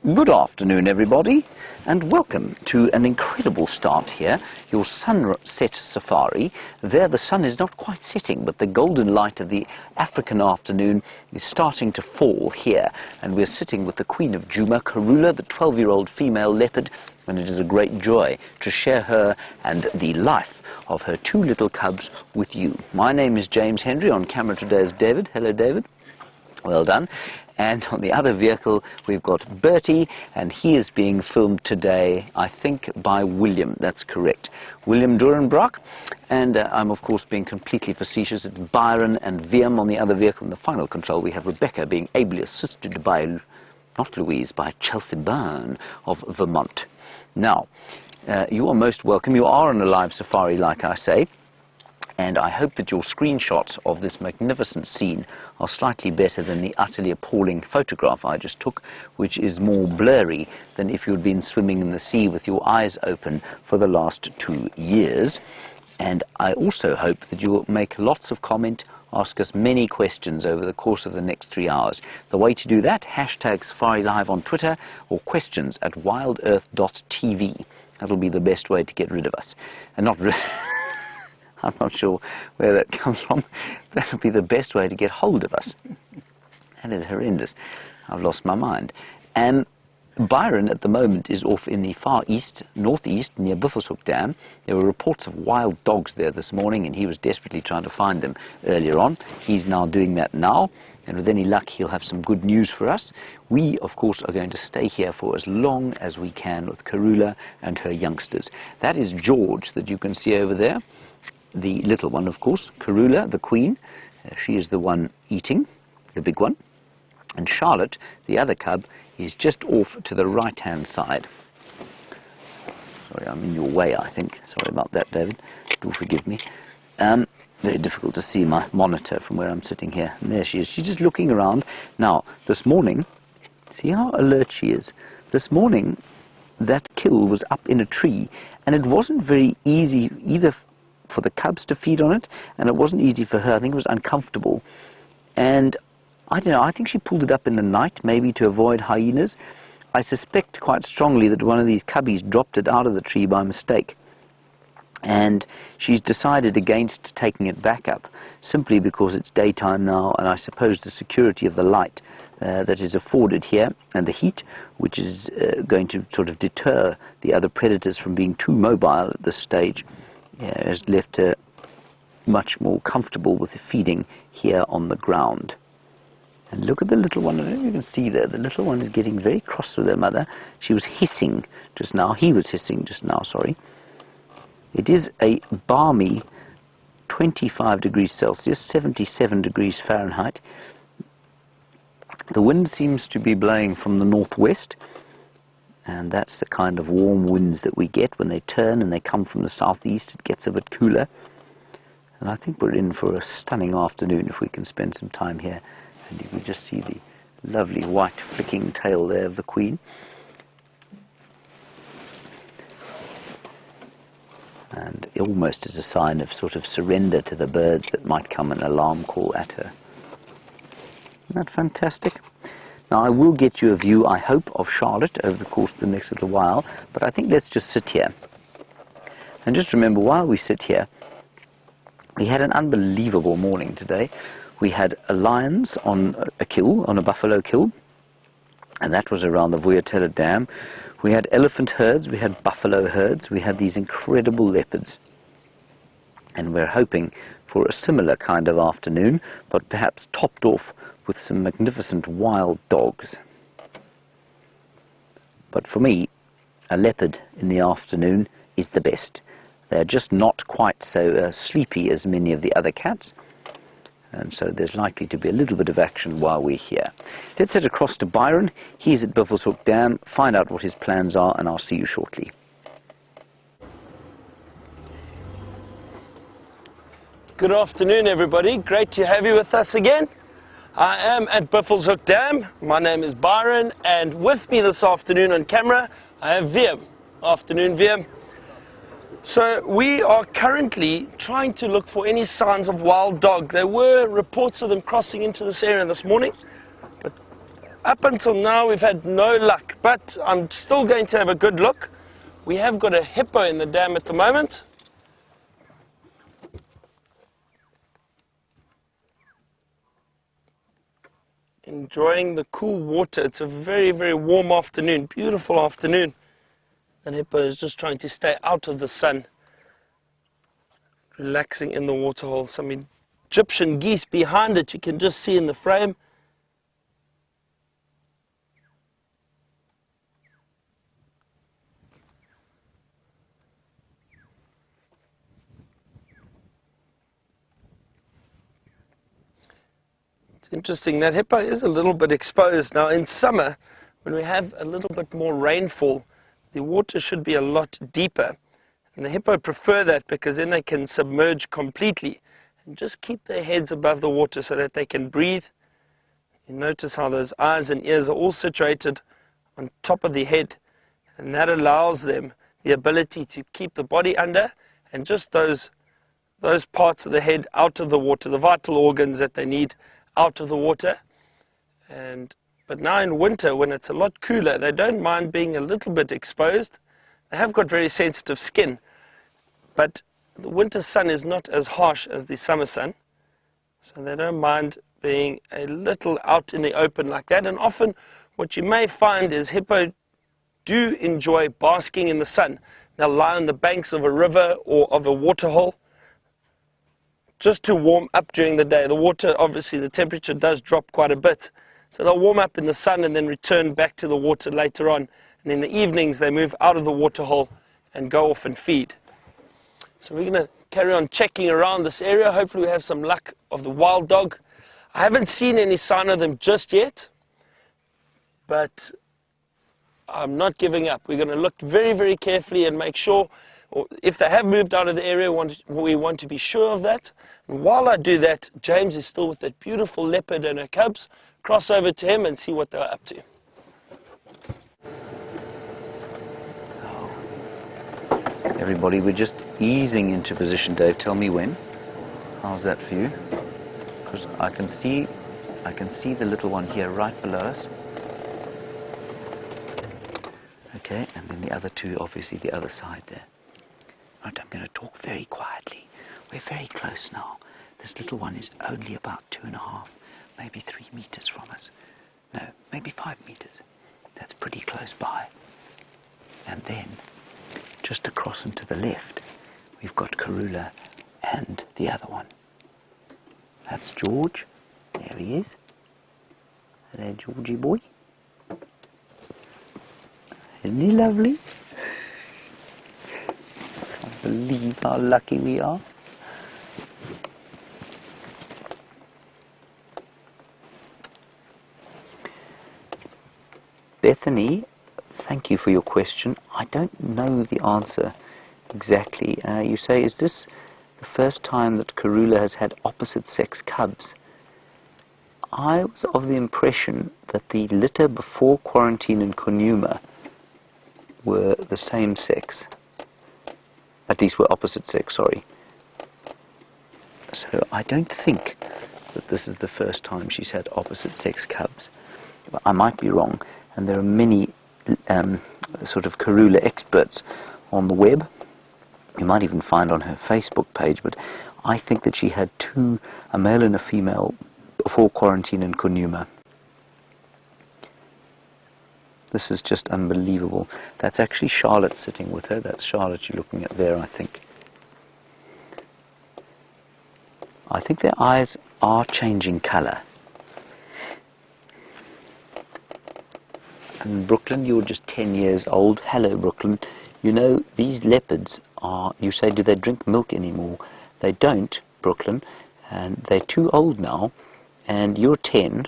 Good afternoon, everybody, and welcome to an incredible start here, your sunset safari. There the sun is not quite setting, but the golden light of the African afternoon is starting to fall here, and we're sitting with the Queen of Nkuhuma, Karula, the 12-year-old female leopard, and it is a great joy to share her and the life of her two little cubs with you. My name is James Henry. On camera today is David. Hello, David. Well done. And on the other vehicle, we've got Bertie, and he is being filmed today, I think, by William. That's correct. William Durenbrock. And I'm, of course, being completely facetious. It's Byron and VM on the other vehicle. In the final control, we have Rebecca being ably assisted by, not Louise, by Chelsea Byrne of Vermont. Now, you are most welcome. You are on a live safari, like I say. And I hope that your screenshots of this magnificent scene are slightly better than the utterly appalling photograph I just took, which is more blurry than if you'd been swimming in the sea with your eyes open for the last 2 years. And I also hope that you will make lots of comment, ask us many questions over the course of the next 3 hours. The way to do that, hashtag Safari Live on Twitter or questions at wildearth.tv. That'll be the best way to get rid of us. And not I'm not sure where that comes from. That'll be the best way to get hold of us. That is horrendous. I've lost my mind. And Byron at the moment is off in the far east, northeast, near Buffelshoek Dam. There were reports of wild dogs there this morning, and he was desperately trying to find them earlier on. He's now doing that now, and with any luck, he'll have some good news for us. We, of course, are going to stay here for as long as we can with Karula and her youngsters. That is George that you can see over there. The little one, of course, Karula, the queen. She is the one eating, the big one. And Charlotte, the other cub, is just off to the right-hand side. Sorry, I'm in your way, I think. Sorry about that, David. Do forgive me. Very difficult to see my monitor from where I'm sitting here. And there she is. She's just looking around. Now, this morning, see how alert she is? This morning, that kill was up in a tree, and it wasn't very easy either for the cubs to feed on it, and it wasn't easy for her. I think it was uncomfortable. And I don't know, I think she pulled it up in the night, maybe to avoid hyenas. I suspect quite strongly that one of these cubbies dropped it out of the tree by mistake. And she's decided against taking it back up, simply because it's daytime now, and I suppose the security of the light that is afforded here, and the heat, which is going to sort of deter the other predators from being too mobile at this stage, has left her much more comfortable with the feeding here on the ground. And look at the little one. I don't know if you can see there. The little one is getting very cross with her mother. She was hissing just now. He was hissing just now, sorry. It is a balmy 25 degrees Celsius, 77 degrees Fahrenheit. The wind seems to be blowing from the northwest. And that's the kind of warm winds that we get when they turn and they come from the southeast. It gets a bit cooler. And I think we're in for a stunning afternoon if we can spend some time here. And you can just see the lovely white flicking tail there of the queen. And almost as a sign of sort of surrender to the birds that might come an alarm call at her. Isn't that fantastic? Now, I will get you a view, I hope, of Charlotte over the course of the next little while, but I think let's just sit here. And just remember, while we sit here, we had an unbelievable morning today. We had lions on a kill, on a buffalo kill, and that was around the Vuyatela Dam. We had elephant herds, we had buffalo herds, we had these incredible leopards. And we're hoping for a similar kind of afternoon, but perhaps topped off with some magnificent wild dogs. But for me, a leopard in the afternoon is the best. They're just not quite so sleepy as many of the other cats, and so there's likely to be a little bit of action while we're here. Let's head across to Byron. He's at Buffelshoek Dam. Find out what his plans are, and I'll see you shortly. Good afternoon, everybody. Great to have you with us again. I am at Buffelshoek Dam. My name is Byron, and with me this afternoon on camera, I have VM. Afternoon, VM. So we are currently trying to look for any signs of wild dog. There were reports of them crossing into this area this morning, but Up until now we've had no luck, but I'm still going to have a good look. We have got a hippo in the dam at the moment. Enjoying the cool water. It's a very, very warm afternoon, beautiful afternoon. And hippo is just trying to stay out of the sun, relaxing in the waterhole. Some Egyptian geese behind it you can just see in the frame. It's interesting, that hippo is a little bit exposed. Now in summer, when we have a little bit more rainfall, the water should be a lot deeper. And the hippo prefer that because then they can submerge completely and just keep their heads above the water so that they can breathe. You notice how those eyes and ears are all situated on top of the head, and that allows them the ability to keep the body under and just those parts of the head out of the water, the vital organs that they need out of the water. But now in winter, when it's a lot cooler, they don't mind being a little bit exposed. They have got very sensitive skin, but the winter sun is not as harsh as the summer sun, so they don't mind being a little out in the open like that. And often what you may find is hippo do enjoy basking in the sun. They'll lie on the banks of a river or of a waterhole just to warm up during the day. The water, obviously, the temperature does drop quite a bit. So they'll warm up in the sun and then return back to the water later on. And in the evenings, they move out of the waterhole and go off and feed. So we're going to carry on checking around this area. Hopefully we have some luck of the wild dog. I haven't seen any sign of them just yet, but I'm not giving up. We're going to look very, very carefully and make sure, or if they have moved out of the area, we want to be sure of that. And while I do that, James is still with that beautiful leopard and her cubs. Cross over to him and see what they're up to. Everybody, we're just easing into position, Dave. Tell me when. How's that for you? Because I can see the little one here right below us. Okay, and then the other two, obviously the other side there. Right, I'm going to talk very quietly. We're very close now. This little one is only about 2.5, maybe 3 meters from us. No, maybe 5 meters. That's pretty close by. And then, just across and to the left, we've got Karula and the other one. That's George. There he is. Hello, Georgie boy. Isn't he lovely? I can't believe how lucky we are. Bethany, thank you for your question. I don't know the answer exactly. You say, is this the first time that Karula has had opposite sex cubs? I was of the impression that the litter before quarantine in Nkuhuma were the same sex. At least were opposite sex, sorry. So I don't think that this is the first time she's had opposite sex cubs. But I might be wrong, and there are many sort of Karula experts on the web. You might even find on her Facebook page, but I think that she had two, a male and a female, before quarantine in Nkuhuma. This is just unbelievable. That's actually Charlotte sitting with her. That's Charlotte you're looking at there, I think. I think their eyes are changing colour. And Brooklyn, you're just 10 years old. Hello, Brooklyn. You know, these leopards are, you say, do they drink milk anymore? They don't, Brooklyn, and they're too old now, and you're 10,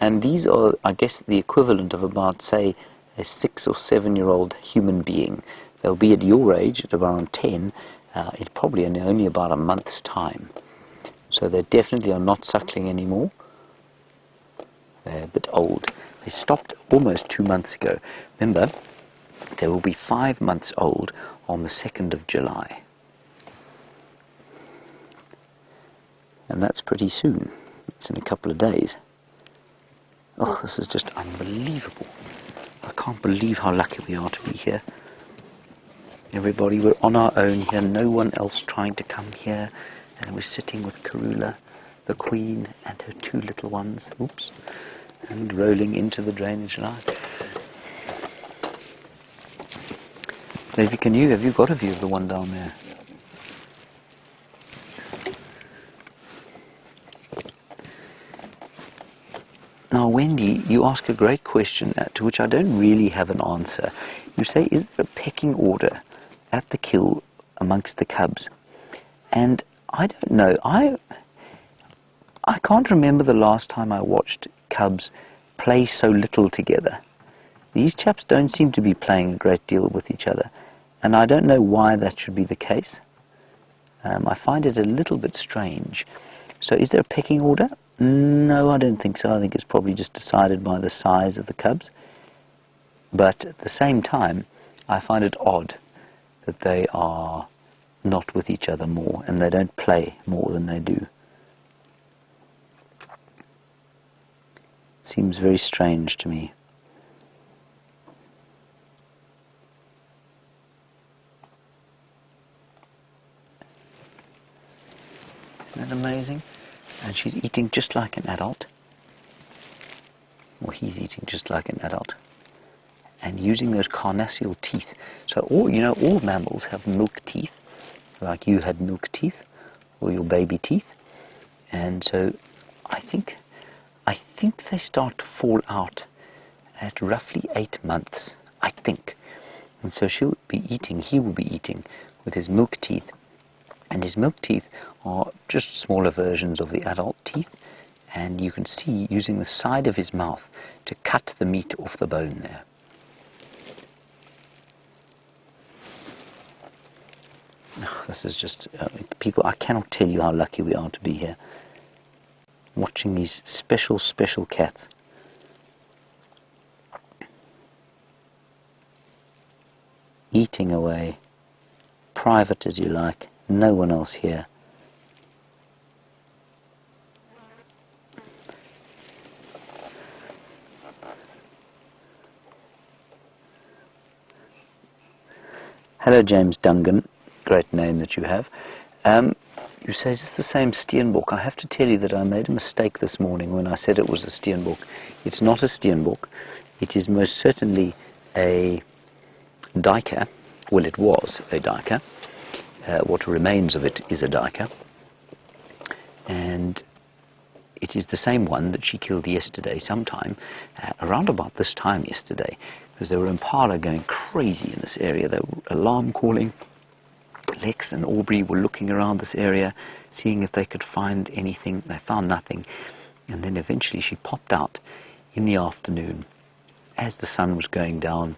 and these are, I guess, the equivalent of about, say, a 6 or 7 year old human being. They'll be at your age, at around 10, it's probably in only about a month's time. So they definitely are not suckling anymore. They're a bit old. They stopped almost 2 months ago. Remember, they will be 5 months old on the 2nd of July. And that's pretty soon. It's in a couple of days. Oh, this is just unbelievable. I can't believe how lucky we are to be here. Everybody, we're on our own here, no one else trying to come here. And we're sitting with Karula, the queen, and her two little ones. Oops. And rolling into the drainage line. Davey, have you got a view of the one down there? Now, Wendy, you ask a great question to which I don't really have an answer. You say, is there a pecking order at the kill amongst the cubs? And I don't know. I can't remember the last time I watched cubs play so little together. These chaps don't seem to be playing a great deal with each other. And I don't know why that should be the case. I find it a little bit strange. So is there a pecking order? No, I don't think so. I think it's probably just decided by the size of the cubs. But at the same time, I find it odd that they are not with each other more and they don't play more than they do. Seems very strange to me. Isn't that amazing? And she's eating just like an adult. Or he's eating just like an adult. And using those carnassial teeth. So all mammals have milk teeth, like you had milk teeth, or your baby teeth. And so I think they start to fall out at roughly 8 months, I think. And so he will be eating with his milk teeth. And his milk teeth are just smaller versions of the adult teeth, and you can see using the side of his mouth to cut the meat off the bone there. Oh, this is just, people, I cannot tell you how lucky we are to be here, watching these special cats. Eating away, private as you like. No one else here. Hello, James Dungan. Great name that you have. You say, is this the same steenbok? I have to tell you that I made a mistake this morning when I said it was a steenbok. It's not a steenbok. It is most certainly a duiker. Well, it was a duiker. What remains of it is a duiker, and it is the same one that she killed yesterday sometime, around about this time yesterday, because there were impala going crazy in this area. They were alarm calling. Lex and Aubrey were looking around this area, seeing if they could find anything. They found nothing, and then eventually she popped out in the afternoon as the sun was going down,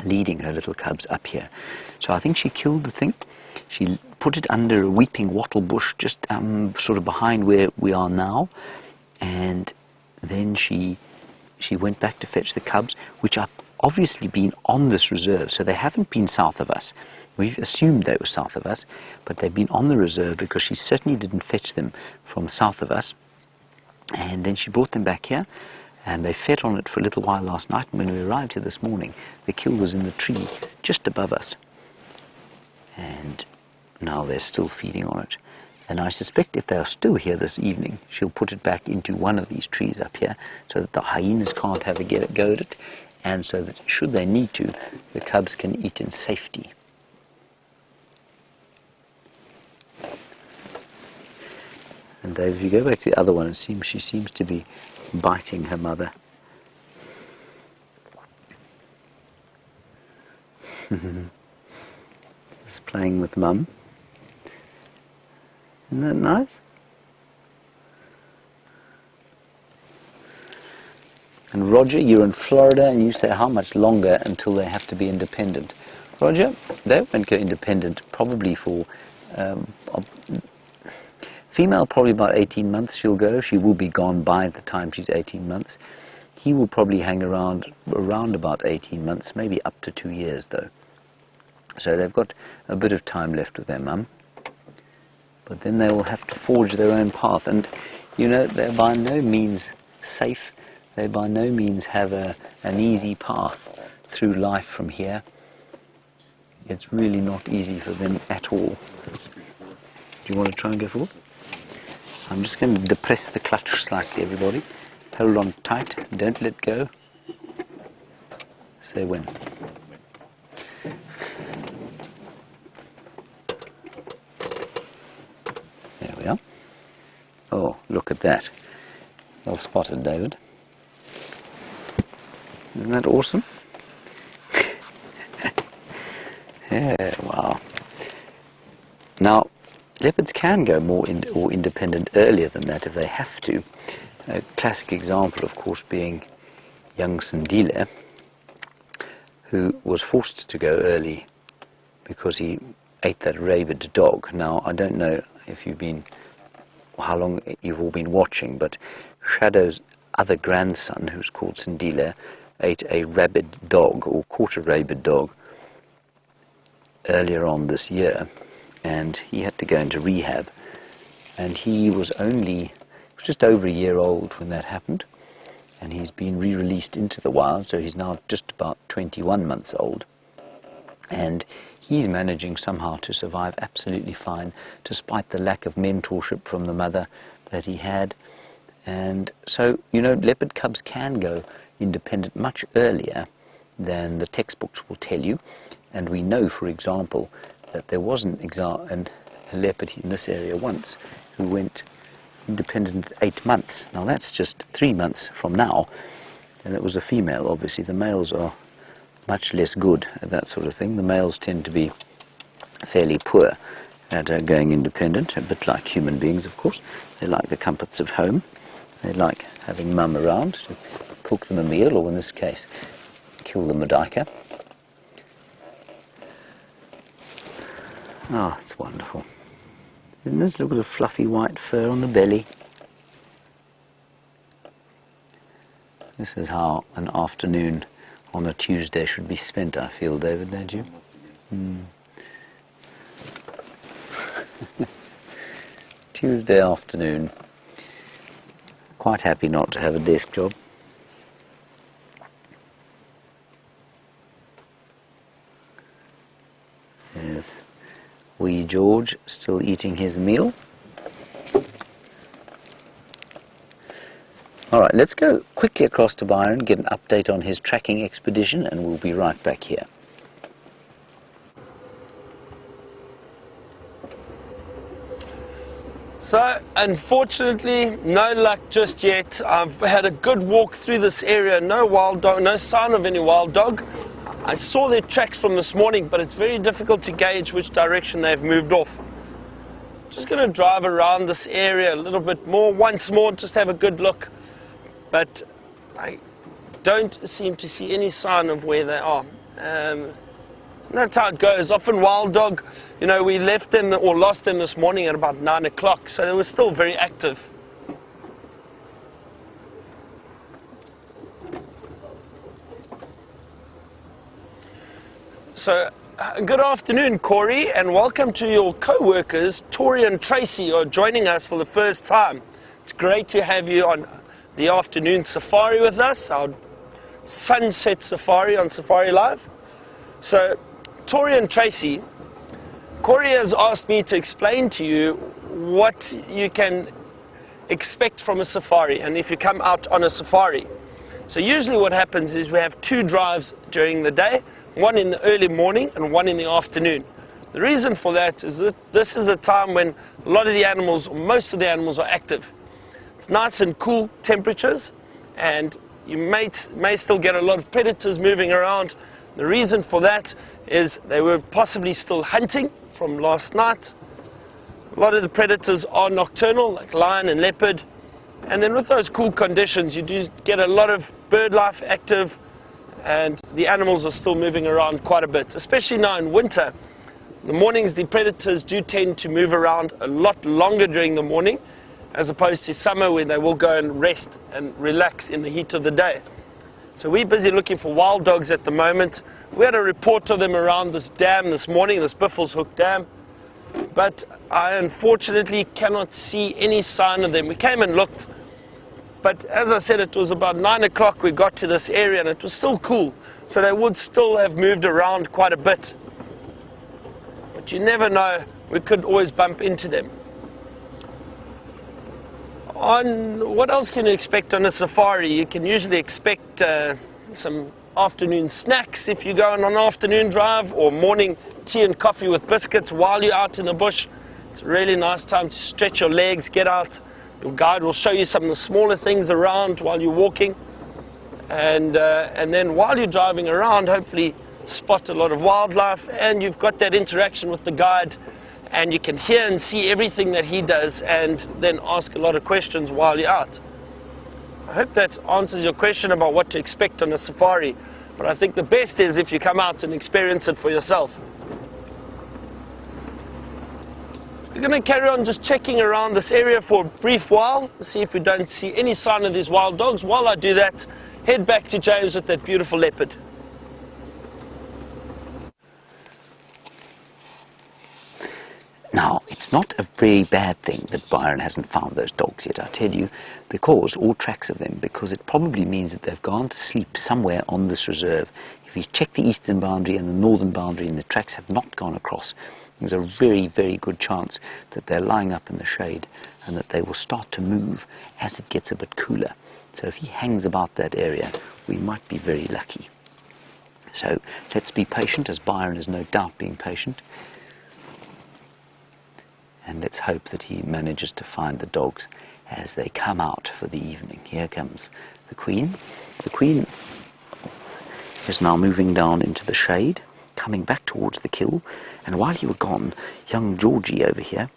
leading her little cubs up here. So I think she killed the thing. She put it under a weeping wattle bush just sort of behind where we are now, and then she went back to fetch the cubs, which have obviously been on this reserve, so they haven't been south of us. We assumed they were south of us, but they've been on the reserve because she certainly didn't fetch them from south of us. And then she brought them back here, and they fed on it for a little while last night, and when we arrived here this morning, the kill was in the tree just above us. And now they're still feeding on it. And I suspect if they are still here this evening, she'll put it back into one of these trees up here so that the hyenas can't have a go at it, and so that should they need to, the cubs can eat in safety. And Dave, if you go back to the other one, she seems to be biting her mother. Just playing with Mum. Isn't that nice? And Roger, you're in Florida, and you say how much longer until they have to be independent? Roger, they won't go independent probably for female, probably about 18 months she'll go. She will be gone by the time she's 18 months. He will probably hang around about 18 months, maybe up to 2 years though. So they've got a bit of time left with their mum. But then they will have to forge their own path. And, you know, they're by no means safe. They by no means have an easy path through life from here. It's really not easy for them at all. Do you want to try and go forward? I'm just going to depress the clutch slightly, everybody. Hold on tight, don't let go. Say when. There we are. Oh, look at that. Well spotted, David. Isn't that awesome? Yeah, wow. Now, leopards can go more independent earlier than that if they have to. A classic example, of course, being young Sindile, who was forced to go early because he ate that rabid dog. Now, I don't know if how long you've all been watching, but Shadow's other grandson, who's called Sindile, ate a rabid dog, or caught a rabid dog, earlier on this year, and he had to go into rehab, and he was just over a year old when that happened, and he's been re-released into the wild, so he's now just about 21 months old, and he's managing somehow to survive absolutely fine despite the lack of mentorship from the mother that he had. And so, you know, leopard cubs can go independent much earlier than the textbooks will tell you. And we know, for example, that there was a leopard in this area once who went independent at 8 months. Now that's just 3 months from now, and it was a female. Obviously the males are much less good at that sort of thing. The males tend to be fairly poor at going independent, a bit like human beings, of course. They like the comforts of home. They like having mum around to cook them a meal, or in this case, kill the Madaika. Oh, it's wonderful. Isn't this? Look at the fluffy white fur on the belly. This is how an afternoon on a Tuesday should be spent, I feel, David, don't you? Tuesday afternoon. Quite happy not to have a desk job. There's wee George still eating his meal. Alright, let's go quickly across to Byron, get an update on his tracking expedition, and we'll be right back here. So, unfortunately, no luck just yet. I've had a good walk through this area, no wild dog, no sign of any wild dog. I saw their tracks from this morning, but it's very difficult to gauge which direction they've moved off. Just going to drive around this area a little bit more, once more, just have a good look. But I don't seem to see any sign of where they are. That's how it goes. Often wild dog, you know, we left them or lost them this morning at about 9 o'clock, so they were still very active. So, good afternoon, Corey, and welcome to your co-workers, Tori and Tracy, who are joining us for the first time. It's great to have you on the afternoon safari with us, our sunset safari on Safari Live. So, Tori and Tracy, Corey has asked me to explain to you what you can expect from a safari and if you come out on a safari. So usually what happens is we have 2 drives during the day, one in the early morning and one in the afternoon. The reason for that is that this is a time when a lot of the animals, or most of the animals, are active. It's nice and cool temperatures, and you may still get a lot of predators moving around. The reason for that is they were possibly still hunting from last night. A lot of the predators are nocturnal, like lion and leopard. And then with those cool conditions, you do get a lot of bird life active, and the animals are still moving around quite a bit, especially now in winter. In the mornings, the predators do tend to move around a lot longer during the morning, as opposed to summer when they will go and rest and relax in the heat of the day. So we're busy looking for wild dogs at the moment. We had a report of them around this dam this morning, this Buffelshoek Dam, but I unfortunately cannot see any sign of them. We came and looked But as I said, it was about 9 o'clock we got to this area and it was still cool. So they would still have moved around quite a bit. But you never know, we could always bump into them. What else can you expect on a safari? You can usually expect some afternoon snacks if you go on an afternoon drive, or morning tea and coffee with biscuits while you're out in the bush. It's a really nice time to stretch your legs, get out. Your guide will show you some of the smaller things around while you're walking. And then while you're driving around, hopefully spot a lot of wildlife, and you've got that interaction with the guide, and you can hear and see everything that he does, and then ask a lot of questions while you're out. I hope that answers your question about what to expect on a safari, but I think the best is if you come out and experience it for yourself. We're going to carry on just checking around this area for a brief while, see if we don't see any sign of these wild dogs. While I do that, head back to James with that beautiful leopard. Now, it's not a very bad thing that Byron hasn't found those dogs yet, I tell you, because all tracks of them, because it probably means that they've gone to sleep somewhere on this reserve. If you check the eastern boundary and the northern boundary and the tracks have not gone across, there's a very, very good chance that they're lying up in the shade and that they will start to move as it gets a bit cooler. So if he hangs about that area, we might be very lucky. So let's be patient, as Byron is no doubt being patient. And let's hope that he manages to find the dogs as they come out for the evening. Here comes the Queen. The Queen is now moving down into the shade, coming back towards the kill. And while you were gone, young Georgie over here,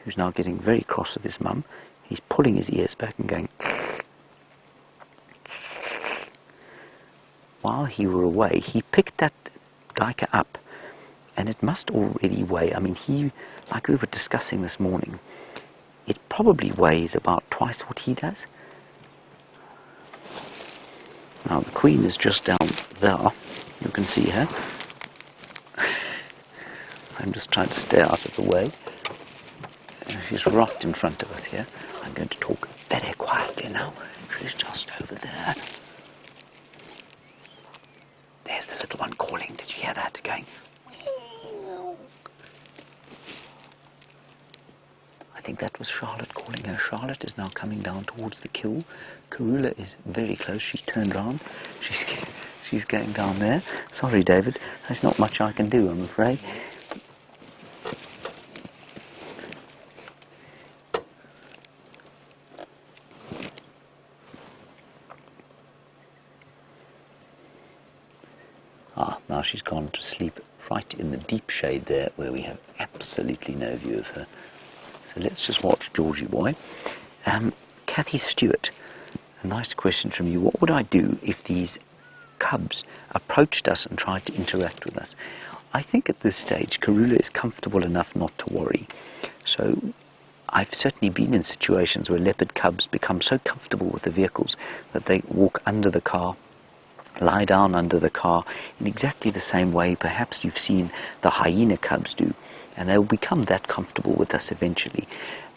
who's now getting very cross with his mum, he's pulling his ears back and going... While he were away, he picked that duiker up, and it must already weigh, I mean, like we were discussing this morning, it probably weighs about twice what he does. Now the Queen is just down there, you can see her. I'm just trying to stay out of the way. She's right in front of us here. I'm going to talk very quietly now. She's just over there. There's the little one calling. Did you hear that? Going... I think that was Charlotte calling her. Charlotte is now coming down towards the kill. Karula is very close. She's turned around. She's going down there. Sorry, David. There's not much I can do, I'm afraid. Now she's gone to sleep right in the deep shade there, where we have absolutely no view of her. So let's just watch Georgie boy. Kathy Stewart, a nice question from you. What would I do if these cubs approached us and tried to interact with us? I think at this stage Karula is comfortable enough not to worry. So I've certainly been in situations where leopard cubs become so comfortable with the vehicles that they walk under the car, lie down under the car in exactly the same way perhaps you've seen the hyena cubs do, and they'll become that comfortable with us eventually.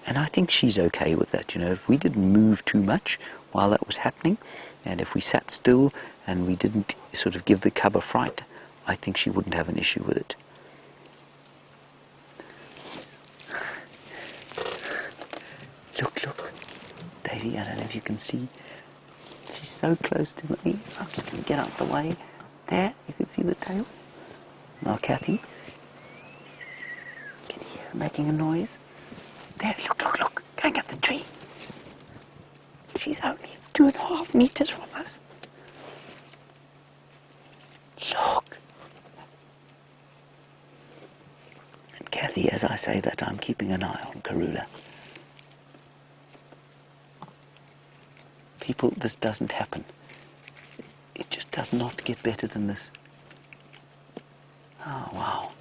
And I think she's okay with that. You know, if we didn't move too much while that was happening, and if we sat still and we didn't sort of give the cub a fright, I think she wouldn't have an issue with it. Look, Davy, I don't know if you can see. She's so close to me. I'm just going to get out the way. There, you can see the tail. Now, Kathy. Can you hear her making a noise? There, look. Going up the tree. She's only 2.5 meters from us. Look. And Kathy, as I say that, I'm keeping an eye on Karula. People, this doesn't happen. It just does not get better than this. Oh, wow.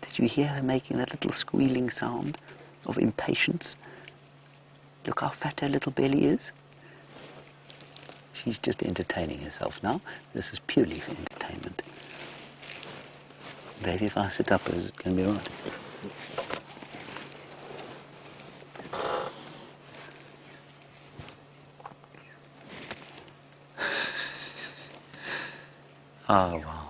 Did you hear her making that little squealing sound of impatience? Look how fat her little belly is. She's just entertaining herself now. This is purely for entertainment. Baby, if I sit up, is it going to be all right? Oh, wow.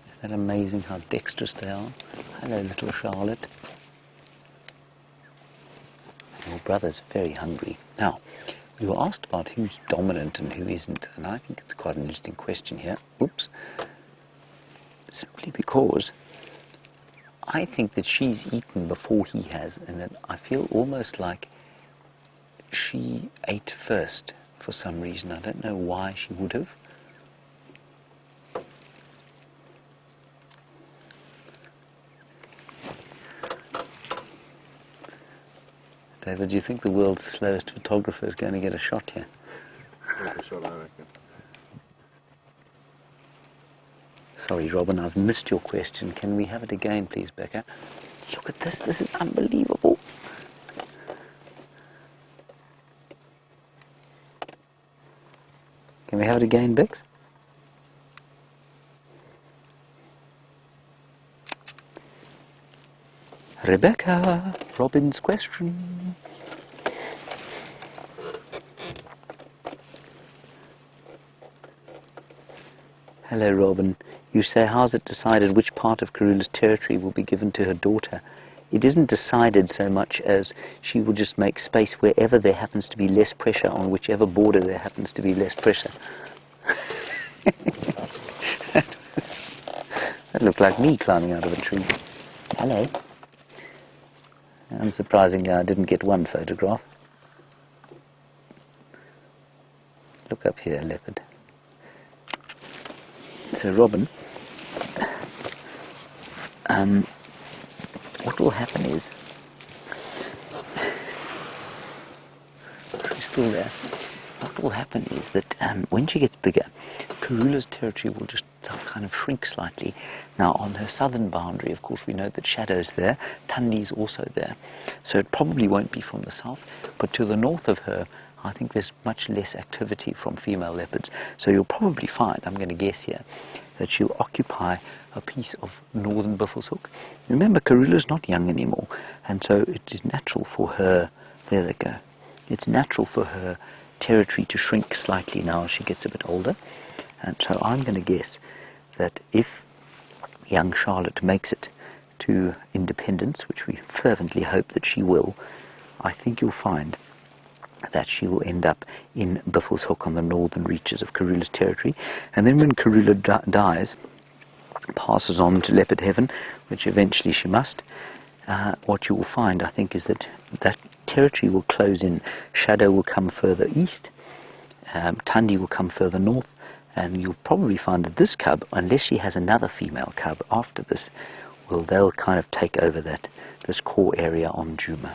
Isn't that amazing how dexterous they are? Hello, little Charlotte. Your brother's very hungry. Now, we were asked about who's dominant and who isn't, and I think it's quite an interesting question here. Oops. Simply because I think that she's eaten before he has, and that I feel almost like she ate first for some reason. I don't know why she would have. David, do you think the world's slowest photographer is going to get a shot here? Take a shot, I reckon. Sorry, Robin, I've missed your question. Can we have it again, please, Becca? Look at this. This is unbelievable. Can we have it again, Bex? Rebecca, Robin's question. Hello, Robin. You say, how's it decided which part of Karula's territory will be given to her daughter? It isn't decided so much as she will just make space wherever there happens to be less pressure on whichever border there happens to be less pressure. That looked like me climbing out of a tree. Hello. Unsurprisingly, I didn't get one photograph. Look up here, leopard. So, Robin, what will happen is, she's still there. What will happen is that when she gets bigger, Karula's territory will just kind of shrink slightly. Now, on her southern boundary, of course, we know that Shadow's there, Tundi's also there. So it probably won't be from the south, but to the north of her, I think there's much less activity from female leopards. So you'll probably find, I'm going to guess here, that she'll occupy a piece of northern Buffelshoek. Remember, Karula's not young anymore, and so it is natural for her, there they go, it's natural for her territory to shrink slightly now as she gets a bit older. And so I'm going to guess that if young Charlotte makes it to independence, which we fervently hope that she will, I think you'll find that she will end up in Buffelshoek on the northern reaches of Karula's territory. And then when Karula dies, passes on to leopard heaven, which eventually she must, what you will find, I think, is that that territory will close in. Shadow will come further east, Tundi will come further north, and you'll probably find that this cub, unless she has another female cub after this, they'll kind of take over this core area on Djuma.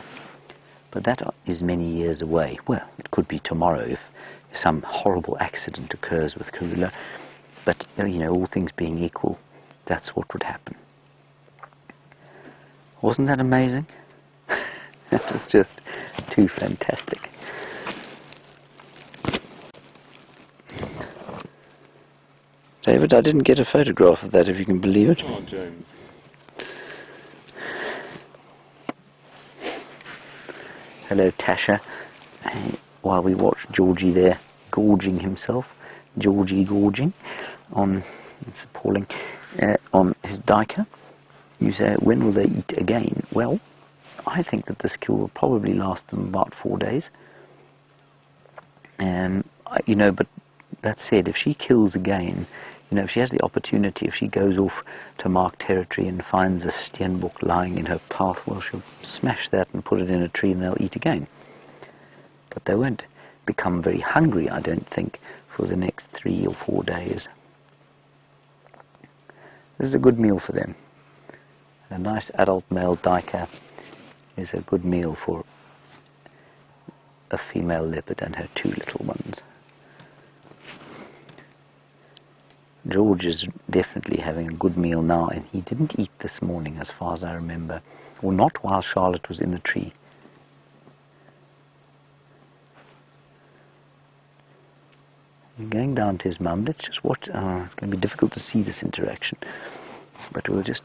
But that is many years away. Well, it could be tomorrow if some horrible accident occurs with Karula. But, all things being equal, that's what would happen. Wasn't that amazing? That was just too fantastic. David, I didn't get a photograph of that, if you can believe it. Oh, James. Hello, Tasha. While we watch Georgie there gorging himself, Georgie gorging on, it's appalling, on his diker. You say, when will they eat again? Well, I think that this kill will probably last them about 4 days. But that said, if she kills again, if she has the opportunity, if she goes off to mark territory and finds a steenbok lying in her path, well, she'll smash that and put it in a tree and they'll eat again. But they won't become very hungry, I don't think, for the next 3 or 4 days. This is a good meal for them. A nice adult male diker is a good meal for a female leopard and her 2 little ones. George is definitely having a good meal now, and he didn't eat this morning as far as I remember, or not while Charlotte was in the tree. Going down to his mum, let's just watch. It's going to be difficult to see this interaction, but we'll just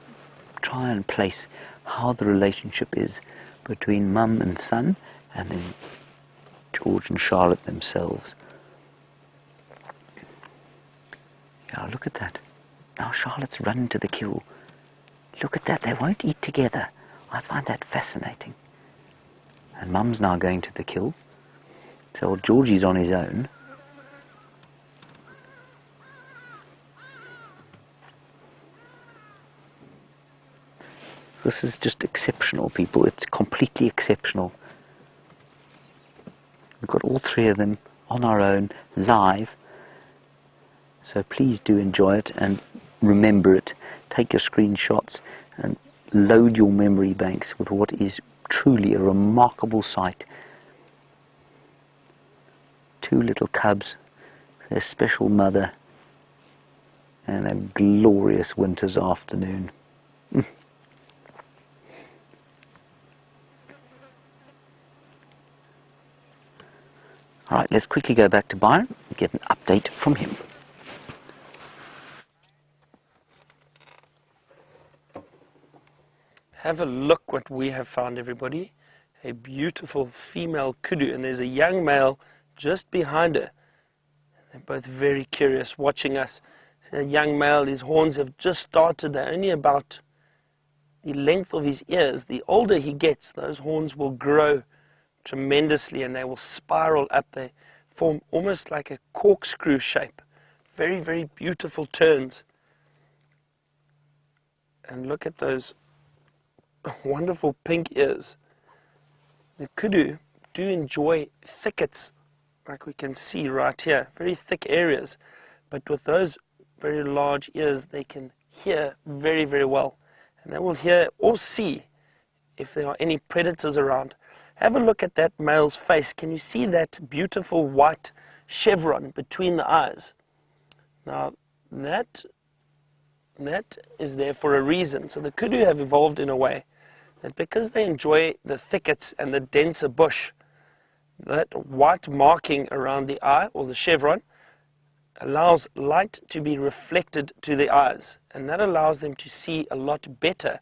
try and place how the relationship is between mum and son, and then George and Charlotte themselves. Yeah, look at that. Now Charlotte's run to the kill. Look at that, they won't eat together. I find that fascinating. And Mum's now going to the kill. So old Georgie's on his own. This is just exceptional, people. It's completely exceptional. We've got all three of them on our own, live. So please do enjoy it and remember it. Take your screenshots and load your memory banks with what is truly a remarkable sight. Two little cubs, their special mother, and a glorious winter's afternoon. All right, let's quickly go back to Byron and get an update from him. Have a look what we have found, everybody. A beautiful female kudu, and there's a young male just behind her. They're both very curious, watching us. So the young male, his horns have just started. They're only about the length of his ears. The older he gets, those horns will grow tremendously and they will spiral up. They form almost like a corkscrew shape. Very, very beautiful turns. And look at those wonderful pink ears. The kudu do enjoy thickets, like we can see right here, very thick areas. But with those very large ears, they can hear very, very well. And they will hear or see if there are any predators around. Have a look at that male's face. Can you see that beautiful white chevron between the eyes? Now, that is there for a reason. So the kudu have evolved in a way that because they enjoy the thickets and the denser bush, that white marking around the eye, or the chevron, allows light to be reflected to the eyes. And that allows them to see a lot better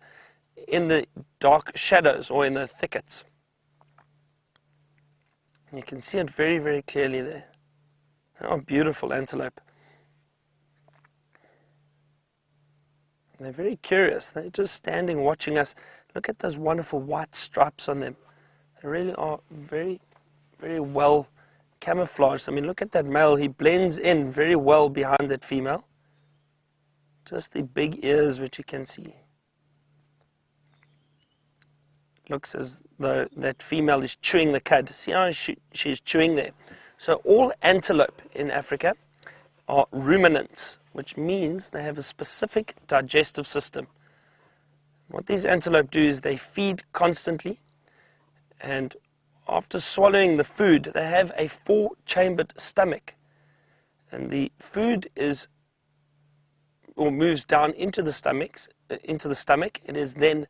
in the dark shadows or in the thickets. You can see it very, very clearly there. Oh, beautiful antelope. They're very curious. They're just standing watching us. Look at those wonderful white stripes on them. They really are very, very well camouflaged. I mean, look at that male. He blends in very well behind that female. Just the big ears, which you can see. Looks as though that female is chewing the cud. See how she's chewing there? So all antelope in Africa are ruminants, which means they have a specific digestive system. What these antelope do is they feed constantly, and after swallowing the food, they have a 4-chambered stomach. And the food moves down into the stomach. It is then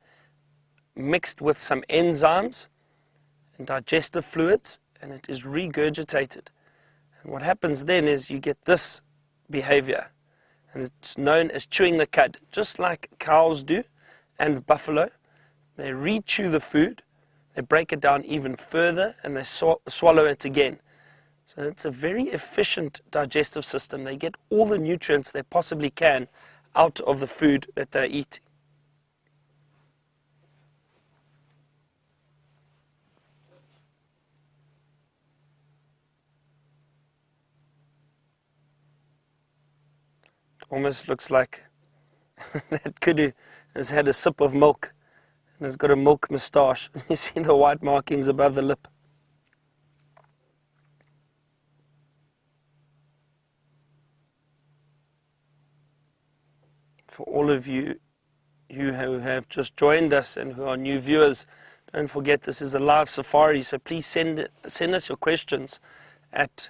mixed with some enzymes and digestive fluids, and it is regurgitated. And what happens then is you get this behavior, and it's known as chewing the cud, just like cows do and buffalo. They re-chew the food, they break it down even further, and they swallow it again. So it's a very efficient digestive system. They get all the nutrients they possibly can out of the food that they eat. Almost looks like that kudu has had a sip of milk and has got a milk moustache. You see the white markings above the lip. For all of you who have just joined us and who are new viewers, don't forget this is a live safari, so please send us your questions at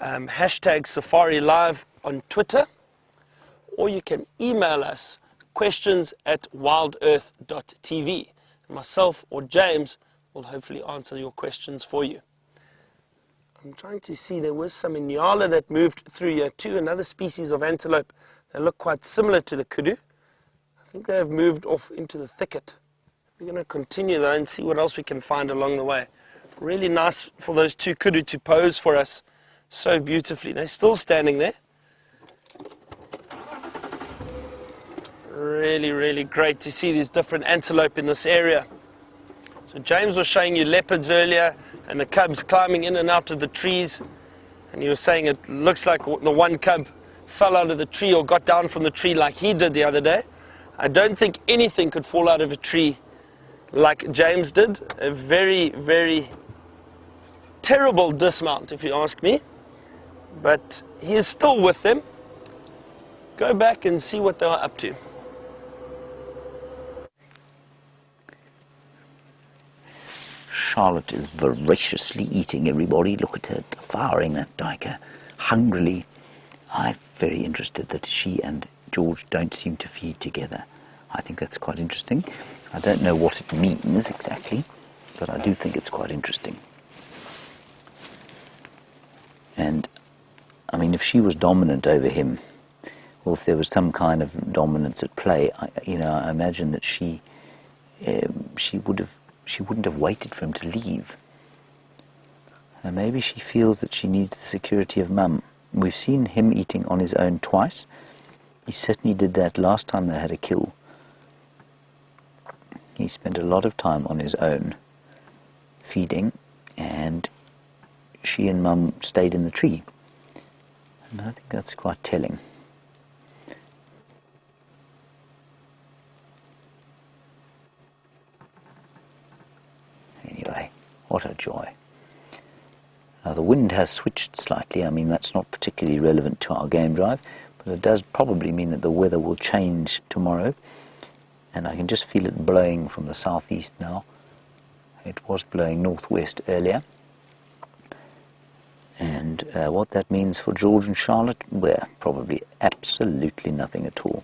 hashtag Safari Live on Twitter, or you can email us questions@wildearth.tv. Myself or James will hopefully answer your questions for you. I'm trying to see, there was some inyala that moved through here too, another species of antelope. They look quite similar to the kudu. I think they have moved off into the thicket. We're going to continue though and see what else we can find along the way. Really nice for those two kudu to pose for us so beautifully. They're still standing there. Really, really great to see these different antelope in this area. So James was showing you leopards earlier and the cubs climbing in and out of the trees. And he was saying it looks like the one cub fell out of the tree or got down from the tree like he did the other day. I don't think anything could fall out of a tree like James did. A very, very terrible dismount, if you ask me. But he is still with them. Go back and see what they are up to. Charlotte is voraciously eating everybody. Look at her devouring that duiker hungrily. I'm very interested that she and George don't seem to feed together. I think that's quite interesting. I don't know what it means exactly, but I do think it's quite interesting. And I mean, if she was dominant over him, or if there was some kind of dominance at play, I imagine that she wouldn't have waited for him to leave. And maybe she feels that she needs the security of Mum. We've seen him eating on his own twice. He certainly did that last time they had a kill. He spent a lot of time on his own, feeding, and she and Mum stayed in the tree. And I think that's quite telling. Anyway, what a joy. Now the wind has switched slightly. I mean, that's not particularly relevant to our game drive, but it does probably mean that the weather will change tomorrow. And I can just feel it blowing from the southeast now. It was blowing northwest earlier. And what that means for George and Charlotte, well, probably absolutely nothing at all.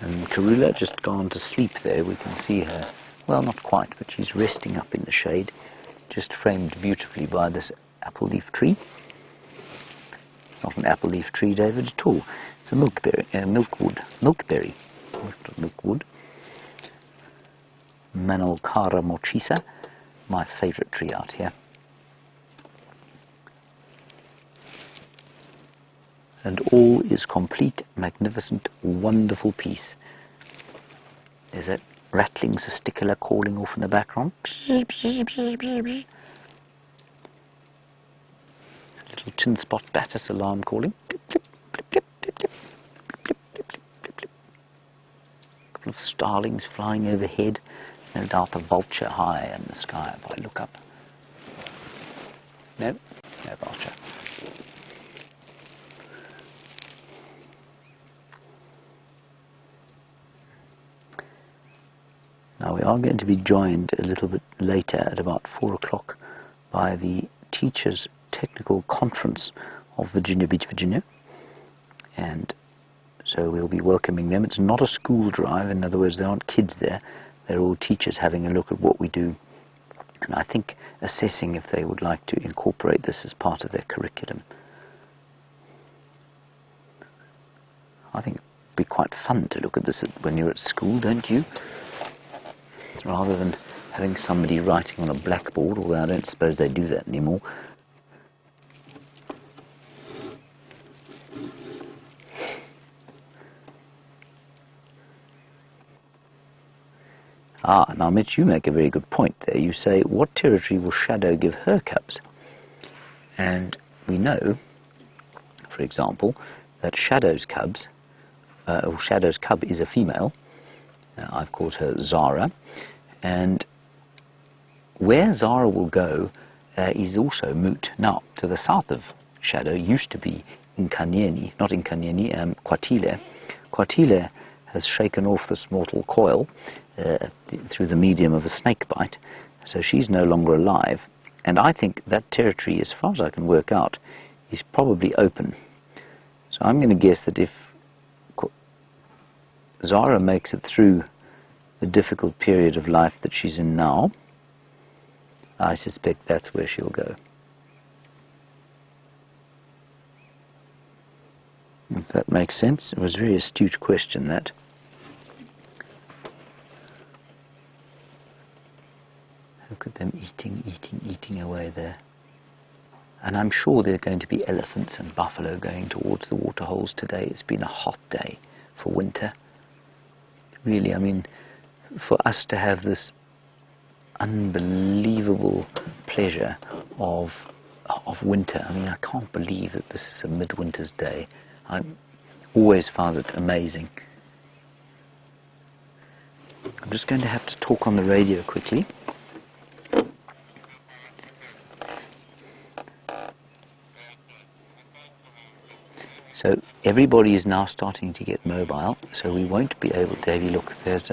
And Karula just gone to sleep there. We can see her, well, not quite, but she's resting up in the shade, just framed beautifully by this apple leaf tree. It's not an apple leaf tree, David, at all. It's a milkberry, milkberry, not milkwood. Manolcara mochisa, my favourite tree out here. And all is complete, magnificent, wonderful peace. There's that rattling cisticola calling off in the background. Little chin spot batis alarm calling. A couple of starlings flying overhead. No doubt a vulture high in the sky if I look up. No vulture. Now we are going to be joined a little bit later at about 4 o'clock by the Teachers Technical Conference of Virginia Beach, Virginia. And so we'll be welcoming them. It's not a school drive, in other words, there aren't kids there. They're all teachers having a look at what we do, and I think assessing if they would like to incorporate this as part of their curriculum. I think it'd be quite fun to look at this when you're at school, don't you? Rather than having somebody writing on a blackboard, although I don't suppose they do that anymore. Now Mitch, you make a very good point there. You say, what territory will Shadow give her cubs? And we know, for example, that Shadow's cubs, or Shadow's cub is a female. I've called her Zara. And where Zara will go is also moot. Now, to the south of Shadow used to be Nkanyeni, not Nkanyeni, Kwatile. Kwatile has shaken off this mortal coil through the medium of a snake bite, so she's no longer alive. And I think that territory, as far as I can work out, is probably open. So I'm going to guess that if Zara makes it through the difficult period of life that she's in now, I suspect that's where she'll go. If that makes sense. It was a very astute question, that. Look at them eating away there. And I'm sure there are going to be elephants and buffalo going towards the waterholes today. It's been a hot day for winter. Really, I mean, for us to have this unbelievable pleasure of winter. I mean, I can't believe that this is a midwinter's day. I always found it amazing. I'm just going to have to talk on the radio quickly. So everybody is now starting to get mobile, so we won't be able to. Davey, look, there's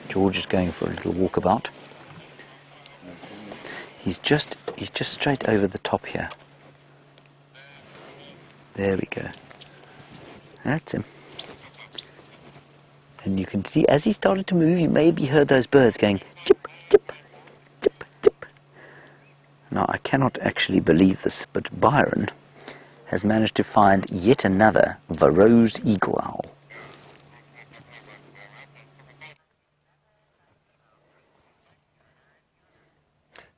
George is going for a little walkabout. He's just straight over the top here. There we go. That's him. And you can see as he started to move, you maybe heard those birds going chip, chip, chip, chip. Now I cannot actually believe this, but Byron has managed to find yet another Varro's eagle owl.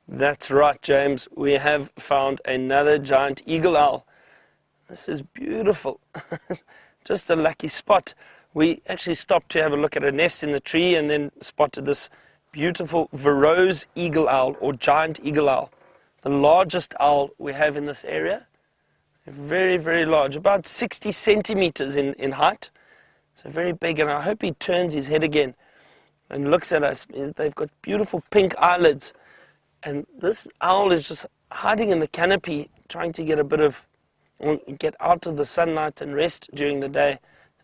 That's right, James. We have found another giant eagle owl. This is beautiful. Just a lucky spot. We actually stopped to have a look at a nest in the tree and then spotted this beautiful Varro's eagle owl, or giant eagle owl. The largest owl we have in this area. Very, very large, about 60 centimeters in height. So very big, and I hope he turns his head again and looks at us. They've got beautiful pink eyelids. And this owl is just hiding in the canopy, trying to get out of the sunlight and rest during the day.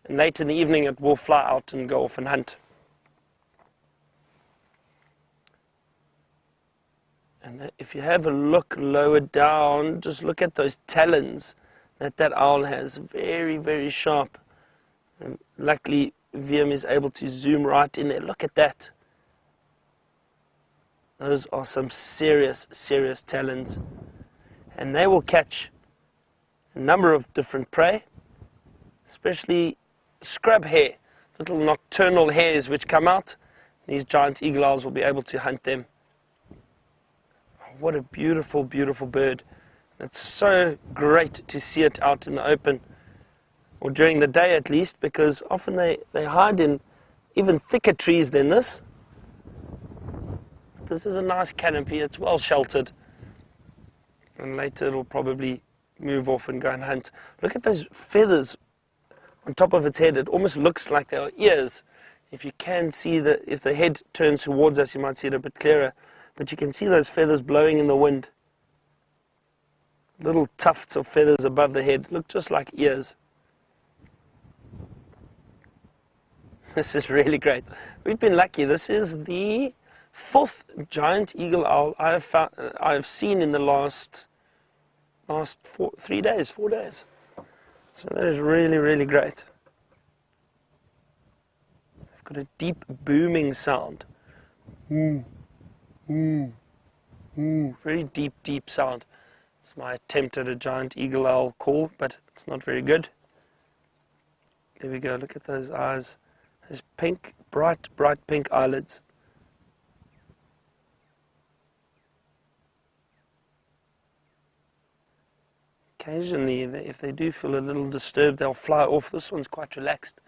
And late in the evening, it will fly out and go off and hunt. And if you have a look lower down, just look at those talons that owl has. Very, very sharp. And luckily, VM is able to zoom right in there. Look at that. Those are some serious, serious talons. And they will catch a number of different prey, especially scrub hare, little nocturnal hares which come out. These giant eagle owls will be able to hunt them. What a beautiful, beautiful bird. It's so great to see it out in the open, or during the day at least, because often they hide in even thicker trees than this. This is a nice canopy, it's well sheltered. And later it'll probably move off and go and hunt. Look at those feathers on top of its head. It almost looks like they are ears. If you can see if the head turns towards us, you might see it a bit clearer. But you can see those feathers blowing in the wind. Little tufts of feathers above the head. Look just like ears. This is really great. We've been lucky. This is the 4th giant eagle owl I have seen in the last 4 days. So that is really, really great. They've got a deep booming sound. Very deep, deep sound. It's my attempt at a giant eagle owl call, but it's not very good. There we go. Look at those eyes. Those pink, bright, bright pink eyelids. Occasionally, if they do feel a little disturbed, they'll fly off. This one's quite relaxed,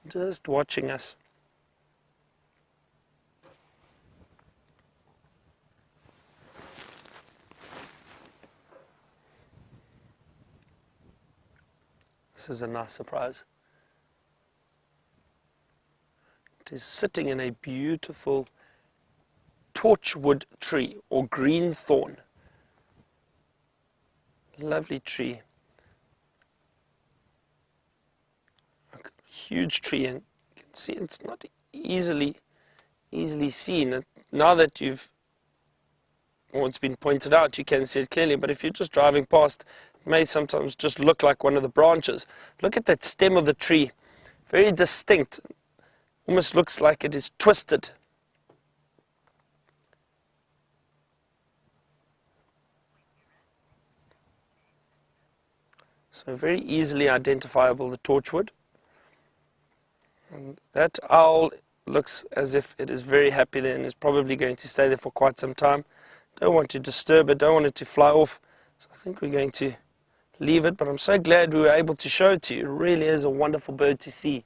just watching us. This is a nice surprise. It is sitting in a beautiful torchwood tree, or green thorn. Lovely tree. A huge tree, and you can see it's not easily seen. Now that it's been pointed out, you can see it clearly, but if you're just driving past, it may sometimes just look like one of the branches. Look at that stem of the tree. Very distinct. Almost looks like it is twisted. So very easily identifiable, the torchwood. And that owl looks as if it is very happy there and is probably going to stay there for quite some time. Don't want to disturb it, don't want it to fly off. So I think we're going to leave it, but I'm so glad we were able to show it to you. It really is a wonderful bird to see.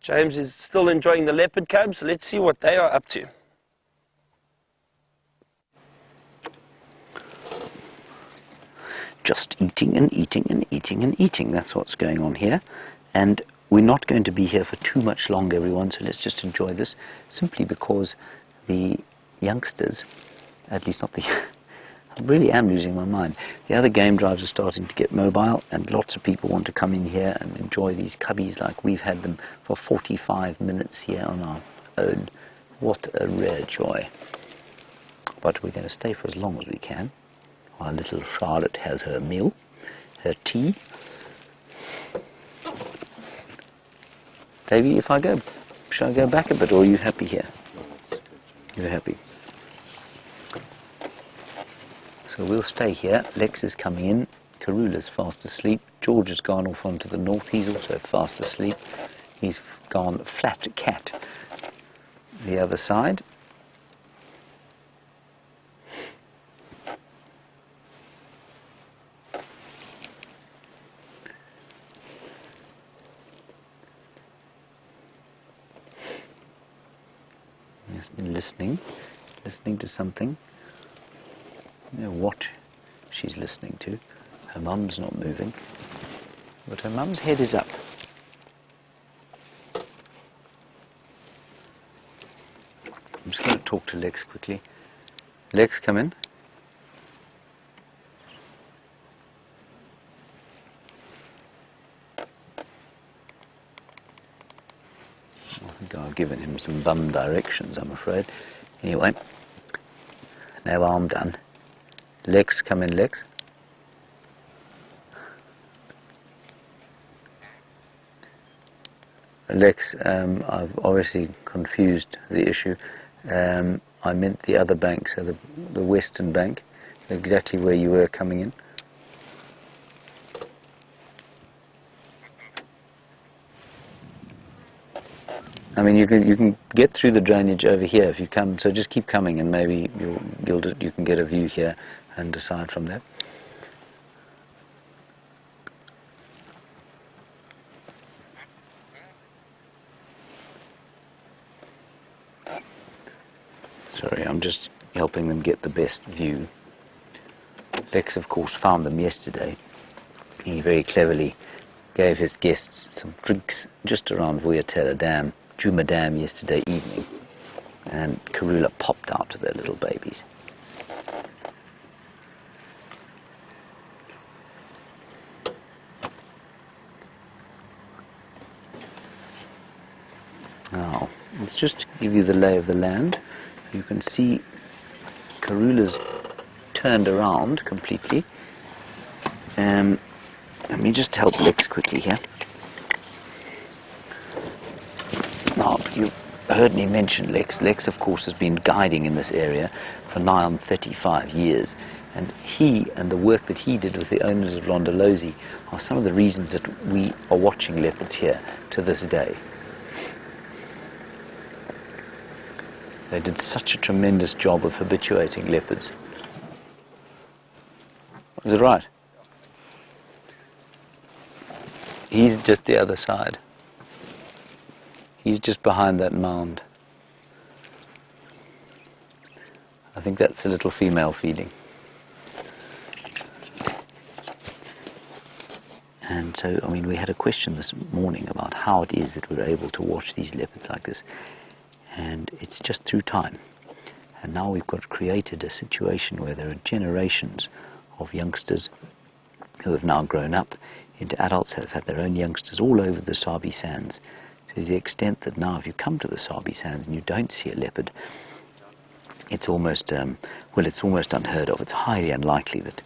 James is still enjoying the leopard cubs. Let's see what they are up to. Just eating and eating and eating and eating. That's what's going on here. And we're not going to be here for too much longer, everyone, so let's just enjoy this, simply because the youngsters, at least not the... I really am losing my mind. The other game drives are starting to get mobile, and lots of people want to come in here and enjoy these cubbies like we've had them for 45 minutes here on our own. What a rare joy. But we're going to stay for as long as we can, while little Charlotte has her meal, her tea. Davey, shall I go back a bit, or are you happy here? You're happy. So we'll stay here. Lex is coming in. Karula's fast asleep. George has gone off onto the north. He's also fast asleep. He's gone flat cat the other side. Listening to something. I don't know what she's listening to. Her mum's not moving, but her mum's head is up. I'm just going to talk to Lex quickly. Lex, come in. I think I've given him some bum directions, I'm afraid. Anyway, now I'm done. Lex, come in, Lex. Lex, I've obviously confused the issue. I meant the other bank, so the western bank, exactly where you were coming in. I mean, you can get through the drainage over here if you come. So just keep coming, and maybe you can get a view here and decide from there. Sorry, I'm just helping them get the best view. Lex, of course, found them yesterday. He very cleverly gave his guests some drinks just around Vuyatela Dam, Juma Dam, yesterday evening, and Karula popped out to their little babies. Now, let's just give you the lay of the land. You can see Karula's turned around completely. Let me just help Lex quickly here. Now, you heard me mention Lex. Lex, of course, has been guiding in this area for nigh on 35 years. And he and the work that he did with the owners of Londolozi are some of the reasons that we are watching leopards here to this day. They did such a tremendous job of habituating leopards. Is it right? He's just the other side. He's just behind that mound. I think that's a little female feeding. And so, I mean, we had a question this morning about how it is that we're able to watch these leopards like this. And it's just through time. And now we've got created a situation where there are generations of youngsters who have now grown up into adults, have had their own youngsters all over the Sabi Sands, to the extent that now if you come to the Sabi Sands and you don't see a leopard, it's almost, it's almost unheard of. It's highly unlikely that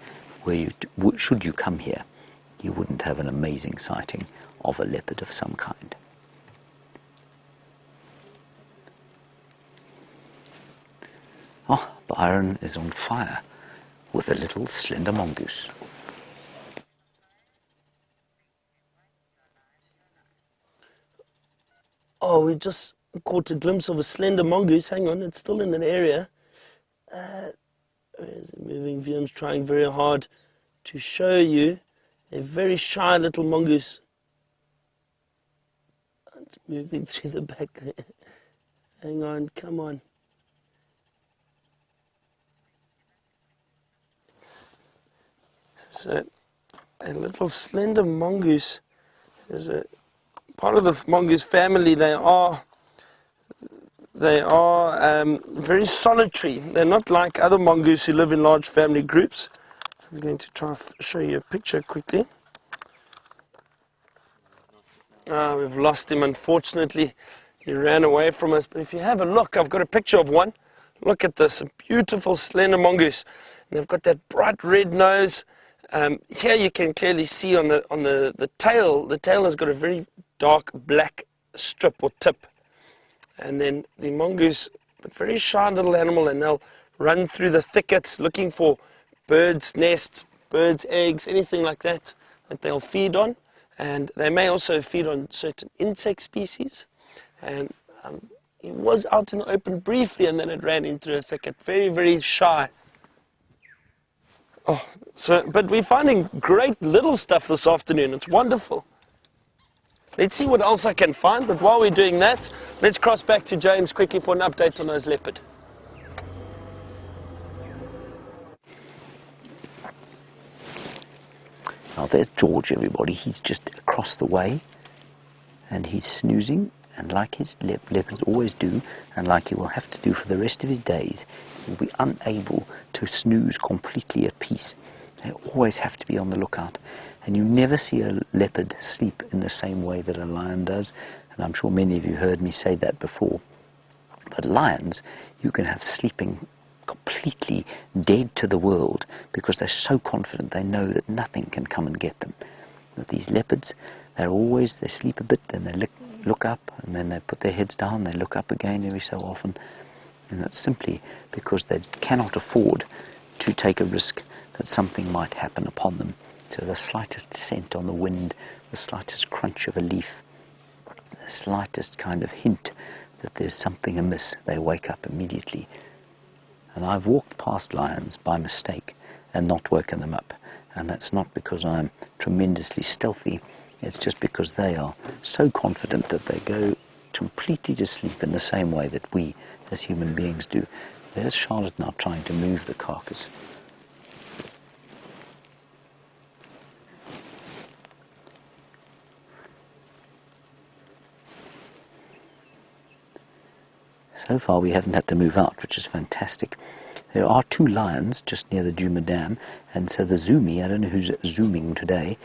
should you come here, you wouldn't have an amazing sighting of a leopard of some kind. Oh, Byron is on fire with a little slender mongoose. Oh, we just caught a glimpse of a slender mongoose. Hang on, it's still in that area. Where is it moving? Viam's trying very hard to show you a very shy little mongoose. It's moving through the back there. Hang on, come on. So, a little slender mongoose is a part of the mongoose family. They are very solitary. They're not like other mongoose who live in large family groups. I'm going to try and show you a picture quickly. We've lost him, unfortunately. He ran away from us. But if you have a look, I've got a picture of one. Look at this, a beautiful slender mongoose. And they've got that bright red nose. Here you can clearly see on the tail. The tail has got a very dark black strip or tip. And then the mongoose, but very shy little animal, and they'll run through the thickets looking for birds' nests, birds' eggs, anything like that they'll feed on. And they may also feed on certain insect species. And he was out in the open briefly, and then it ran into a thicket. Very, very shy. But we're finding great little stuff this afternoon. It's wonderful. Let's see what else I can find. But while we're doing that, let's cross back to James quickly for an update on those leopard. Now there's George, everybody. He's just across the way, and he's snoozing, and like his leopards always do, and like he will have to do for the rest of his days, he'll be unable to snooze completely at peace. They always have to be on the lookout, and you never see a leopard sleep in the same way that a lion does, and I'm sure many of you heard me say that before. But lions, you can have sleeping completely dead to the world because they're so confident they know that nothing can come and get them. But these leopards, they sleep a bit, then they look up, and then they put their heads down, they look up again every so often, and that's simply because they cannot afford to take a risk that something might happen upon them. So the slightest scent on the wind, the slightest crunch of a leaf, the slightest kind of hint that there's something amiss, they wake up immediately. And I've walked past lions by mistake and not woken them up. And that's not because I'm tremendously stealthy. It's just because they are so confident that they go completely to sleep in the same way that we as human beings do. There's Charlotte now trying to move the carcass. So far we haven't had to move out, which is fantastic. There are two lions just near the Djuma Dam, and so the zoomy, I don't know who's zooming today,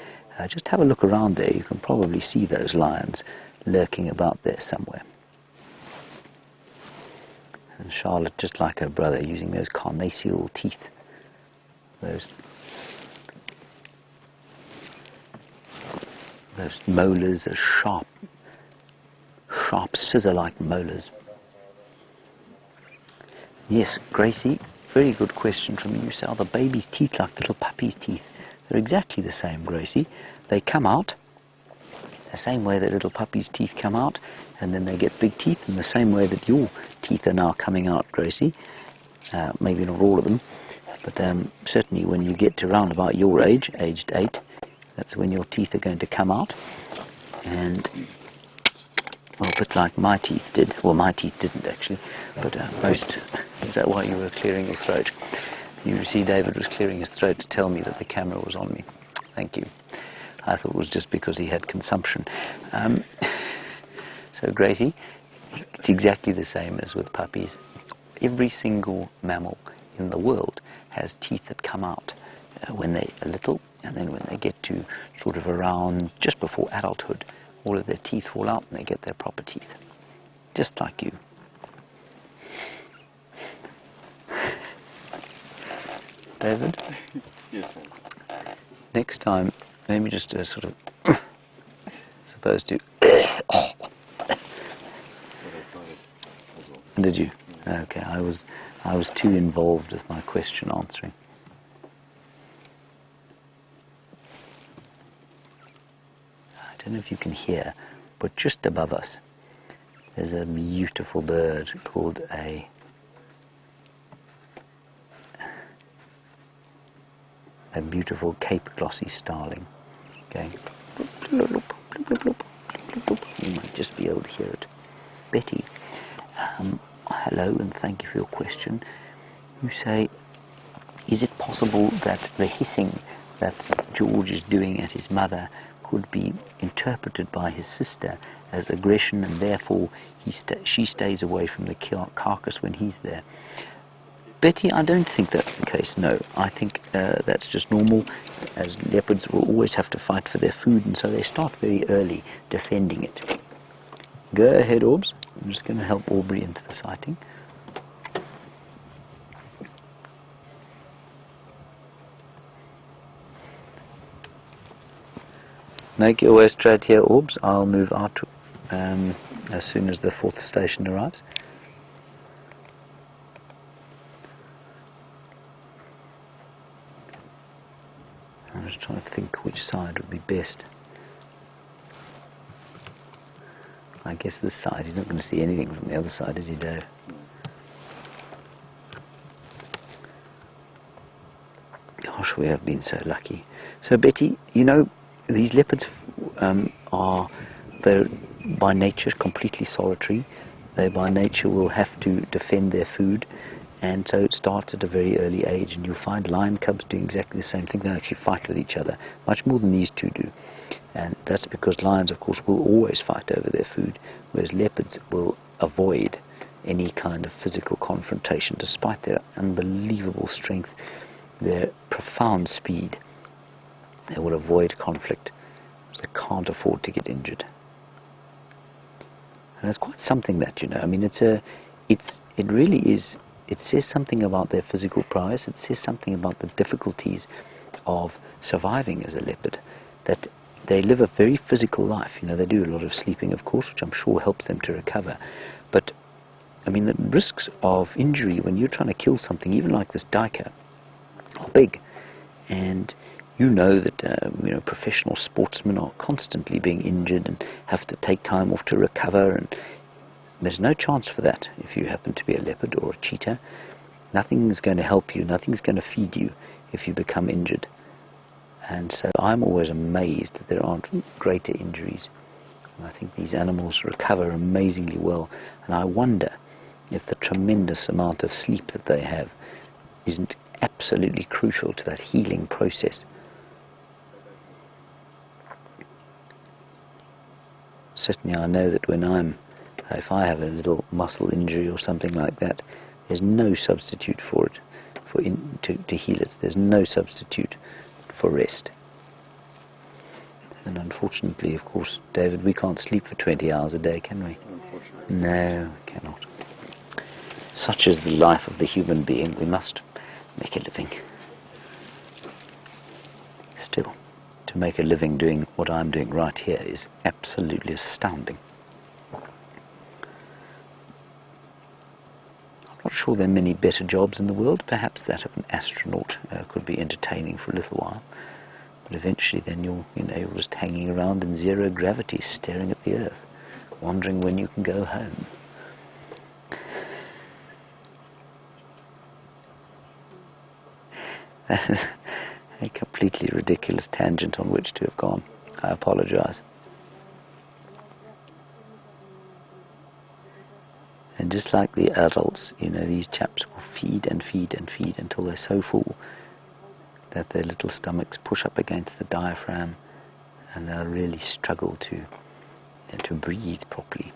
just have a look around there. You can probably see those lions lurking about there somewhere. And Charlotte, just like her brother, using those carnassial teeth, those molars, those sharp scissor-like molars. Yes, Gracie, very good question from you. So are the baby's teeth like little puppy's teeth? They're exactly the same, Gracie. They come out the same way that little puppy's teeth come out, and then they get big teeth in the same way that your teeth are now coming out, Gracie. Maybe not all of them, but certainly when you get to round about your age, aged 8, that's when your teeth are going to come out. And well, a bit like my teeth did. Well, my teeth didn't actually, but most. Is that why you were clearing your throat? You see, David was clearing his throat to tell me that the camera was on me. Thank you. I thought it was just because he had consumption. So, Gracie, it's exactly the same as with puppies. Every single mammal in the world has teeth that come out when they're little, and then when they get to sort of around just before adulthood, all of their teeth fall out and they get their proper teeth. Just like you. David? Yes, Next time, maybe just a sort of as opposed to Did you? Okay, I was too involved with my question answering. I don't know if you can hear, but just above us There's a beautiful bird called a beautiful Cape glossy starling. Going. You might just be able to hear it. Betty, hello and thank you for your question. You say, is it possible that the hissing that George is doing at his mother could be interpreted by his sister as aggression, and therefore she stays away from the carcass when he's there? Betty, I don't think that's the case, no. I think that's just normal, as leopards will always have to fight for their food, and so they start very early defending it. Go ahead, Orbs. I'm just going to help Aubrey into the sighting. Make your way straight here, Orbs. I'll move out as soon as the fourth station arrives. I'm just trying to think which side would be best. I guess this side. He's not going to see anything from the other side, is he, Dave? Gosh, we have been so lucky. So, Betty, you know, these leopards they're by nature completely solitary. They by nature will have to defend their food, and so it starts at a very early age, and you'll find lion cubs doing exactly the same thing. They actually fight with each other, much more than these two do. And that's because lions, of course, will always fight over their food, whereas leopards will avoid any kind of physical confrontation, despite their unbelievable strength, their profound speed. They will avoid conflict. They can't afford to get injured. And it's quite something, that, you know. I mean, it really is. It says something about their physical prowess. It says something about the difficulties of surviving as a leopard. That they live a very physical life. You know, they do a lot of sleeping, of course, which I'm sure helps them to recover. But I mean, the risks of injury when you're trying to kill something, even like this duiker, are big. And you know that professional sportsmen are constantly being injured and have to take time off to recover, and there's no chance for that if you happen to be a leopard or a cheetah. Nothing's going to help you, nothing's going to feed you if you become injured. And so I'm always amazed that there aren't greater injuries. And I think these animals recover amazingly well, and I wonder if the tremendous amount of sleep that they have isn't absolutely crucial to that healing process. Certainly I know that when if I have a little muscle injury or something like that, there's no substitute for it, to heal it. There's no substitute for rest. And unfortunately, of course, David, we can't sleep for 20 hours a day, can we? Unfortunately. No, we cannot. Such is the life of the human being. We must make a living. Still, to make a living doing what I'm doing right here is absolutely astounding. I'm not sure there are many better jobs in the world. Perhaps that of an astronaut could be entertaining for a little while, but eventually then you're just hanging around in zero gravity, staring at the earth, wondering when you can go home. That is a completely ridiculous tangent on which to have gone. I apologize. And just like the adults, these chaps will feed and feed and feed until they're so full that their little stomachs push up against the diaphragm, and they'll really struggle to breathe properly.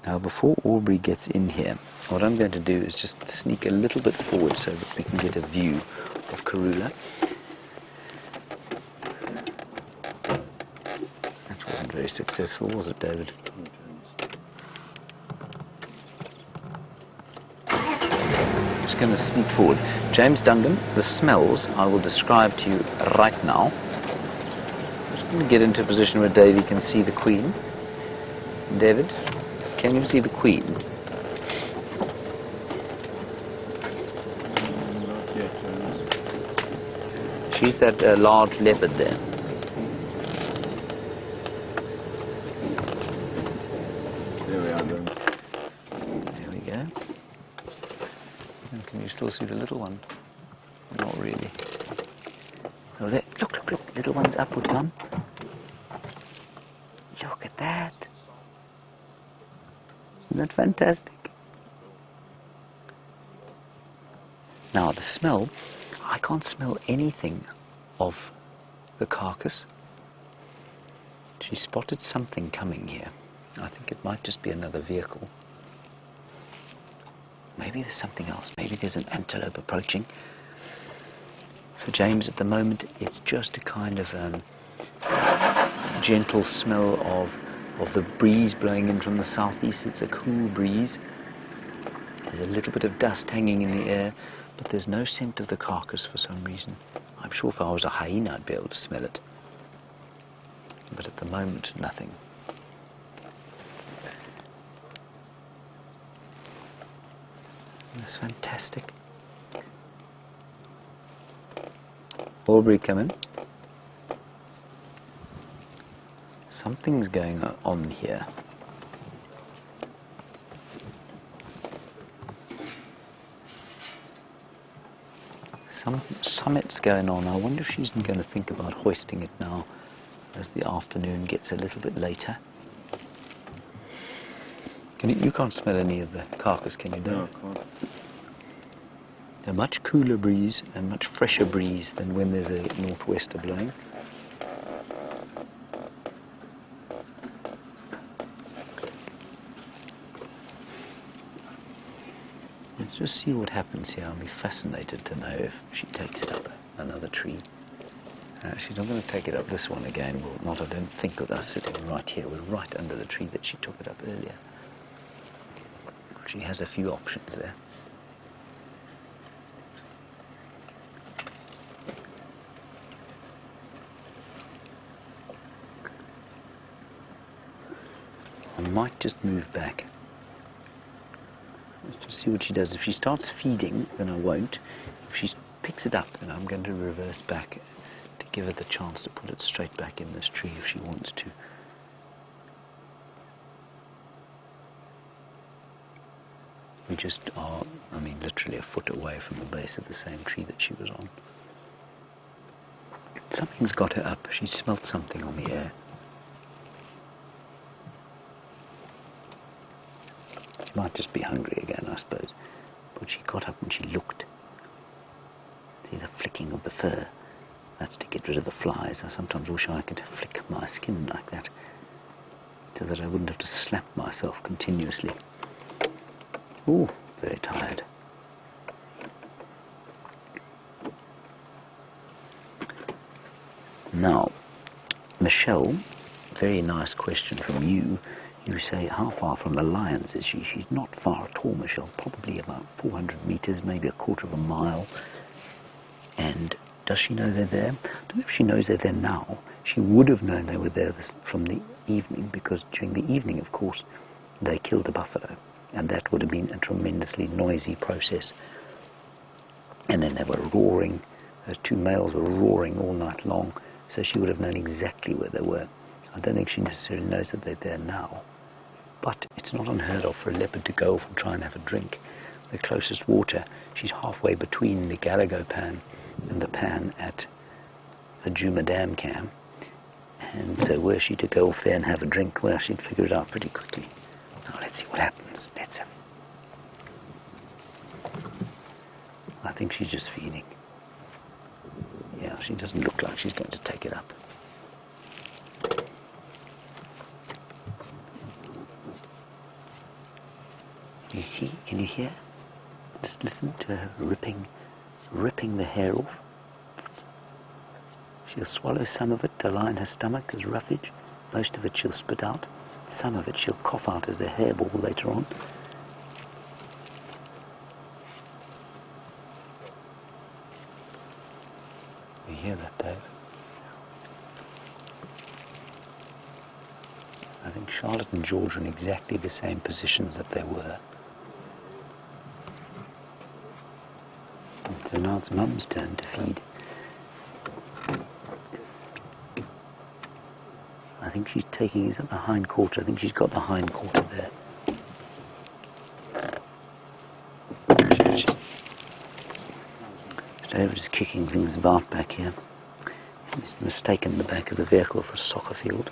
Now, before Aubrey gets in here, what I'm going to do is just sneak a little bit forward so that we can get a view of Karula. That wasn't very successful, was it, David? I'm just going to sneak forward. James Dungan, the smells I will describe to you right now. I'm just going to get into a position where Davey can see the Queen. David, can you see the Queen? She's that large leopard there. And can you still see the little one? Not really. Oh, there. Look, look, look. Little one's upward gone. Look at that. Isn't that fantastic? Now, the smell, I can't smell anything of the carcass. She spotted something coming here. I think it might just be another vehicle. Maybe there's something else. Maybe there's an antelope approaching. So James, at the moment, it's just a kind of gentle smell of the breeze blowing in from the southeast. It's a cool breeze. There's a little bit of dust hanging in the air, but there's no scent of the carcass for some reason. I'm sure if I was a hyena, I'd be able to smell it. But at the moment, nothing. That's fantastic. Aubrey, come in. Something's going on here. Some summit's going on. I wonder if she's going to think about hoisting it now as the afternoon gets a little bit later. You can't smell any of the carcass, can you? No, I can't. A much cooler breeze and much fresher breeze than when there's a northwester blowing. Let's just see what happens here. I'll be fascinated to know if she takes it up another tree. She's not going to take it up this one again. Well, not, I don't think, with us sitting right here. We're right under the tree that she took it up earlier. She has a few options there. I might just move back. Let's just see what she does. If she starts feeding, then I won't. If she picks it up, then I'm going to reverse back to give her the chance to put it straight back in this tree if she wants to. We just are, I mean, literally a foot away from the base of the same tree that she was on. Something's got her up. She smelt something on the air. She might just be hungry again, I suppose. But she got up and she looked. See the flicking of the fur? That's to get rid of the flies. I sometimes wish I could flick my skin like that, so that I wouldn't have to slap myself continuously. Ooh, very tired. Now, Michelle, very nice question from you. You say, how far from the lions is she? She's not far at all, Michelle. Probably about 400 meters, maybe a quarter of a mile. And does she know they're there? I don't know if she knows they're there now. She would have known they were there from the evening, because during the evening, of course, they killed a buffalo. And that would have been a tremendously noisy process. And then they were roaring. Those two males were roaring all night long. So she would have known exactly where they were. I don't think she necessarily knows that they're there now. But it's not unheard of for a leopard to go off and try and have a drink. The closest water, she's halfway between the Galago pan and the pan at the Juma Dam Cam. And so were she to go off there and have a drink, well, she'd figure it out pretty quickly. Now let's see what happens. Let's I think she's just feeding. Yeah, she doesn't look like she's going to take it up. You see? Can you hear? Just listen to her ripping the hair off. She'll swallow some of it to line her stomach as roughage. Most of it she'll spit out. Some of it she'll cough out as a hairball later on. You hear that, Dave? I think Charlotte and George are in exactly the same positions that they were. So now it's Mum's turn to feed. I think she's taking, is that the hind quarter? I think she's got the hind quarter there. She's just David's kicking things about back here. He's mistaken the back of the vehicle for a soccer field.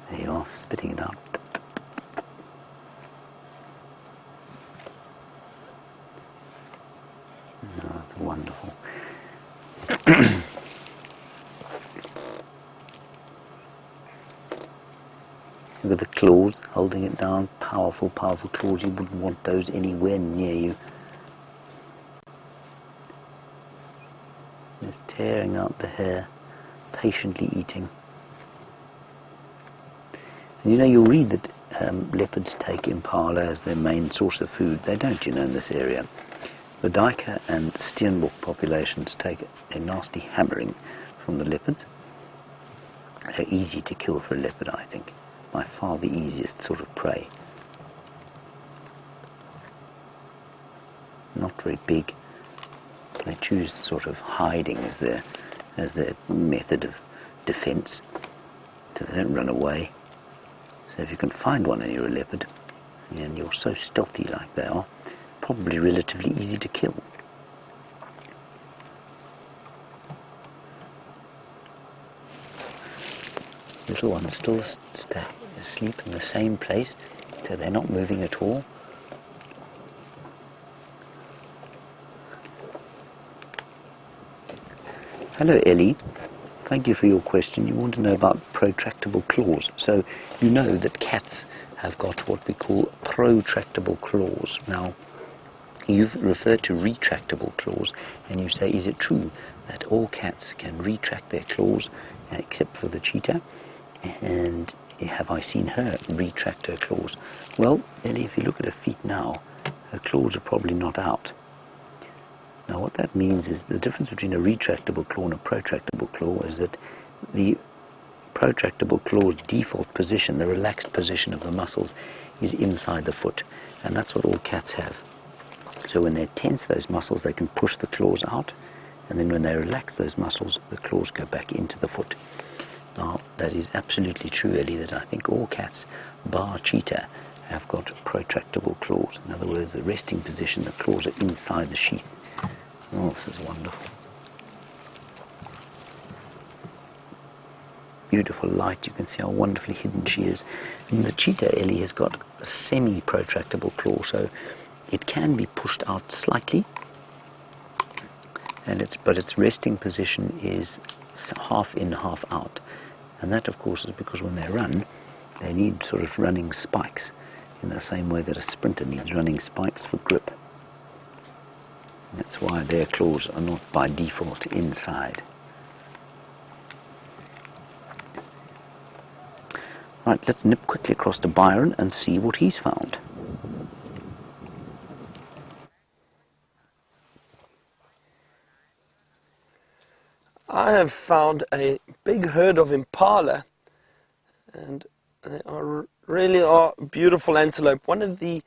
There you are, spitting it out. Oh, that's wonderful. Look at the claws holding it down. Powerful, powerful claws. You wouldn't want those anywhere near you. Just tearing out the hair, patiently eating. And you know, you'll read that leopards take impala as their main source of food. They don't, you know, in this area. The duiker and steenbok populations take a nasty hammering from the leopards. They're easy to kill for a leopard, I think. By far the easiest sort of prey. Not very big. They choose sort of hiding as their method of defense, so they don't run away. So if you can find one and you're a leopard, and you're so stealthy like they are, probably relatively easy to kill. Little ones still stay asleep in the same place, so they're not moving at all. Hello Ellie, thank you for your question. You want to know about protractable claws. So you know that cats have got what we call protractable claws. Now you've referred to retractable claws, and you say, is it true that all cats can retract their claws except for the cheetah? And have I seen her retract her claws? Well, Ellie, if you look at her feet now, her claws are probably not out. Now what that means is the difference between a retractable claw and a protractable claw is that the protractable claw's default position, the relaxed position of the muscles, is inside the foot, and that's what all cats have. So when they tense those muscles, they can push the claws out, and then when they relax those muscles, the claws go back into the foot. Now that is absolutely true, Ellie, that I think all cats, bar cheetah, have got protractable claws. In other words, the resting position, the claws are inside the sheath. Oh, this is wonderful. Beautiful light. You can see how wonderfully hidden she is. And the cheetah, Ellie, has got a semi-protractable claw, so it can be pushed out slightly, and but its resting position is half in, half out. And that, of course, is because when they run, they need sort of running spikes, in the same way that a sprinter needs running spikes for grip. That's why their claws are not by default inside. Right, let's nip quickly across to Byron and see what he's found. I have found a big herd of impala, and they really are beautiful antelope. One of the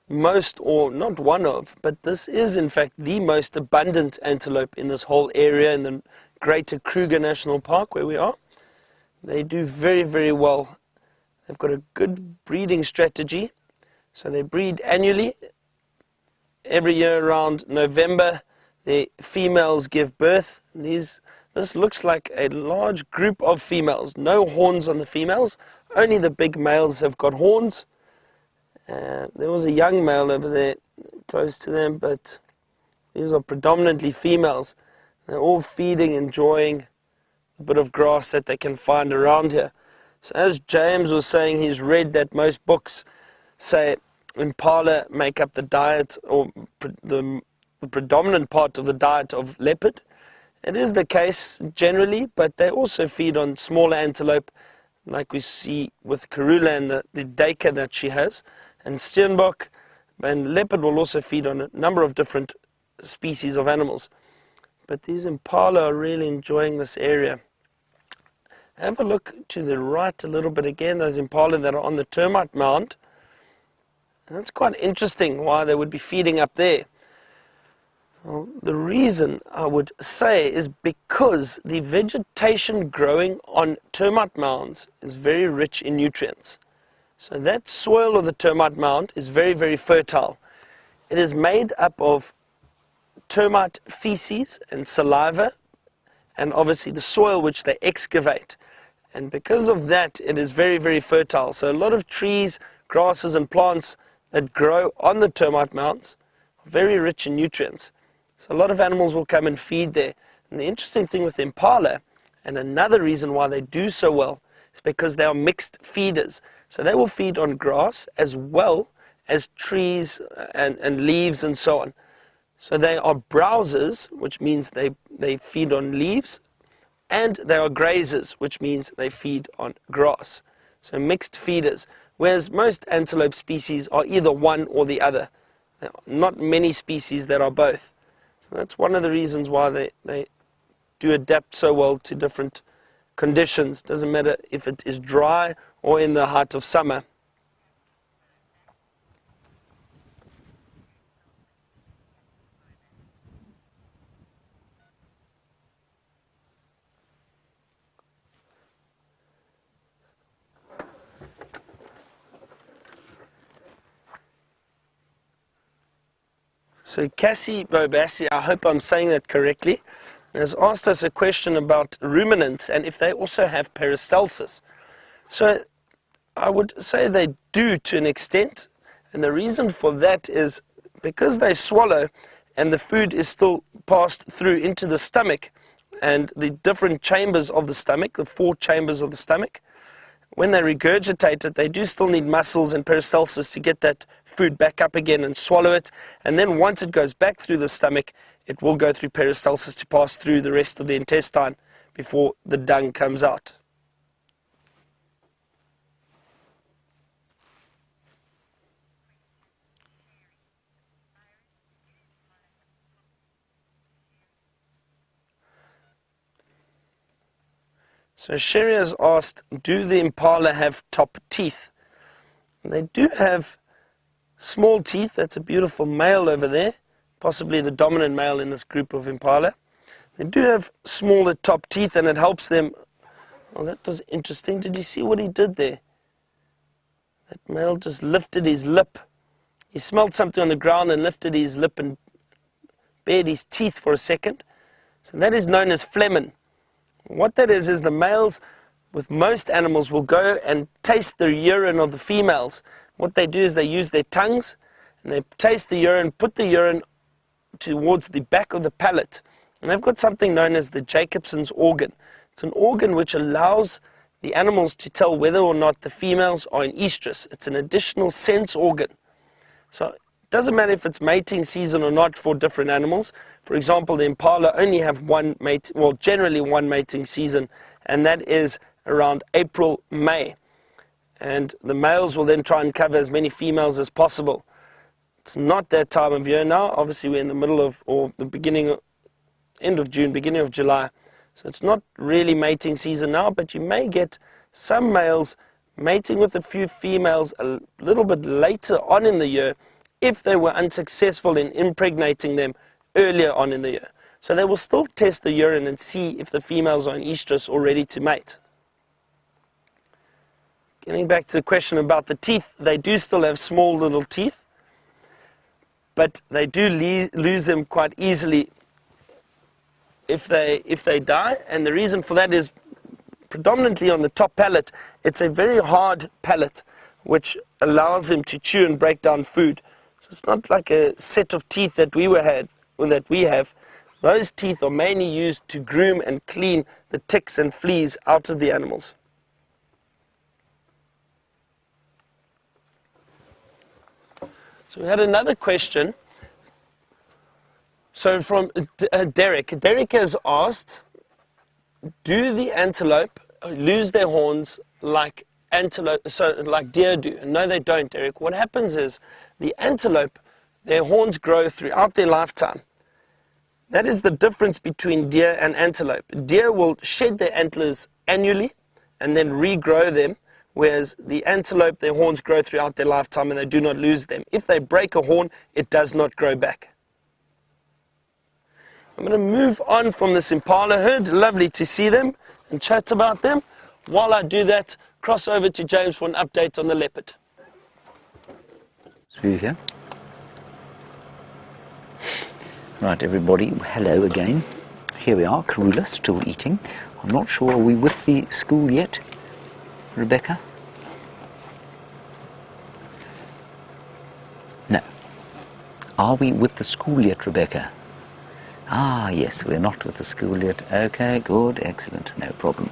most, or not one of, but this is in fact the most abundant antelope in this whole area, in the greater Kruger National Park where we are. They do very, very well. They've got a good breeding strategy, so they breed annually. Every year around November, the females give birth. This looks like a large group of females. No horns on the females, only the big males have got horns. There was a young male over there close to them, but these are predominantly females. They're all feeding, enjoying a bit of grass that they can find around here. So as James was saying, he's read that most books say impala make up the diet, or the predominant part of the diet of leopard. It is the case generally, but they also feed on smaller antelope, like we see with Karula and the duiker that she has, and steenbok, and leopard will also feed on a number of different species of animals. But these impala are really enjoying this area. Have a look to the right a little bit again, those impala that are on the termite mound. And it's quite interesting why they would be feeding up there. Well, the reason I would say is because the vegetation growing on termite mounds is very rich in nutrients. So that soil of the termite mound is very, very fertile. It is made up of termite feces and saliva, and obviously the soil which they excavate. And because of that, it is very, very fertile. So a lot of trees, grasses and plants that grow on the termite mounds are very rich in nutrients. So a lot of animals will come and feed there. And the interesting thing with the impala, and another reason why they do so well, is because they are mixed feeders. So they will feed on grass as well as trees and leaves and so on. So they are browsers, which means they feed on leaves, and they are grazers, which means they feed on grass. So mixed feeders, whereas most antelope species are either one or the other. There are not many species that are both. So that's one of the reasons why they do adapt so well to different conditions. Doesn't matter if it is dry or in the height of summer. So Cassie Bobassi, I hope I'm saying that correctly, has asked us a question about ruminants and if they also have peristalsis. So I would say they do to an extent, and the reason for that is because they swallow and the food is still passed through into the stomach and the different chambers of the stomach, the 4 chambers of the stomach. When they regurgitate it, they do still need muscles and peristalsis to get that food back up again and swallow it. And then once it goes back through the stomach, it will go through peristalsis to pass through the rest of the intestine before the dung comes out. So Sherry has asked, do the impala have top teeth? And they do have small teeth. That's a beautiful male over there, possibly the dominant male in this group of impala. They do have smaller top teeth, and it helps them. Well, that was interesting. Did you see what he did there? That male just lifted his lip. He smelled something on the ground and lifted his lip and bared his teeth for a second. So that is known as phlegmon. What that is the males with most animals will go and taste the urine of the females. What they do is they use their tongues and they taste the urine, put the urine towards the back of the palate. And they've got something known as the Jacobson's organ. It's an organ which allows the animals to tell whether or not the females are in estrus. It's an additional sense organ. So it doesn't matter if it's mating season or not for different animals. For example, the impala only have generally one mating season, and that is around April, May. And the males will then try and cover as many females as possible. It's not that time of year now. Obviously, we're in the middle of, or the end of June, beginning of July. So it's not really mating season now, but you may get some males mating with a few females a little bit later on in the year if they were unsuccessful in impregnating them earlier on in the year. So they will still test the urine and see if the females are in estrus or ready to mate. Getting back to the question about the teeth, they do still have small little teeth, but they do lose them quite easily if they die. And the reason for that is predominantly on the top palate. It's a very hard palate which allows them to chew and break down food. So it's not like a set of teeth that we have. Those teeth are mainly used to groom and clean the ticks and fleas out of the animals. So we had another question. So from Derek. Derek has asked, do the antelope lose their horns like deer do? No, they don't, Derek. What happens is the antelope, their horns grow throughout their lifetime. That is the difference between deer and antelope. Deer will shed their antlers annually and then regrow them, whereas the antelope, their horns grow throughout their lifetime and they do not lose them. If they break a horn, it does not grow back. I'm going to move on from this impala herd. Lovely to see them and chat about them. While I do that, cross over to James for an update on the leopard. Through here. Right, everybody, hello again. Here we are, Karula, still eating. I'm not sure, are we with the school yet, Rebecca? No. Are we with the school yet, Rebecca? Ah, yes, we're not with the school yet. Okay, good, excellent, no problem.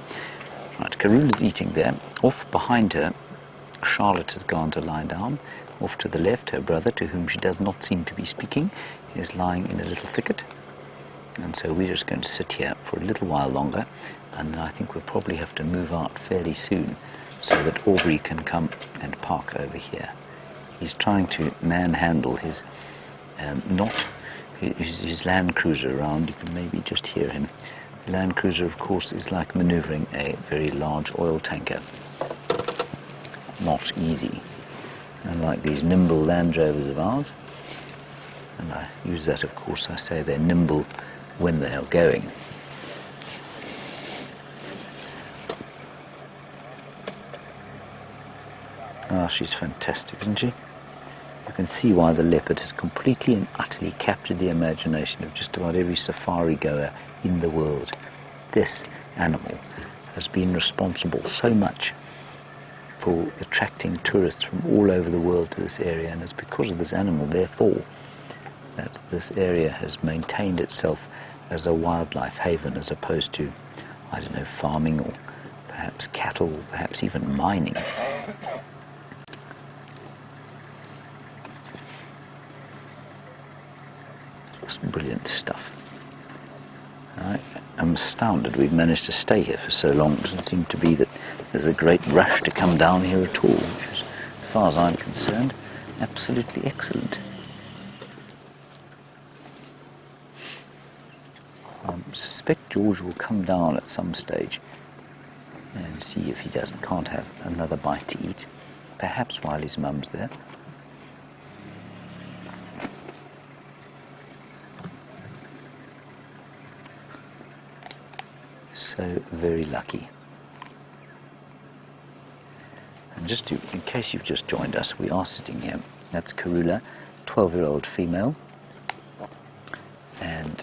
Right, Karula's eating there. Off behind her, Charlotte has gone to lie down. Off to the left, her brother, to whom she does not seem to be speaking, is lying in a little thicket. And so we're just going to sit here for a little while longer, and I think we'll probably have to move out fairly soon so that Aubrey can come and park over here. He's trying to manhandle his his Land Cruiser around. You can maybe just hear him. The Land Cruiser, of course, is like manoeuvring a very large oil tanker. Not easy. Unlike these nimble Land Rovers of ours. And I use that, of course, I say they're nimble when they are going. Ah, she's fantastic, isn't she? You can see why the leopard has completely and utterly captured the imagination of just about every safari goer in the world. This animal has been responsible so much for attracting tourists from all over the world to this area, and it's because of this animal, therefore, that this area has maintained itself as a wildlife haven as opposed to, I don't know, farming or perhaps cattle, or perhaps even mining. Just brilliant stuff. I'm astounded we've managed to stay here for so long. It doesn't seem to be that there's a great rush to come down here at all, which is, as far as I'm concerned, absolutely excellent. I suspect George will come down at some stage and see if he can't have another bite to eat, perhaps while his mum's there. So very lucky. And just in case you've just joined us, we are sitting here. That's Karula, 12-year-old female, and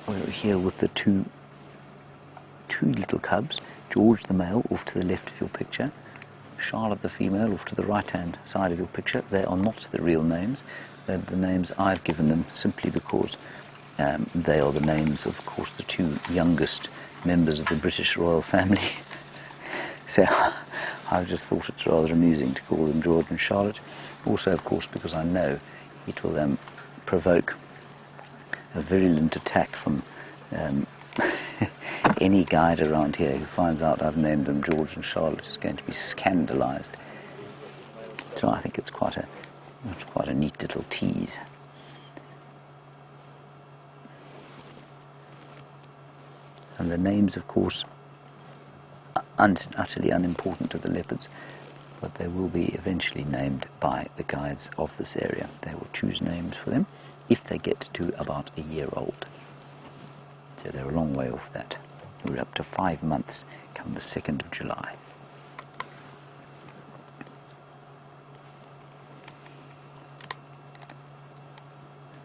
we're here with the two little cubs. George the male off to the left of your picture, Charlotte the female off to the right-hand side of your picture. They are not the real names. They're the names I've given them simply because they are the names, of course, the two youngest members of the British royal family. So I just thought it's rather amusing to call them George and Charlotte. Also, of course, because I know it will provoke a virulent attack from any guide around here who finds out I've named them George and Charlotte is going to be scandalised. So I think it's quite a neat little tease. And the names, of course, are utterly unimportant to the leopards, but they will be eventually named by the guides of this area. They will choose names for them if they get to about a year old. So they're a long way off that. We're up to 5 months come the 2nd of July.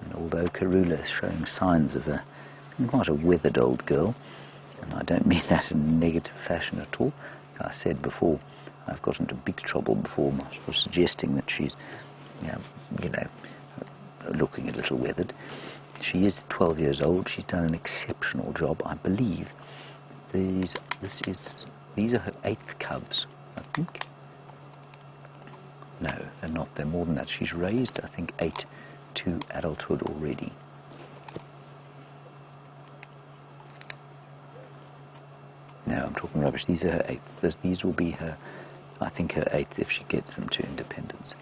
And although Karula is showing signs of being quite a weathered old girl, and I don't mean that in a negative fashion at all. Like I said before, I've got into big trouble before for suggesting that she's, looking a little weathered. She is 12 years old. She's done an exceptional job, I believe. These are her 8th cubs, I think. No, they're not. They're more than that. She's raised, I think, 8 to adulthood already. No, I'm talking rubbish. These are her 8th. These will be her, I think, her 8th if she gets them to independence.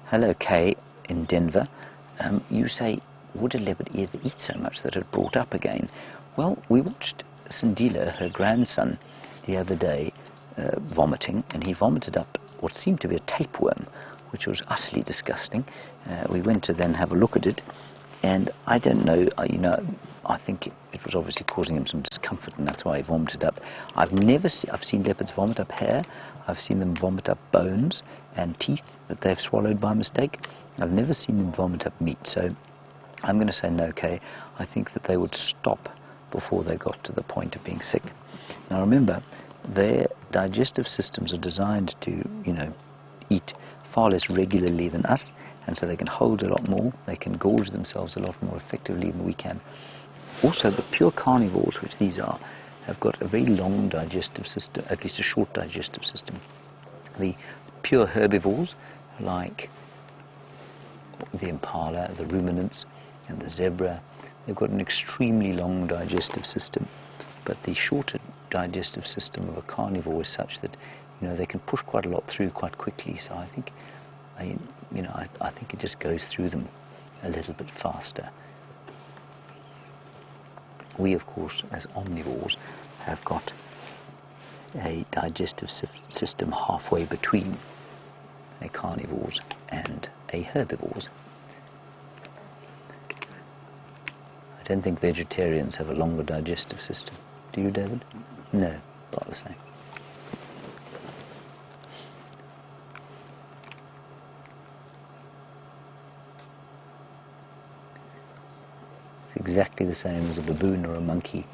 Hello, Kay in Denver. You say, would a leopard ever eat so much that it brought up again? Well, we watched Sindila, her grandson, the other day vomiting, and he vomited up what seemed to be a tapeworm, which was utterly disgusting. We went to then have a look at it, and I don't know, I think it was obviously causing him some discomfort, and that's why he vomited up. I've seen leopards vomit up hair. I've seen them vomit up bones and teeth that they've swallowed by mistake. I've never seen them vomit up meat, so I'm going to say no, Kay. I think that they would stop before they got to the point of being sick. Now remember, their digestive systems are designed to, eat far less regularly than us, and so they can hold a lot more. They can gorge themselves a lot more effectively than we can. Also, the pure carnivores, which these are, have got a very long digestive system, at least a short digestive system. The pure herbivores, like the impala, the ruminants, and the zebra, they've got an extremely long digestive system. But the shorter digestive system of a carnivore is such that, they can push quite a lot through quite quickly. So I think, I think it just goes through them a little bit faster. We, of course, as omnivores, have got a digestive system halfway between a carnivores and a herbivores. I don't think vegetarians have a longer digestive system. Do you, David? No, about the same. It's exactly the same as a baboon or a monkey.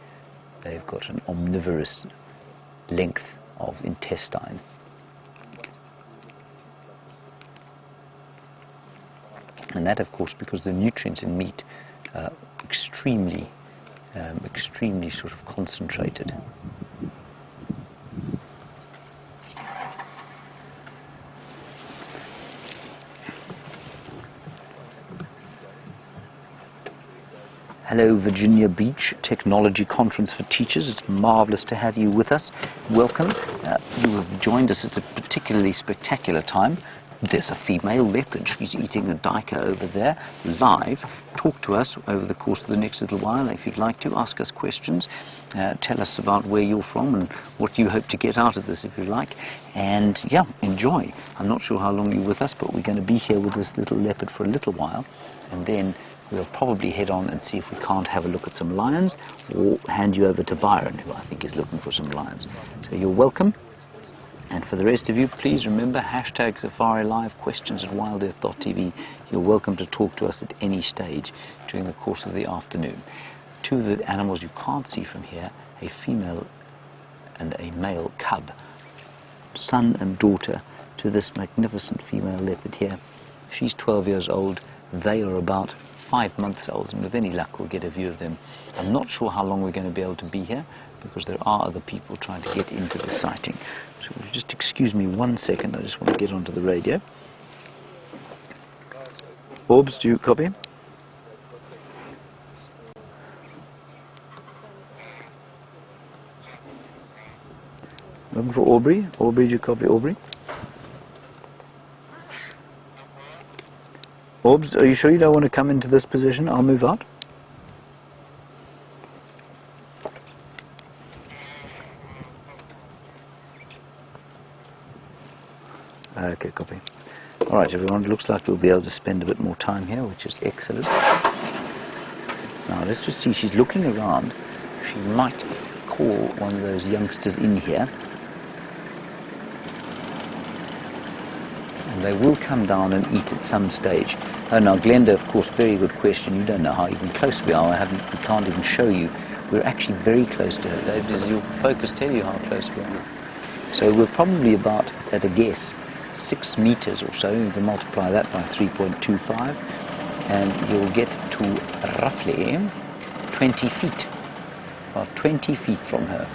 They've got an omnivorous length of intestine. And that, of course, because the nutrients in meat are extremely sort of concentrated. Hello, Virginia Beach Technology Conference for Teachers. It's marvelous to have you with us. Welcome. You have joined us at a particularly spectacular time. There's a female leopard. She's eating a duiker over there, live. Talk to us over the course of the next little while if you'd like to. Ask us questions. Tell us about where you're from and what you hope to get out of this if you like. And yeah, enjoy. I'm not sure how long you're with us, but we're going to be here with this little leopard for a little while. And then we'll probably head on and see if we can't have a look at some lions, or hand you over to Byron, who I think is looking for some lions. So you're welcome. And for the rest of you, please remember #Safari Live, questions at wildearth.tv. You're welcome to talk to us at any stage during the course of the afternoon. Two of the animals you can't see from here, a female and a male cub, son and daughter to this magnificent female leopard here. She's 12 years old. They are about 5 months old, and with any luck we'll get a view of them. I'm not sure how long we're going to be able to be here, because there are other people trying to get into the sighting. So if you just excuse me 1 second, I just want to get onto the radio. Orbs, do you copy? Looking for Aubrey? Aubrey, do you copy Aubrey? Orbs, are you sure you don't want to come into this position? I'll move out. Okay, copy. All right, everyone, it looks like we'll be able to spend a bit more time here, which is excellent. Now, let's just see. She's looking around. She might call one of those youngsters in here. And they will come down and eat at some stage. Oh, now, Glenda, of course, very good question. You don't know how even close we are. We can't even show you. We're actually very close to her. Dave, does your focus tell you how close we are? So we're probably about, at a guess, 6 meters or so. You can multiply that by 3.25, and you'll get to roughly 20 feet. About 20 feet from her.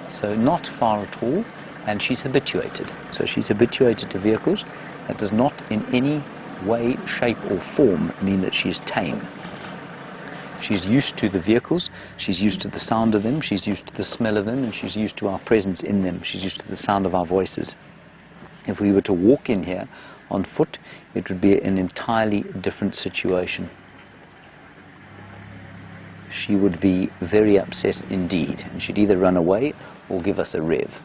So not far at all. And she's habituated. So she's habituated to vehicles. That does not in any way, shape or form mean that she is tame. She's used to the vehicles, she's used to the sound of them, she's used to the smell of them, and she's used to our presence in them. She's used to the sound of our voices. If we were to walk in here on foot, it would be an entirely different situation. She would be very upset indeed, and she'd either run away or give us a rev.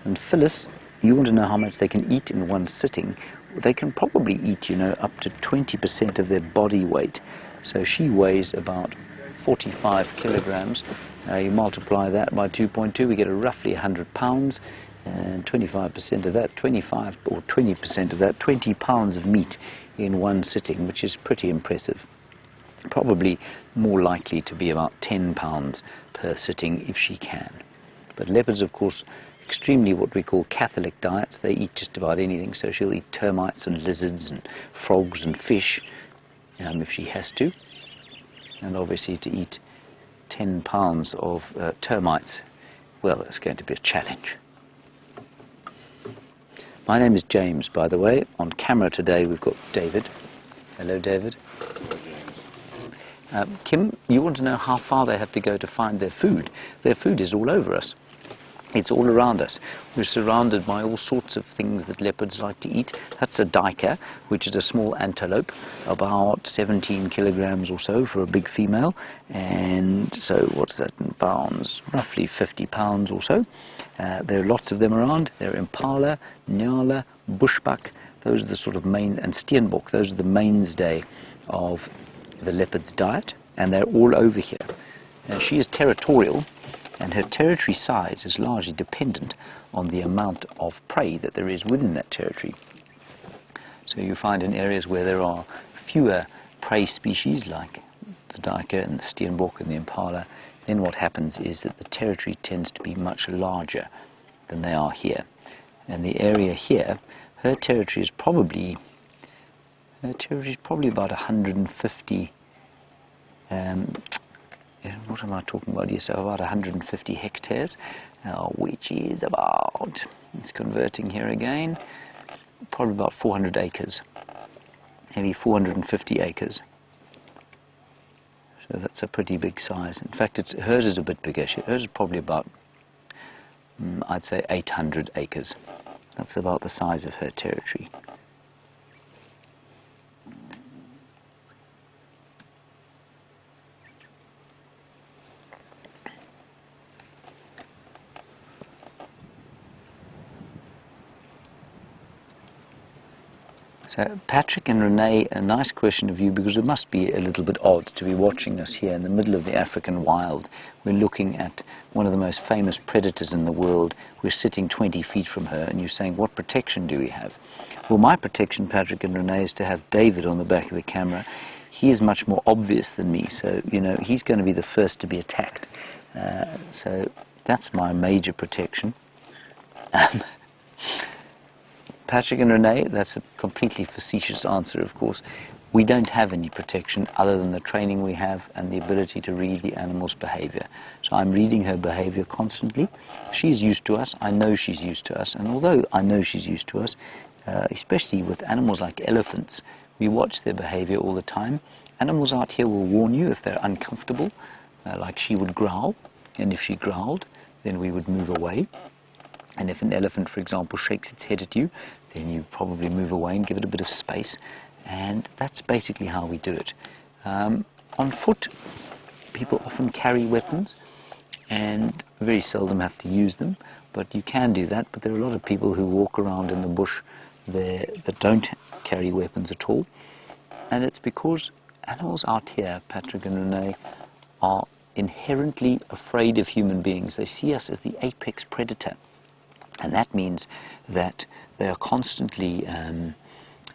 And Phyllis, you want to know how much they can eat in one sitting. they can probably eat, you know, up to 20% of their body weight. So she weighs about 45 kilograms. You multiply that by 2.2, we get a roughly 100 pounds, and 25% of that, 25 or 20% of that, 20 pounds of meat in one sitting, which is pretty impressive. Probably more likely to be about 10 pounds per sitting if she can. But leopards, of course, extremely what we call Catholic diets. They eat just about anything, so she'll eat termites and lizards and frogs and fish if she has to. And obviously to eat 10 pounds of termites, well, that's going to be a challenge. My name is James, by the way. On camera today we've got David. Hello, David. Kim, you want to know how far they have to go to find their food. Their food is all over us. It's all around us. We're surrounded by all sorts of things that leopards like to eat. That's a duiker, which is a small antelope, about 17 kilograms or so for a big female. And so what's that in pounds? Roughly 50 pounds or so. There are lots of them around. There are impala, nyala, bushbuck. Those are the sort of main, and steenbok. Those are the mainstay of the leopard's diet, and they're all over here. She is territorial, and her territory size is largely dependent on the amount of prey that there is within that territory. So you find in areas where there are fewer prey species like the duiker and the steenbok and the impala, then what happens is that the territory tends to be much larger than they are here. And the area here, her territory is probably about 150 what am I talking about here? So about 150 hectares, which is about, it's converting here again, probably about 400 acres, maybe 450 acres. So that's a pretty big size. In fact, hers is a bit bigger. Hers is probably about, I'd say 800 acres. That's about the size of her territory. So Patrick and Renee, a nice question of you, because it must be a little bit odd to be watching us here in the middle of the African wild. We're looking at one of the most famous predators in the world. We're sitting 20 feet from her, and you're saying, what protection do we have? Well, my protection, Patrick and Renee, is to have David on the back of the camera. He is much more obvious than me, so, you know, he's going to be the first to be attacked. So that's my major protection. Patrick and Renee, that's a completely facetious answer, of course. We don't have any protection other than the training we have and the ability to read the animal's behavior. So I'm reading her behavior constantly. She's used to us. I know she's used to us. And although I know she's used to us, especially with animals like elephants, we watch their behavior all the time. Animals out here will warn you if they're uncomfortable, like she would growl. And if she growled, then we would move away. And if an elephant, for example, shakes its head at you, then you probably move away and give it a bit of space. And that's basically how we do it. On foot, people often carry weapons and very seldom have to use them, but you can do that. But there are a lot of people who walk around in the bush there that don't carry weapons at all. And it's because animals out here, Patrick and Renee, are inherently afraid of human beings. They see us as the apex predator. And that means that they are constantly,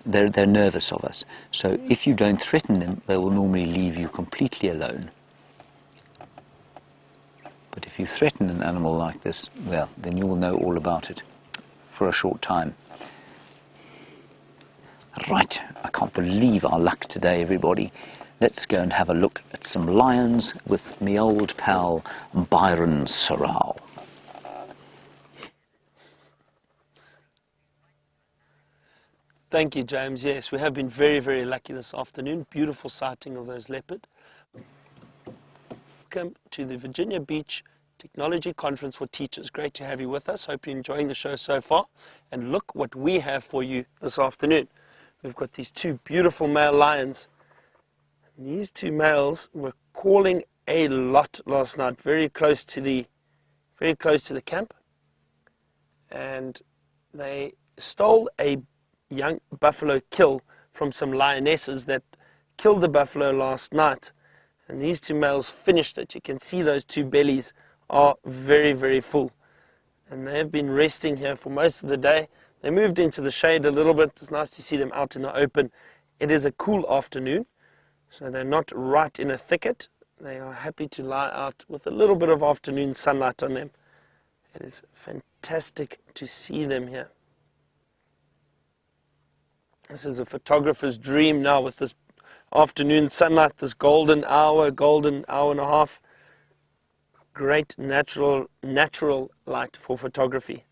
they're nervous of us. So if you don't threaten them, they will normally leave you completely alone. But if you threaten an animal like this, well, then you will know all about it for a short time. Right, I can't believe our luck today, everybody. Let's go and have a look at some lions with my old pal, Byron Sorrell. Thank you, James. Yes, we have been very, very lucky this afternoon. Beautiful sighting of those leopard. Welcome to the Virginia Beach Technology Conference for Teachers. Great to have you with us. Hope you're enjoying the show so far. And look what we have for you this afternoon. We've got these two beautiful male lions. And these two males were calling a lot last night, very close to the camp. And they stole a young buffalo kill from some lionesses that killed the buffalo last night. And these two males finished it. You can see those two bellies are very, very full. And they have been resting here for most of the day. They moved into the shade a little bit. It's nice to see them out in the open. It is a cool afternoon, so they're not right in a thicket. They are happy to lie out with a little bit of afternoon sunlight on them. It is fantastic to see them here. This is a photographer's dream now with this afternoon sunlight, this golden hour and a half. Great natural light for photography.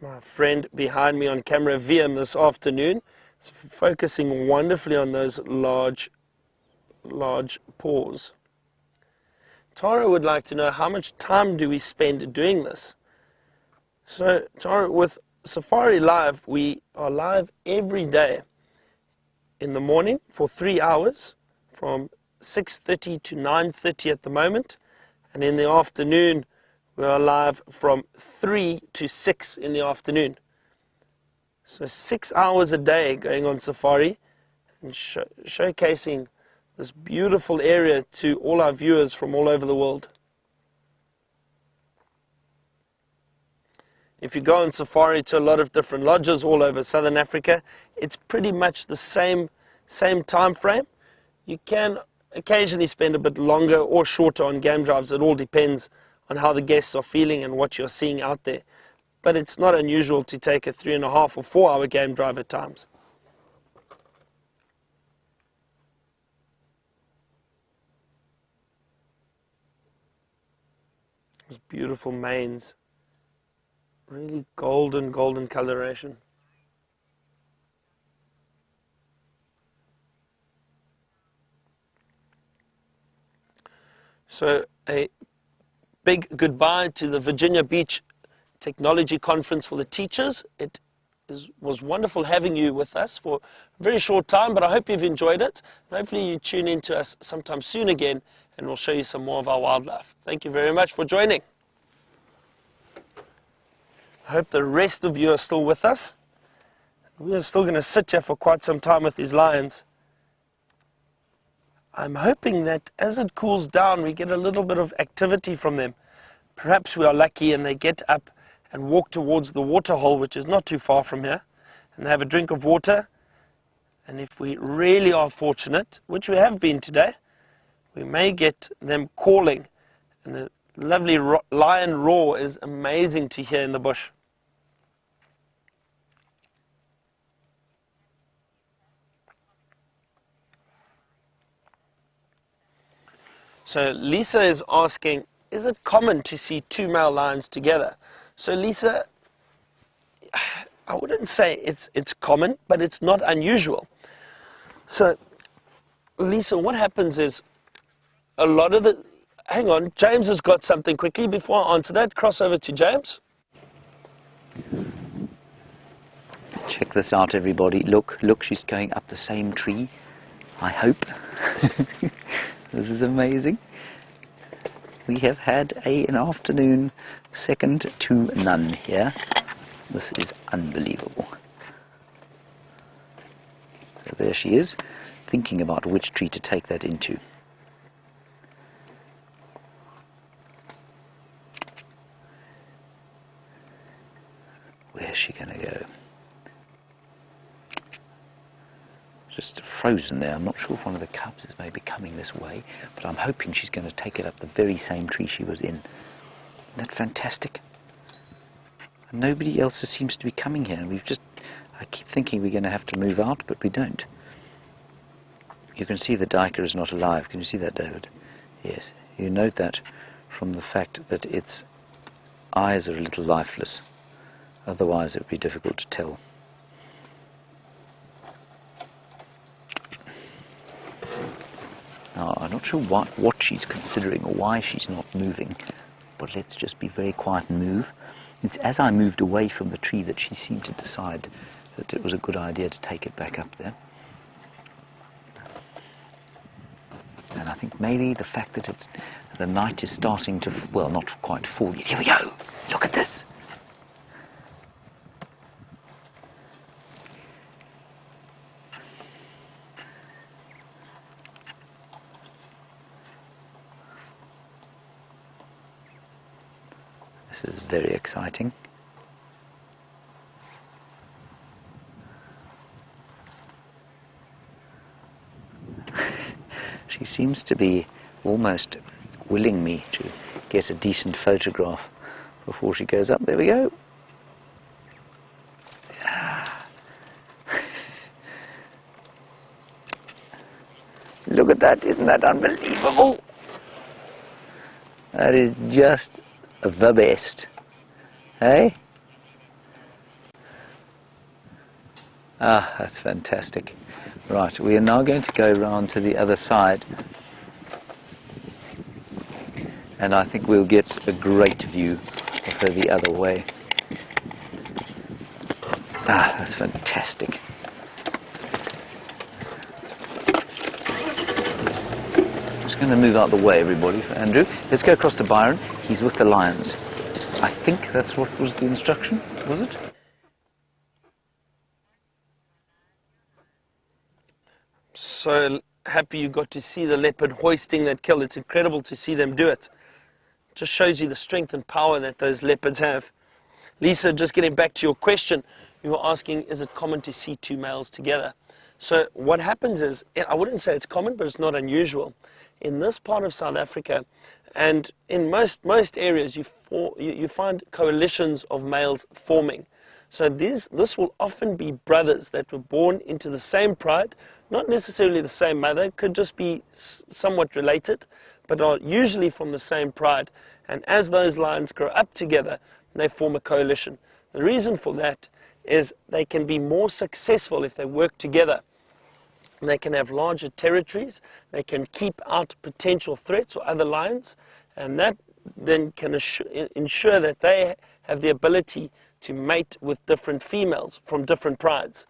My friend behind me on camera, VM, this afternoon, is focusing wonderfully on those large paws. Tara would like to know, how much time do we spend doing this? So, Tara, with Safari Live, we are live every day in the morning for 3 hours, from 6:30 to 9:30 at the moment, and in the afternoon, we are live from 3 to 6 in the afternoon. So 6 hours a day going on Safari and showcasing this beautiful area to all our viewers from all over the world. If you go on Safari to a lot of different lodges all over Southern Africa, it's pretty much the same time frame. You can occasionally spend a bit longer or shorter on game drives. It all depends on how the guests are feeling and what you're seeing out there. But it's not unusual to take a 3.5 or 4 hour game drive at times. Those beautiful manes. Really golden coloration. So a big goodbye to the Virginia Beach Technology Conference for the teachers. It was wonderful having you with us for a very short time, but I hope you've enjoyed it. And hopefully you tune in to us sometime soon again, and we'll show you some more of our wildlife. Thank you very much for joining. I hope the rest of you are still with us. We are still going to sit here for quite some time with these lions. I'm hoping that as it cools down, we get a little bit of activity from them. Perhaps we are lucky and they get up and walk towards the water hole, which is not too far from here, and they have a drink of water. And if we really are fortunate, which we have been today, we may get them calling. And the lovely lion roar is amazing to hear in the bush. So Lisa is asking, is it common to see 2 male lions together? So Lisa, I wouldn't say it's common, but it's not unusual. So Lisa, what happens is a lot of the... Hang on, James has got something quickly. Before I answer that, cross over to James. Check this out, everybody. Look, she's going up the same tree, I hope. This is amazing. We have had an afternoon second to none here. This is unbelievable. So there she is, thinking about which tree to take that into. Where's she going to go? Just frozen there. I'm not sure if one of the cubs is maybe coming this way, but I'm hoping she's going to take it up the very same tree she was in. Isn't that fantastic? And nobody else seems to be coming here. And I keep thinking we're going to have to move out, but we don't. You can see the duiker is not alive. Can you see that, David? Yes. You note that from the fact that its eyes are a little lifeless. Otherwise it would be difficult to tell. Now, I'm not sure what she's considering or why she's not moving, but let's just be very quiet and move. It's as I moved away from the tree that she seemed to decide that it was a good idea to take it back up there. And I think maybe the fact that the night is starting to, well, not quite fall yet. Here we go! Look at this! This is very exciting. She seems to be almost willing me to get a decent photograph before she goes up. There we go. Look at that, isn't that unbelievable? That is just the best. Hey? Ah, that's fantastic. Right, we are now going to go round to the other side. And I think we'll get a great view of her the other way. Ah, that's fantastic. Just going to move out the way, everybody, for Andrew. Let's go across to Byron. He's with the lions. I think that's what was the instruction, was it? So happy you got to see the leopard hoisting that kill. It's incredible to see them do it. Just shows you the strength and power that those leopards have. Lisa, just getting back to your question, you were asking, is it common to see two males together? So what happens is, I wouldn't say it's common, but it's not unusual. In this part of South Africa, and in most areas, you find coalitions of males forming. So this will often be brothers that were born into the same pride, not necessarily the same mother, could just be somewhat related, but are usually from the same pride. And as those lions grow up together, they form a coalition. The reason for that is they can be more successful if they work together. They can have larger territories, they can keep out potential threats or other lions, and that then can ensure that they have the ability to mate with different females from different prides.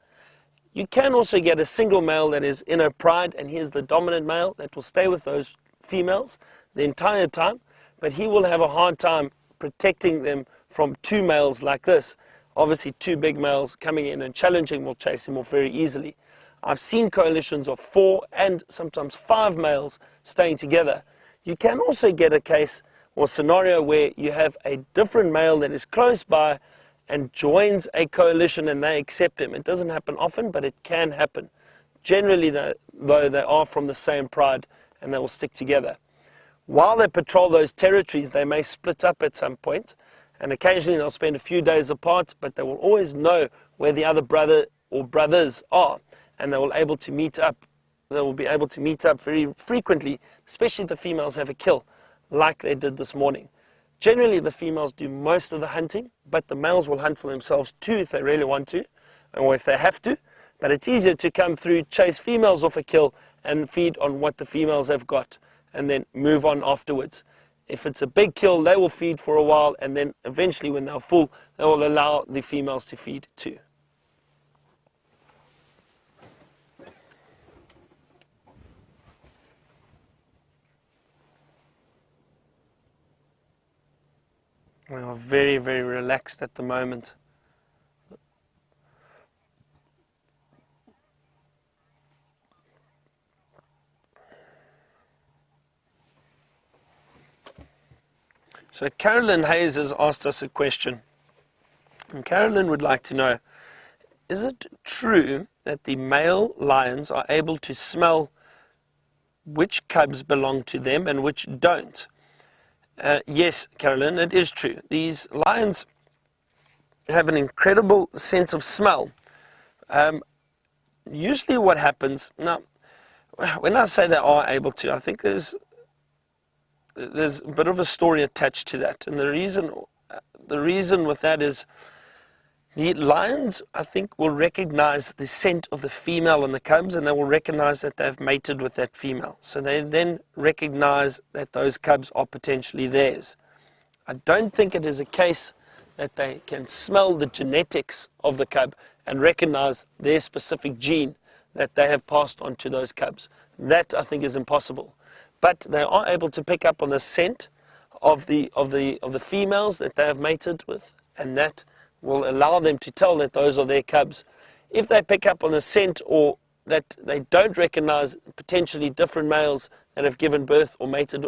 You can also get a single male that is in a pride, and here's the dominant male that will stay with those females the entire time, but he will have a hard time protecting them from two males like this. Obviously, two big males coming in and challenging will chase him off very easily. I've seen coalitions of 4 and sometimes 5 males staying together. You can also get a case or scenario where you have a different male that is close by and joins a coalition and they accept him. It doesn't happen often, but it can happen. Generally, though, they are from the same pride and they will stick together. While they patrol those territories, they may split up at some point, and occasionally they'll spend a few days apart, but they will always know where the other brother or brothers are, and they will be able to meet up. They will be able to meet up very frequently, especially if the females have a kill, like they did this morning. Generally, the females do most of the hunting, but the males will hunt for themselves too if they really want to, or if they have to. But it's easier to come through, chase females off a kill, and feed on what the females have got, and then move on afterwards. If it's a big kill, they will feed for a while, and then eventually when they're full, they will allow the females to feed too. We are very, very relaxed at the moment. So Carolyn Hayes has asked us a question. And Carolyn would like to know, is it true that the male lions are able to smell which cubs belong to them and which don't? Yes, Carolyn, it is true. These lions have an incredible sense of smell. Usually what happens, now, when I say they are able to, I think there's a bit of a story attached to that. And the reason with that is the lions, I think, will recognize the scent of the female on the cubs, and they will recognize that they've mated with that female. So they then recognize that those cubs are potentially theirs. I don't think it is a case that they can smell the genetics of the cub and recognize their specific gene that they have passed on to those cubs. That, I think, is impossible. But they are able to pick up on the scent of the females that they have mated with, and that will allow them to tell that those are their cubs. If they pick up on the scent, or that they don't recognize potentially different males that have given birth or mated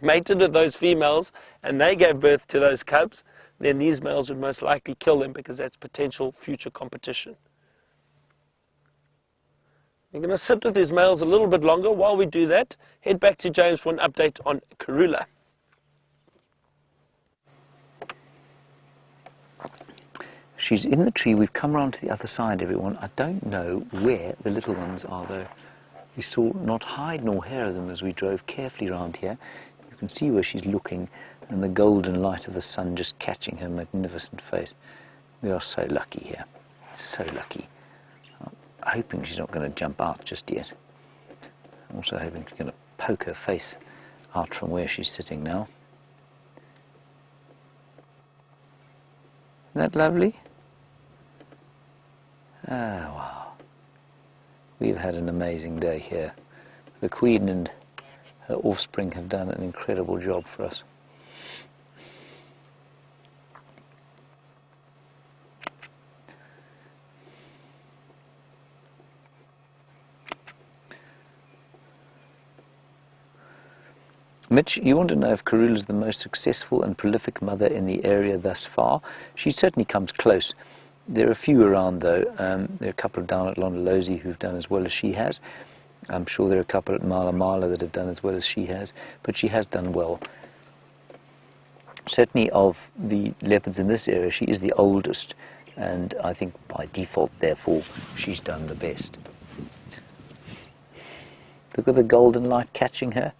mated with those females, and they gave birth to those cubs, then these males would most likely kill them, because that's potential future competition. We're going to sit with these males a little bit longer. While we do that, head back to James for an update on Karula. She's in the tree. We've come around to the other side, everyone. I don't know where the little ones are, though. We saw not hide nor hair of them as we drove carefully around here. You can see where she's looking, and the golden light of the sun just catching her magnificent face. We are so lucky here. So lucky. I'm hoping she's not going to jump out just yet. I'm also hoping she's going to poke her face out from where she's sitting now. Isn't that lovely? Ah, wow. We've had an amazing day here. The Queen and her offspring have done an incredible job for us. Mitch, you want to know if Karula is the most successful and prolific mother in the area thus far? She certainly comes close. There are a few around, though. There are a couple down at Londolozi who've done as well as she has. I'm sure there are a couple at Mala Mala that have done as well as she has, but she has done well. Certainly of the leopards in this area, she is the oldest, and I think by default, therefore, she's done the best. Look at the golden light catching her.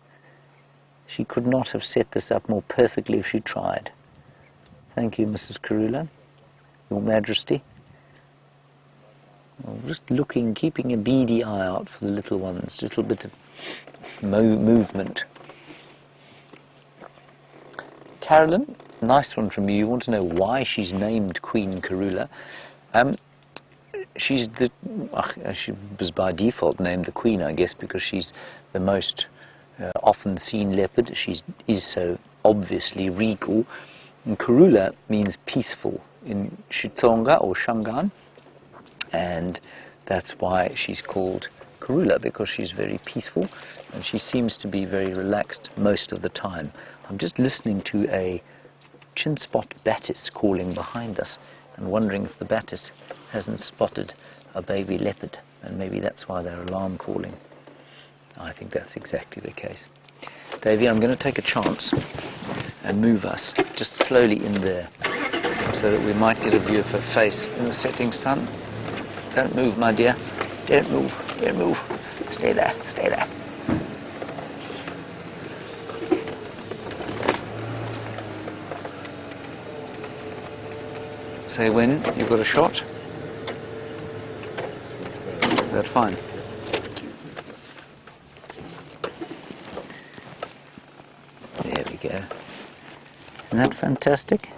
She could not have set this up more perfectly if she tried. Thank you, Mrs. Karula, Your Majesty. I'm just looking, keeping a beady eye out for the little ones, a little bit of movement. Carolyn, nice one from you. You want to know why she's named Queen Karula. She was by default named the Queen, I guess, because she's the most often seen leopard. She is so obviously regal. And Karula means peaceful in Xitsonga or Shangaan, and that's why she's called Karula, because she's very peaceful and she seems to be very relaxed most of the time. I'm just listening to a chin spot batis calling behind us and wondering if the batis hasn't spotted a baby leopard, and maybe that's why they're alarm calling. I think that's exactly the case. Davey, I'm going to take a chance and move us just slowly in there so that we might get a view of her face in the setting sun. Don't move, my dear. Don't move. Don't move. Stay there. Stay there. Say when you've got a shot. Is that fine? There we go. Isn't that fantastic?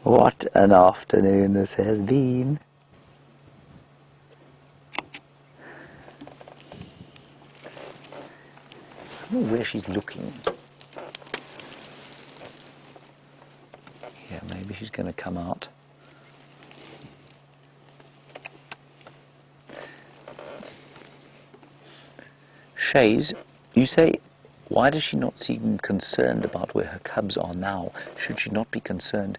What an afternoon this has been. I don't know where she's looking. Yeah, maybe she's going to come out. Shays, you say, why does she not seem concerned about where her cubs are now? Should she not be concerned?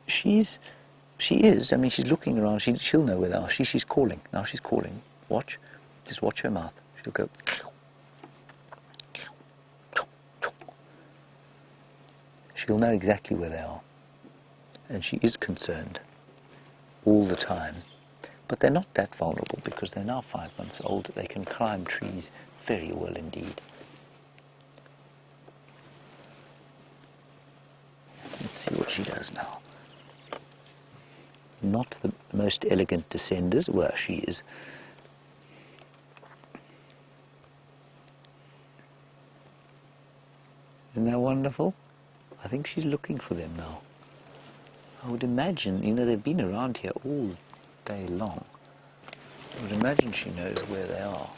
She is. I mean, she's looking around. She'll know where they are. She's calling. Now she's calling. Watch. Just watch her mouth. She'll go. She'll know exactly where they are. And she is concerned all the time. But they're not that vulnerable because they're now 5 months old. They can climb trees very well indeed. Let's see what she does now. Not the most elegant descenders. Well, she is. Isn't that wonderful? I think she's looking for them now. I would imagine, you know, they've been around here all day long. I would imagine she knows where they are.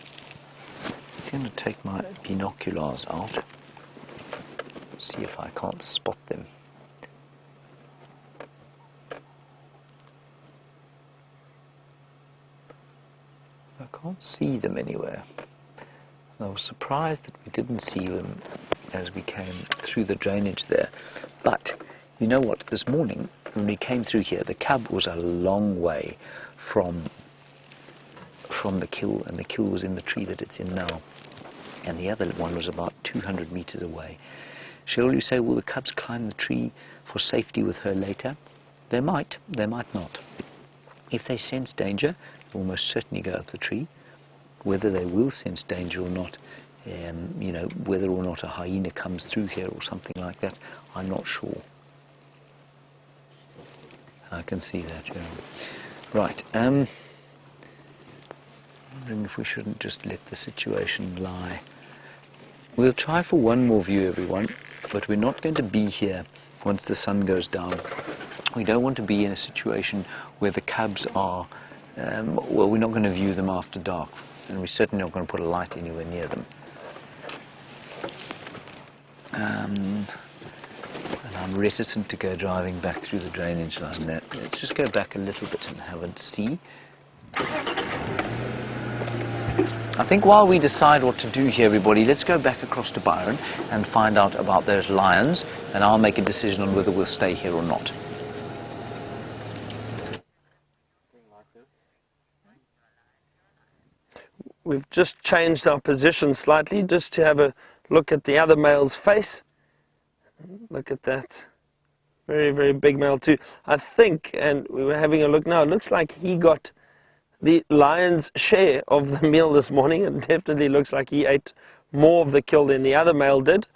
I'm going to take my binoculars out, see if I can't spot them. I can't see them anywhere. I was surprised that we didn't see them as we came through the drainage there. But you know what, this morning when we came through here, the cub was a long way from the kill, and the kill was in the tree that it's in now. And the other one was about 200 meters away. Shall you say, will the cubs climb the tree for safety with her later? They might not. If they sense danger, they'll almost certainly go up the tree. Whether they will sense danger or not, you know, whether or not a hyena comes through here or something like that, I'm not sure. I can see that, yeah. Right, I'm wondering if we shouldn't just let the situation lie. We'll try for one more view, everyone, but we're not going to be here once the sun goes down. We don't want to be in a situation where the cubs are, well, we're not going to view them after dark, and we're certainly not going to put a light anywhere near them. And I'm reticent to go driving back through the drainage line there. Let's just go back a little bit and have a see. I think while we decide what to do here, everybody, let's go back across to Byron and find out about those lions, and I'll make a decision on whether we'll stay here or not. We've just changed our position slightly just to have a look at the other male's face. Look at that. Very, very big male too. I think, and we were having a look now, it looks like he got the lion's share of the meal this morning. It definitely looks like he ate more of the kill than the other male did.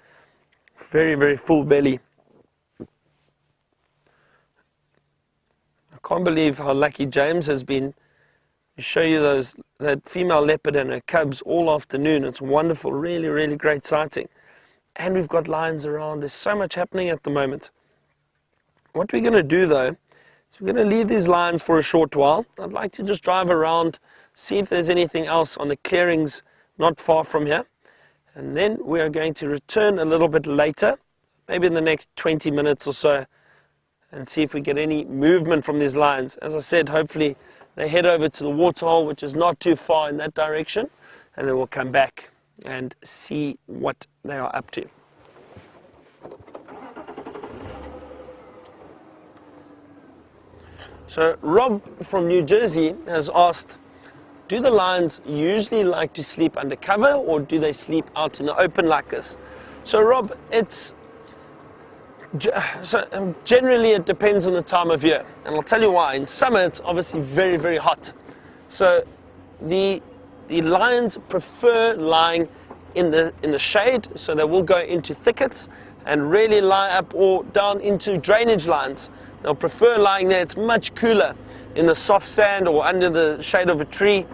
Very, very full belly. I can't believe how lucky James has been to show you that female leopard and her cubs all afternoon. It's wonderful, really, really great sighting. And we've got lions around. There's so much happening at the moment. What we're going to do though, so we're going to leave these lions for a short while. I'd like to just drive around, see if there's anything else on the clearings not far from here. And then we are going to return a little bit later, maybe in the next 20 minutes or so, and see if we get any movement from these lions. As I said, hopefully they head over to the waterhole, which is not too far in that direction, and then we'll come back and see what they are up to. So Rob from New Jersey has asked, do the lions usually like to sleep under cover, or do they sleep out in the open like this? So Rob, generally it depends on the time of year, and I'll tell you why. In summer it's obviously very, very hot. So the lions prefer lying in the shade, so they will go into thickets and really lie up or down into drainage lines. They'll prefer lying there. It's much cooler in the soft sand or under the shade of a tree.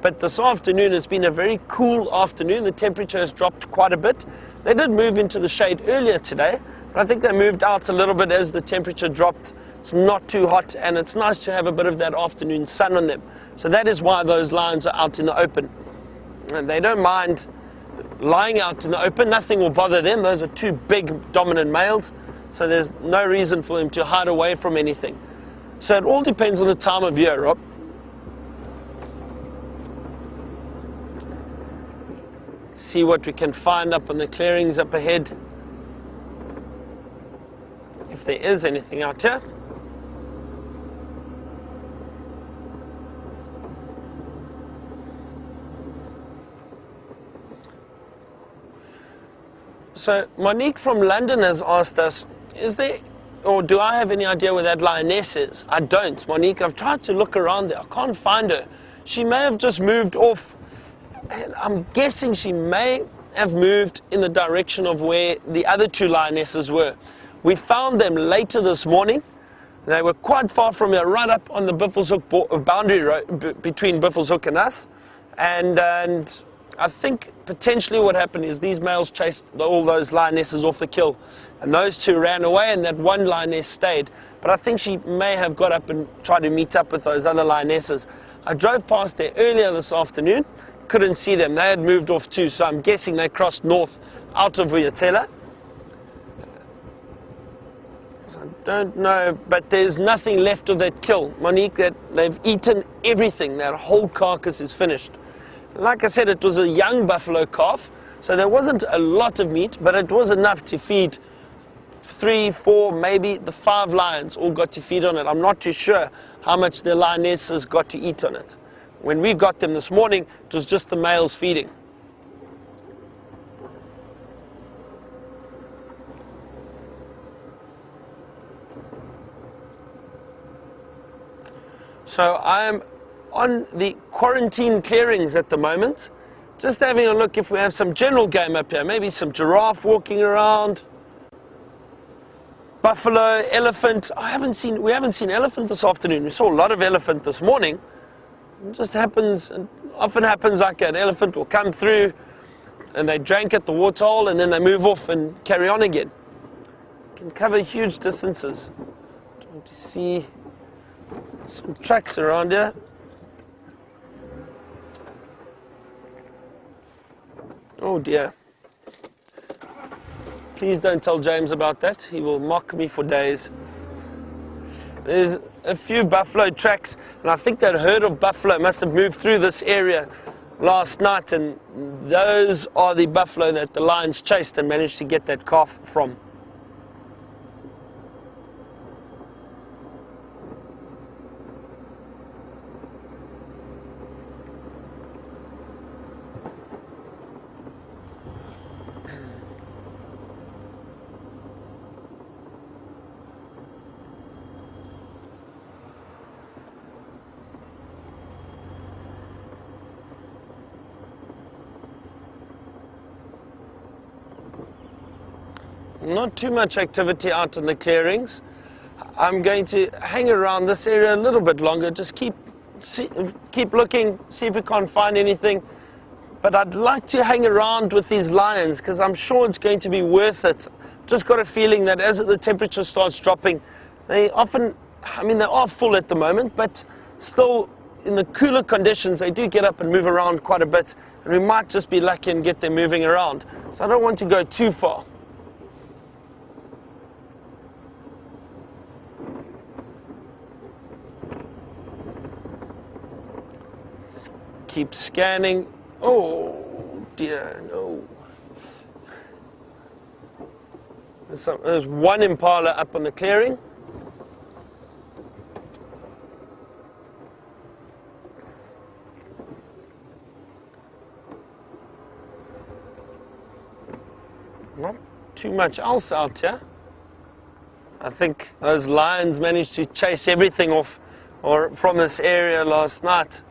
But this afternoon, it's been a very cool afternoon. The temperature has dropped quite a bit. They did move into the shade earlier today, but I think they moved out a little bit as the temperature dropped. It's not too hot, and it's nice to have a bit of that afternoon sun on them. So that is why those lions are out in the open. And they don't mind lying out in the open. Nothing will bother them. Those are two big dominant males. So there's no reason for them to hide away from anything. So it all depends on the time of year, Rob. Let's see what we can find up on the clearings up ahead. If there is anything out here. So Monique from London has asked us, is there, or do I have any idea where that lioness is? I don't, Monique. I've tried to look around there. I can't find her. She may have just moved off. And I'm guessing she may have moved in the direction of where the other two lionesses were. We found them later this morning. They were quite far from here, right up on the Buffelshoek boundary road between Buffelshoek and us. And I think potentially what happened is these males chased all those lionesses off the kill. and those two ran away, and that one lioness stayed. But I think she may have got up and tried to meet up with those other lionesses. I drove past there earlier this afternoon, couldn't see them. They had moved off too, so I'm guessing they crossed north out of Vuyatela. So I don't know, but there's nothing left of that kill, Monique. That they've eaten everything. That whole carcass is finished. Like I said, it was a young buffalo calf, so there wasn't a lot of meat, but it was enough to feed 3, 4, maybe the 5 lions all got to feed on it. I'm not too sure how much the lionesses got to eat on it. When we got them this morning, it was just the males feeding. So I am on the quarantine clearings at the moment, just having a look if we have some general game up here, maybe some giraffe walking around, buffalo, elephant. We haven't seen elephant this afternoon. We saw a lot of elephant this morning. It just happens, and often happens like an elephant will come through and they drank at the waterhole and then they move off and carry on again. Can cover huge distances. Trying to see some tracks around here. Oh dear. Please don't tell James about that. He will mock me for days. There's a few buffalo tracks, and I think that herd of buffalo must have moved through this area last night, and those are the buffalo that the lions chased and managed to get that calf from. Not too much activity out in the clearings. I'm going to hang around this area a little bit longer, just keep looking, see if we can't find anything. But I'd like to hang around with these lions because I'm sure it's going to be worth it. Just got a feeling that as the temperature starts dropping, they often, they are full at the moment, but still in the cooler conditions, they do get up and move around quite a bit, and we might just be lucky and get them moving around. So I don't want to go too far. Keep scanning. Oh dear, no. There's one impala up on the clearing. Not too much else out here. I think those lions managed to chase everything off or from this area last night.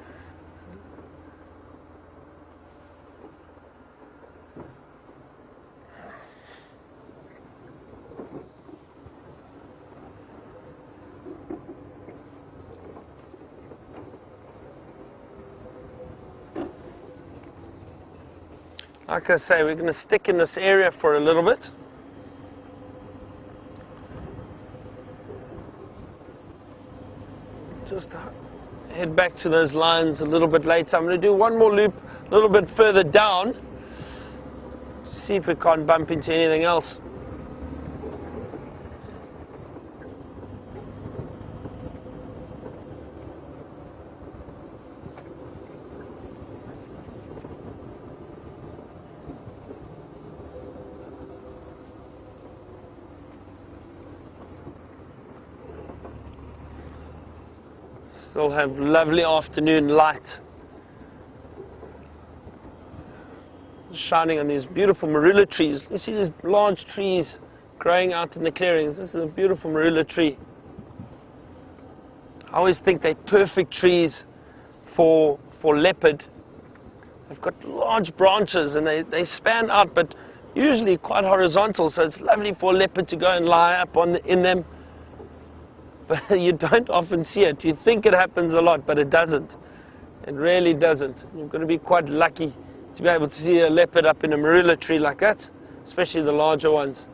Like I say, we're going to stick in this area for a little bit. Just head back to those lines a little bit later. I'm going to do one more loop a little bit further down. See if we can't bump into anything else. Still have lovely afternoon light shining on these beautiful marula trees. You see these large trees growing out in the clearings. This is a beautiful marula tree. I always think they're perfect trees for leopard. They've got large branches and they span out, but usually quite horizontal, so it's lovely for a leopard to go and lie up in them. But you don't often see it. You think it happens a lot, but it doesn't. It really doesn't. You've got to be quite lucky to be able to see a leopard up in a marula tree like that, especially the larger ones.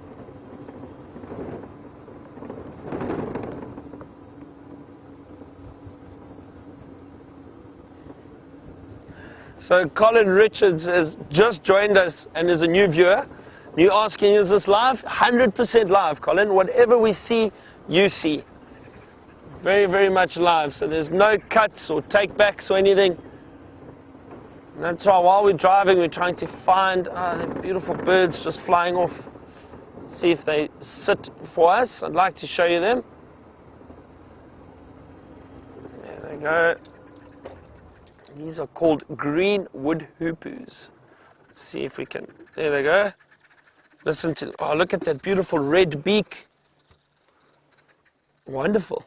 So Colin Richards has just joined us and is a new viewer. You're asking, is this live? 100% live, Colin. Whatever we see, you see. Very, very much live. So there's no cuts or take-backs or anything. And that's why while we're driving, we're trying to find the beautiful birds just flying off. See if they sit for us. I'd like to show you them. There they go. These are called green wood hoopus. Let's see if we can. There they go. Listen to. Oh, look at that beautiful red beak. Wonderful.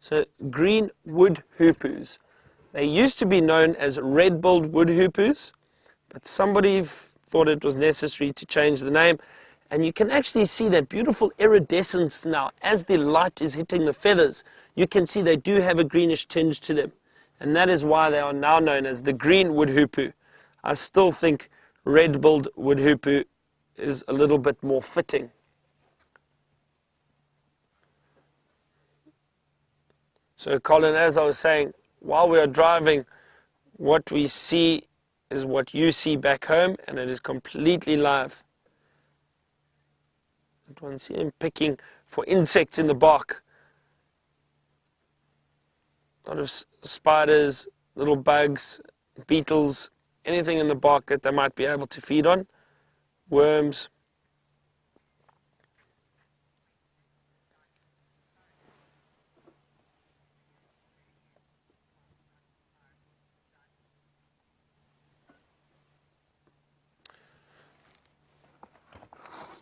So green wood hoopus. They used to be known as red-billed wood hoopus, but somebody thought it was necessary to change the name. And you can actually see that beautiful iridescence now. As the light is hitting the feathers, you can see they do have a greenish tinge to them. And that is why they are now known as the green wood hoopoe. I still think red-billed wood hoopoe is a little bit more fitting. So Colin, as I was saying, while we are driving, what we see is what you see back home, and it is completely live. One see him picking for insects in the bark. A lot of spiders, little bugs, beetles, anything in the bark that they might be able to feed on. Worms.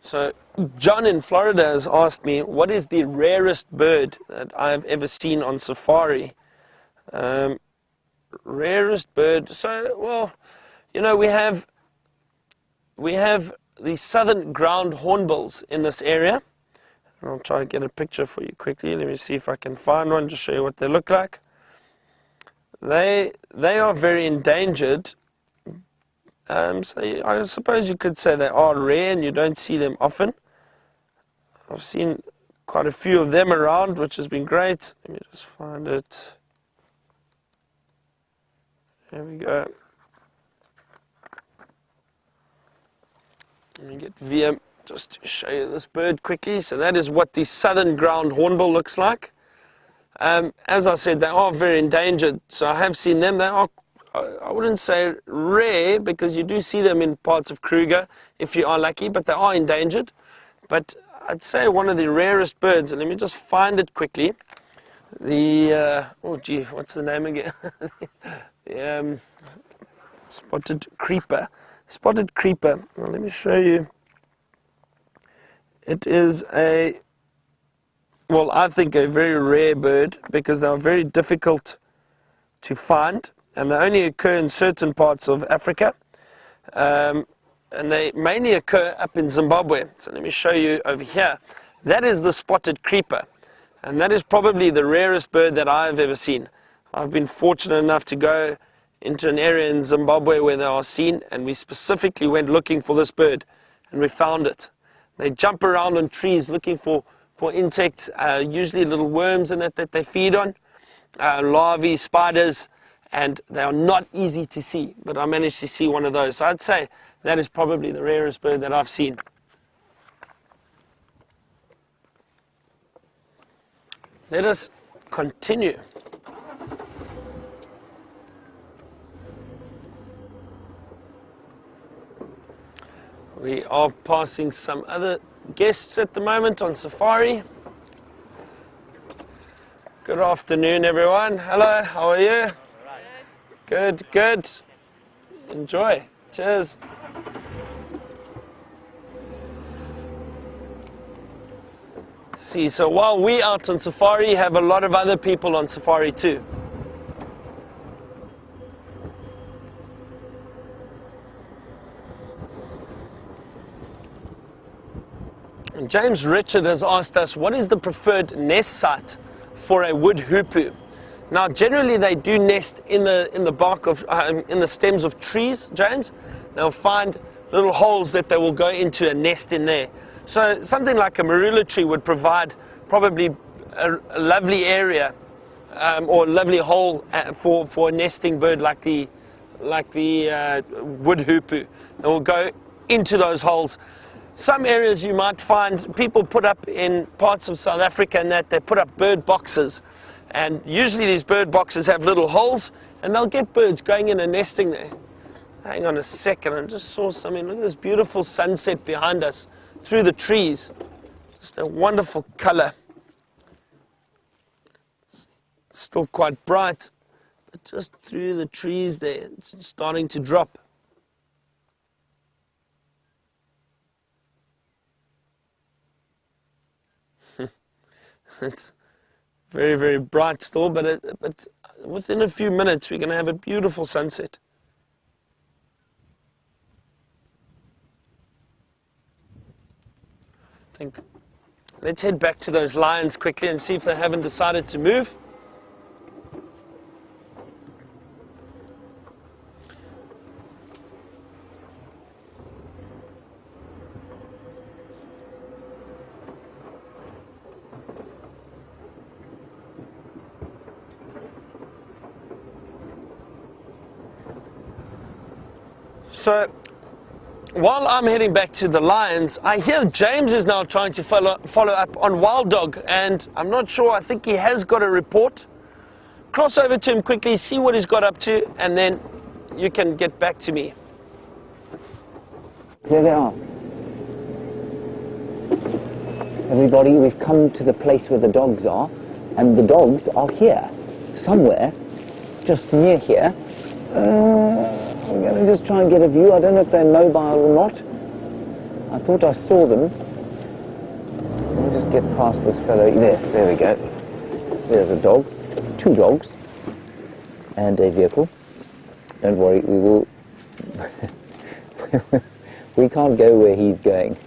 So John in Florida has asked me, what is the rarest bird that I've ever seen on safari? Rarest bird. So, well, you know, we have the southern ground hornbills in this area. And I'll try to get a picture for you quickly. Let me see if I can find one to show you what they look like. They are very endangered. So I suppose you could say they are rare and you don't see them often. I've seen quite a few of them around, which has been great. Let me just find it. There we go. Let me get VM just to show you this bird quickly. So that is what the southern ground hornbill looks like. As I said, they are very endangered. So I have seen them. They are, I wouldn't say rare, because you do see them in parts of Kruger if you are lucky, but they are endangered. But I'd say one of the rarest birds, and let me just find it quickly. The, oh gee, what's the name again? The spotted creeper. Spotted creeper. Now, let me show you. It is a, well, I think a very rare bird, because they are very difficult to find. And they only occur in certain parts of Africa. And they mainly occur up in Zimbabwe. So let me show you over here. That is the spotted creeper. And that is probably the rarest bird that I've ever seen. I've been fortunate enough to go into an area in Zimbabwe where they are seen, and we specifically went looking for this bird, and we found it. They jump around on trees looking for insects, usually little worms in it that they feed on, larvae, spiders, and they are not easy to see, but I managed to see one of those. So I'd say that is probably the rarest bird that I've seen. Let us continue. We are passing some other guests at the moment on safari. Good afternoon, everyone. Hello, how are you? Good, good. Enjoy. Cheers. See, so while we out on safari, have a lot of other people on safari too. And James Richard has asked us, what is the preferred nest site for a wood hoopoe? Now, generally they do nest in the bark of in the stems of trees. James, they'll find little holes that they will go into and nest in there. So something like a marula tree would provide probably a lovely area or a lovely hole for a nesting bird like the wood hoopoe. It will go into those holes. Some areas you might find people put up in parts of South Africa and that they put up bird boxes, and usually these bird boxes have little holes and they'll get birds going in and nesting there. Hang on a second, I just saw something. Look at this beautiful sunset behind us through the trees. Just a wonderful color. Still quite bright, but just through the trees there, it's starting to drop. It's very, very bright still, but within a few minutes we're going to have a beautiful sunset. I think let's head back to those lions quickly and see if they haven't decided to move. So, while I'm heading back to the lions, I hear James is now trying to follow up on Wild Dog, and I'm not sure, I think he has got a report. Cross over to him quickly, see what he's got up to, and then you can get back to me. There they are. Everybody, we've come to the place where the dogs are, and the dogs are here, somewhere, just near here. I'm going to just try and get a view. I don't know if they're mobile or not. I thought I saw them. Let me just get past this fellow. There we go. There's a dog. 2 dogs. And a vehicle. Don't worry, we will... we can't go where he's going.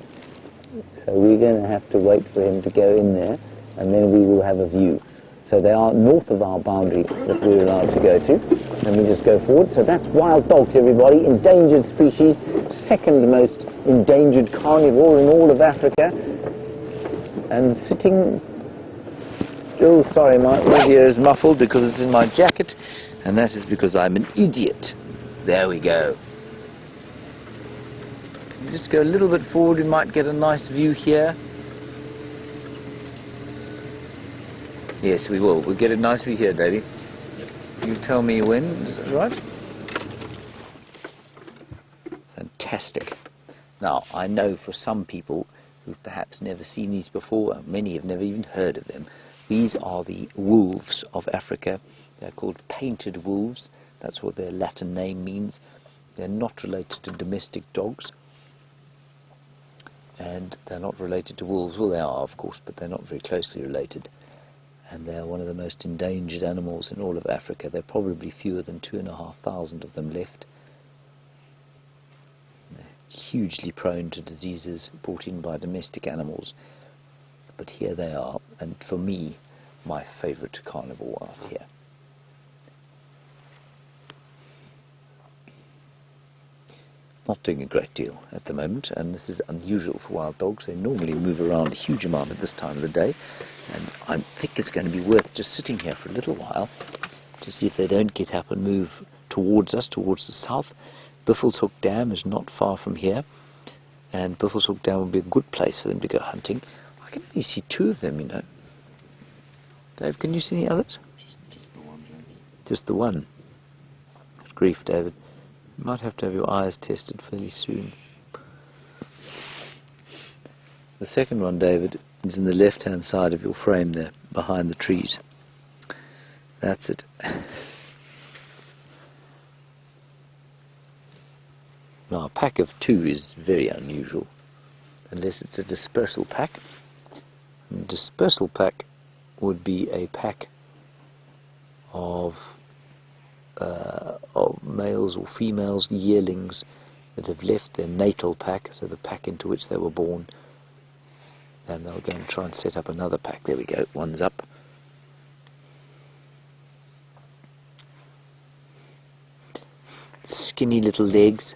So we're going to have to wait for him to go in there, and then we will have a view. So they are north of our boundary that we're allowed to go to. Let me just go forward. So that's wild dogs, everybody. Endangered species, second most endangered carnivore in all of Africa. And sitting... Oh, sorry, my audio is muffled because it's in my jacket. And that is because I'm an idiot. There we go. Just go a little bit forward, we might get a nice view here. Yes, we will. We'll get a nice view here, Davey. You tell me when, is that right? Fantastic. Now, I know for some people who've perhaps never seen these before, many have never even heard of them, these are the wolves of Africa. They're called painted wolves. That's what their Latin name means. They're not related to domestic dogs. And they're not related to wolves. Well, they are, of course, but they're not very closely related. And they're one of the most endangered animals in all of Africa. There are probably fewer than 2,500 of them left. They're hugely prone to diseases brought in by domestic animals. But here they are, and for me, my favourite carnivore out here. Not doing a great deal at the moment, and this is unusual for wild dogs. They normally move around a huge amount at this time of the day, and I think it's going to be worth just sitting here for a little while to see if they don't get up and move towards us, towards the south. Buffelshoek Dam is not far from here, and Buffelshoek Dam would be a good place for them to go hunting. I can only see 2 of them, you know. Dave, can you see any others? Just the one, James. Just the one. Good grief, David. You might have to have your eyes tested fairly soon. The second one, David, is in the left-hand side of your frame there, behind the trees. That's it. Now, a pack of 2 is very unusual, unless it's a dispersal pack. A dispersal pack would be a pack of males or females, yearlings, that have left their natal pack, so the pack into which they were born, and they'll go and try and set up another pack. There we go, one's up. Skinny little legs.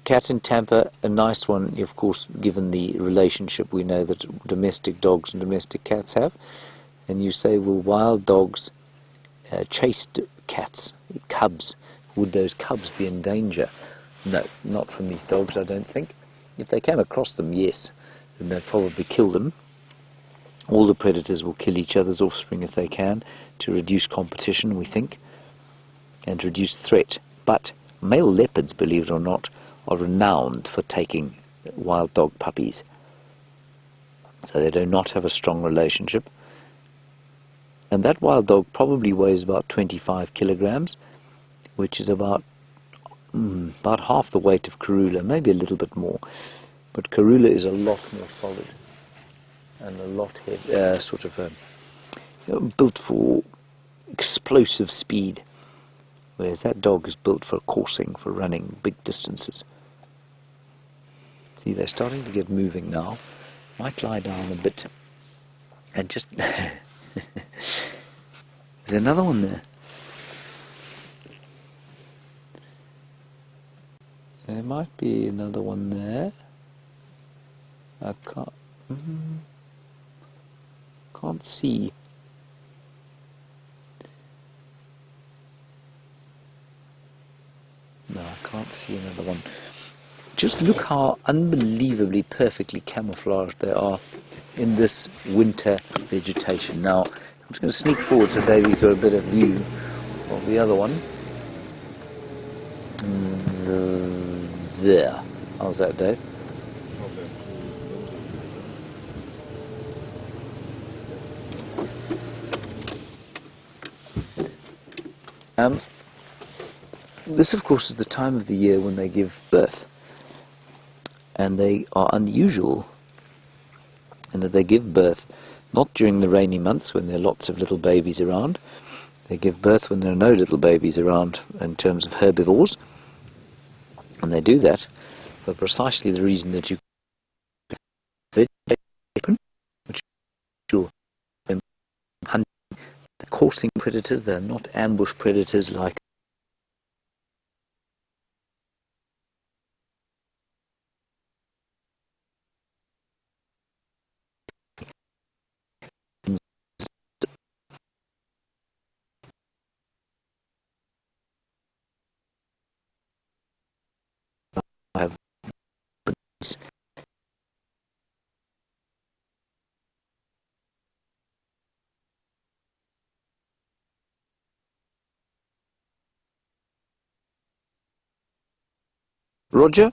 cat in Tampa, a nice one, of course, given the relationship we know that domestic dogs and domestic cats have. And you say, will wild dogs chase cats, cubs? Would those cubs be in danger? No, not from these dogs, I don't think. If they came across them, yes, then they'd probably kill them. All the predators will kill each other's offspring if they can, to reduce competition, we think, and to reduce threat. But male leopards, believe it or not, are renowned for taking wild dog puppies. So they do not have a strong relationship. And that wild dog probably weighs about 25 kilograms, which is about half the weight of Karula, maybe a little bit more. But Karula is a lot more solid and a lot built for explosive speed, whereas that dog is built for coursing, for running big distances. See, they're starting to get moving now. Might lie down a bit and just... There's another one there. There might be another one there. I can't see. No, I can't see another one. Just look how unbelievably perfectly camouflaged they are in this winter vegetation. Now, I'm just going to sneak forward so Davy's got a better view of the other one. There. How's that, Dave? This, of course, is the time of the year when they give birth. And they are unusual in that they give birth not during the rainy months when there are lots of little babies around. They give birth when there are no little babies around in terms of herbivores. And they do that for precisely the reason that you open, which you'll hunt the coursing predators. They're not ambush predators like have. Roger?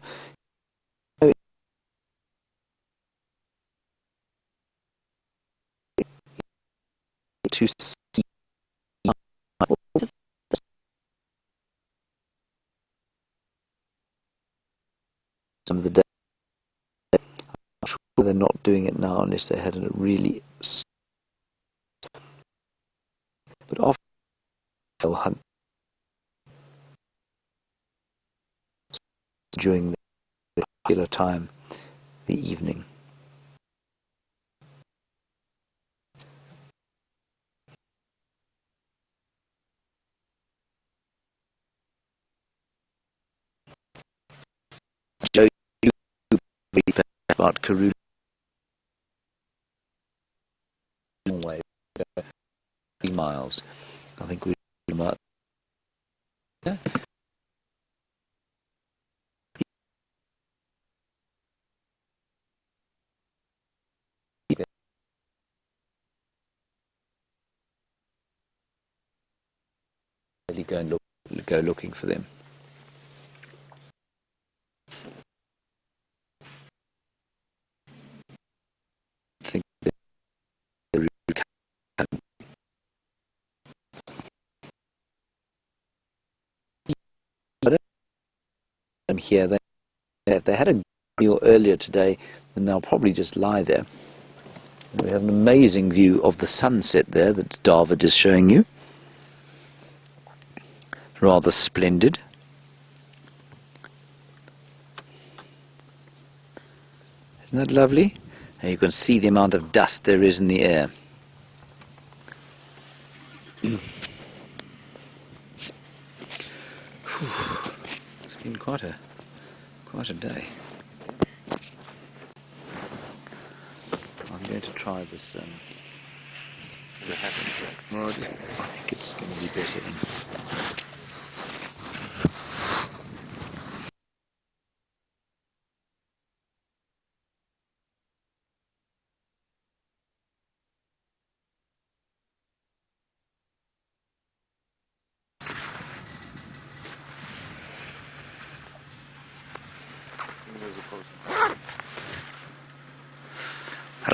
To see some of the day. I'm sure they're not doing it now unless they had a really... But often they'll hunt during the popular time, the evening. Show you about Karula. Way 3 miles. I think we might. Yeah. Really go looking for them. I think I'm here. They had a meal earlier today, and they'll probably just lie there. We have an amazing view of the sunset there that David is showing you. Rather splendid. Isn't that lovely? And you can see the amount of dust there is in the air. It's been quite Quite a day. I'm going to try this. The happens. Well, I think it's going to be better in.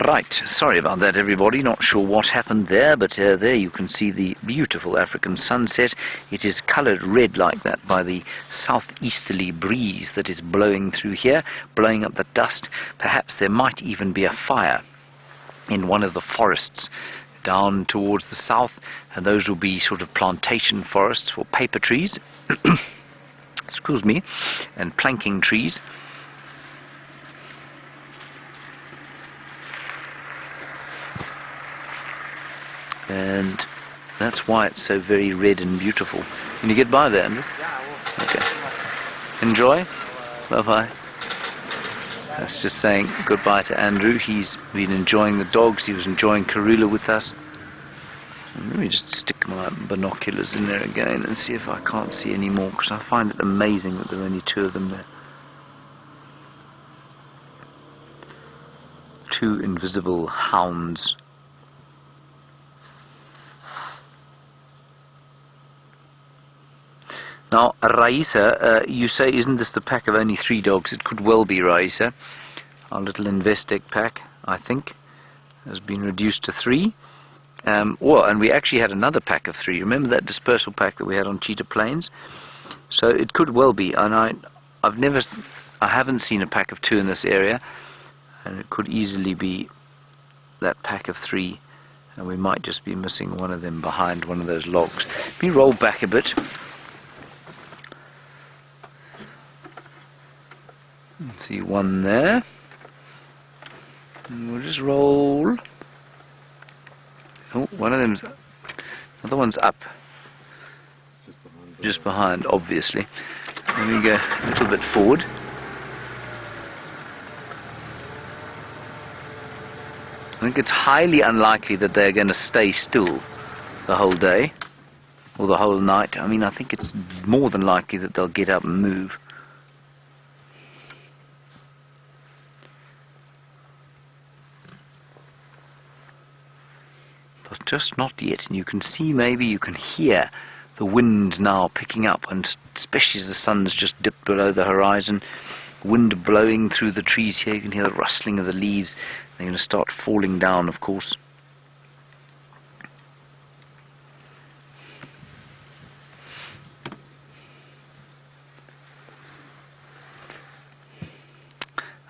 Right, sorry about that everybody, not sure what happened there, but there you can see the beautiful African sunset. It is coloured red like that by the southeasterly breeze that is blowing through here, blowing up the dust. Perhaps there might even be a fire in one of the forests down towards the south, and those will be sort of plantation forests for paper trees, excuse me, and planking trees. And that's why it's so very red and beautiful. Can you get by there, Andrew? Yeah, I will. Okay. Enjoy. Bye-bye. That's just saying goodbye to Andrew. He's been enjoying the dogs. He was enjoying Karula with us. And let me just stick my binoculars in there again and see if I can't see any more, because I find it amazing that there are only two of them there. Two invisible hounds. Now, Raisa, you say, isn't this the pack of only 3 dogs? It could well be, Raisa. Our little Investec pack, I think, has been reduced to 3. And we actually had another pack of 3. Remember that dispersal pack that we had on Cheetah Plains? So it could well be. And I haven't seen a pack of 2 in this area, and it could easily be that pack of 3. And we might just be missing one of them behind one of those logs. Let me roll back a bit. See one there. And we'll just roll. Oh, one of them's, another one's up. Just behind, obviously. Let me go a little bit forward. I think it's highly unlikely that they're going to stay still the whole day or the whole night. I mean, I think it's more than likely that they'll get up and move. But just not yet. And you can see, maybe you can hear the wind now picking up, and especially as the sun's just dipped below the horizon, wind blowing through the trees here. You can hear the rustling of the leaves. They're going to start falling down, of course.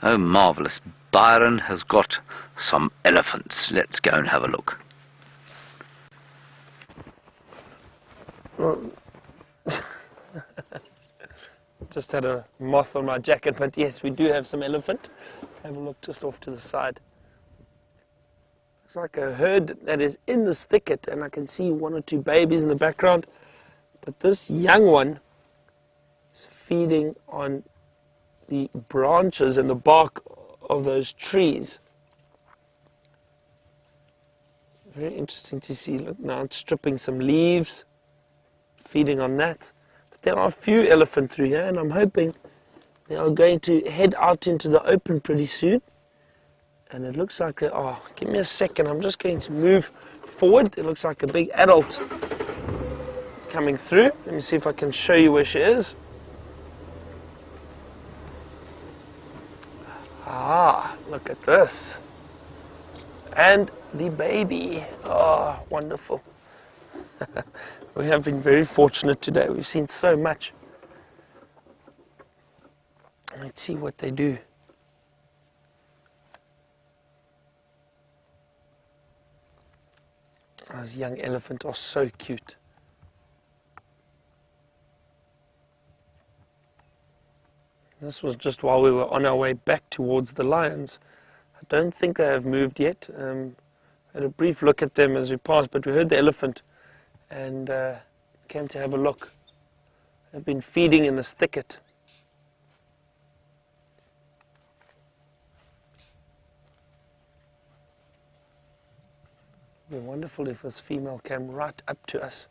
Oh, marvellous. Byron has got some elephants. Let's go and have a look. Just had a moth on my jacket, but yes, we do have some elephant. Have a look just off to the side. Looks like a herd that is in this thicket, and I can see 1 or 2 babies in the background. But this young one is feeding on the branches and the bark of those trees. Very interesting to see. Look, now it's stripping some leaves, feeding on that. But there are a few elephant through here, and I'm hoping they are going to head out into the open pretty soon. And it looks like they are. Give me a second, I'm just going to move forward. It looks like a big adult coming through. Let me see if I can show you where she is. Ah, look at this. And the baby. Oh, wonderful. We have been very fortunate today. We've seen so much. Let's see what they do. Those young elephants are so cute. This was just while we were on our way back towards the lions. I don't think they have moved yet. Had a brief look at them as we passed, but we heard the elephant and came to have a look. They've been feeding in this thicket. It would be wonderful if this female came right up to us.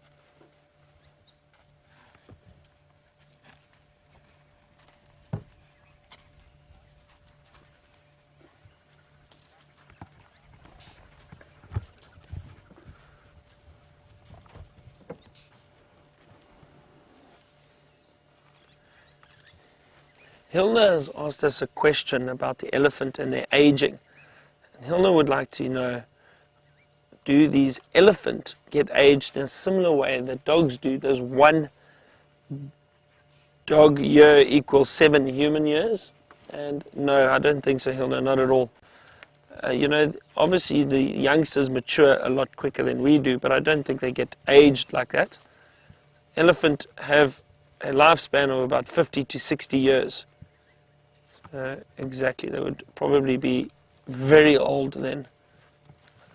Hilna has asked us a question about the elephant and their aging. And Hilna would like to know, do these elephant get aged in a similar way that dogs do? Does 1 dog year equal 7 human years? And no, I don't think so, Hilna, not at all. Obviously the youngsters mature a lot quicker than we do, but I don't think they get aged like that. Elephant have a lifespan of about 50 to 60 years. Exactly, they would probably be very old then.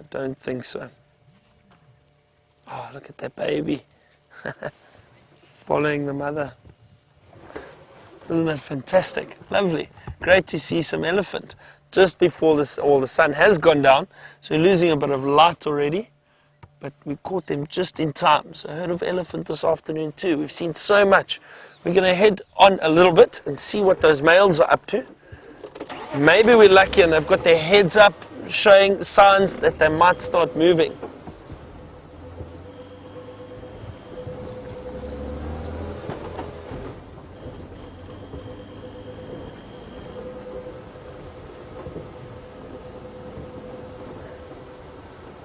I don't think so. Oh, look at that baby. Following the mother. Isn't that fantastic? Lovely. Great to see some elephant. Just before the sun has gone down, so we're losing a bit of light already. But we caught them just in time. So I heard of elephant this afternoon too. We've seen so much. We're going to head on a little bit and see what those males are up to. Maybe we're lucky and they've got their heads up, showing signs that they might start moving.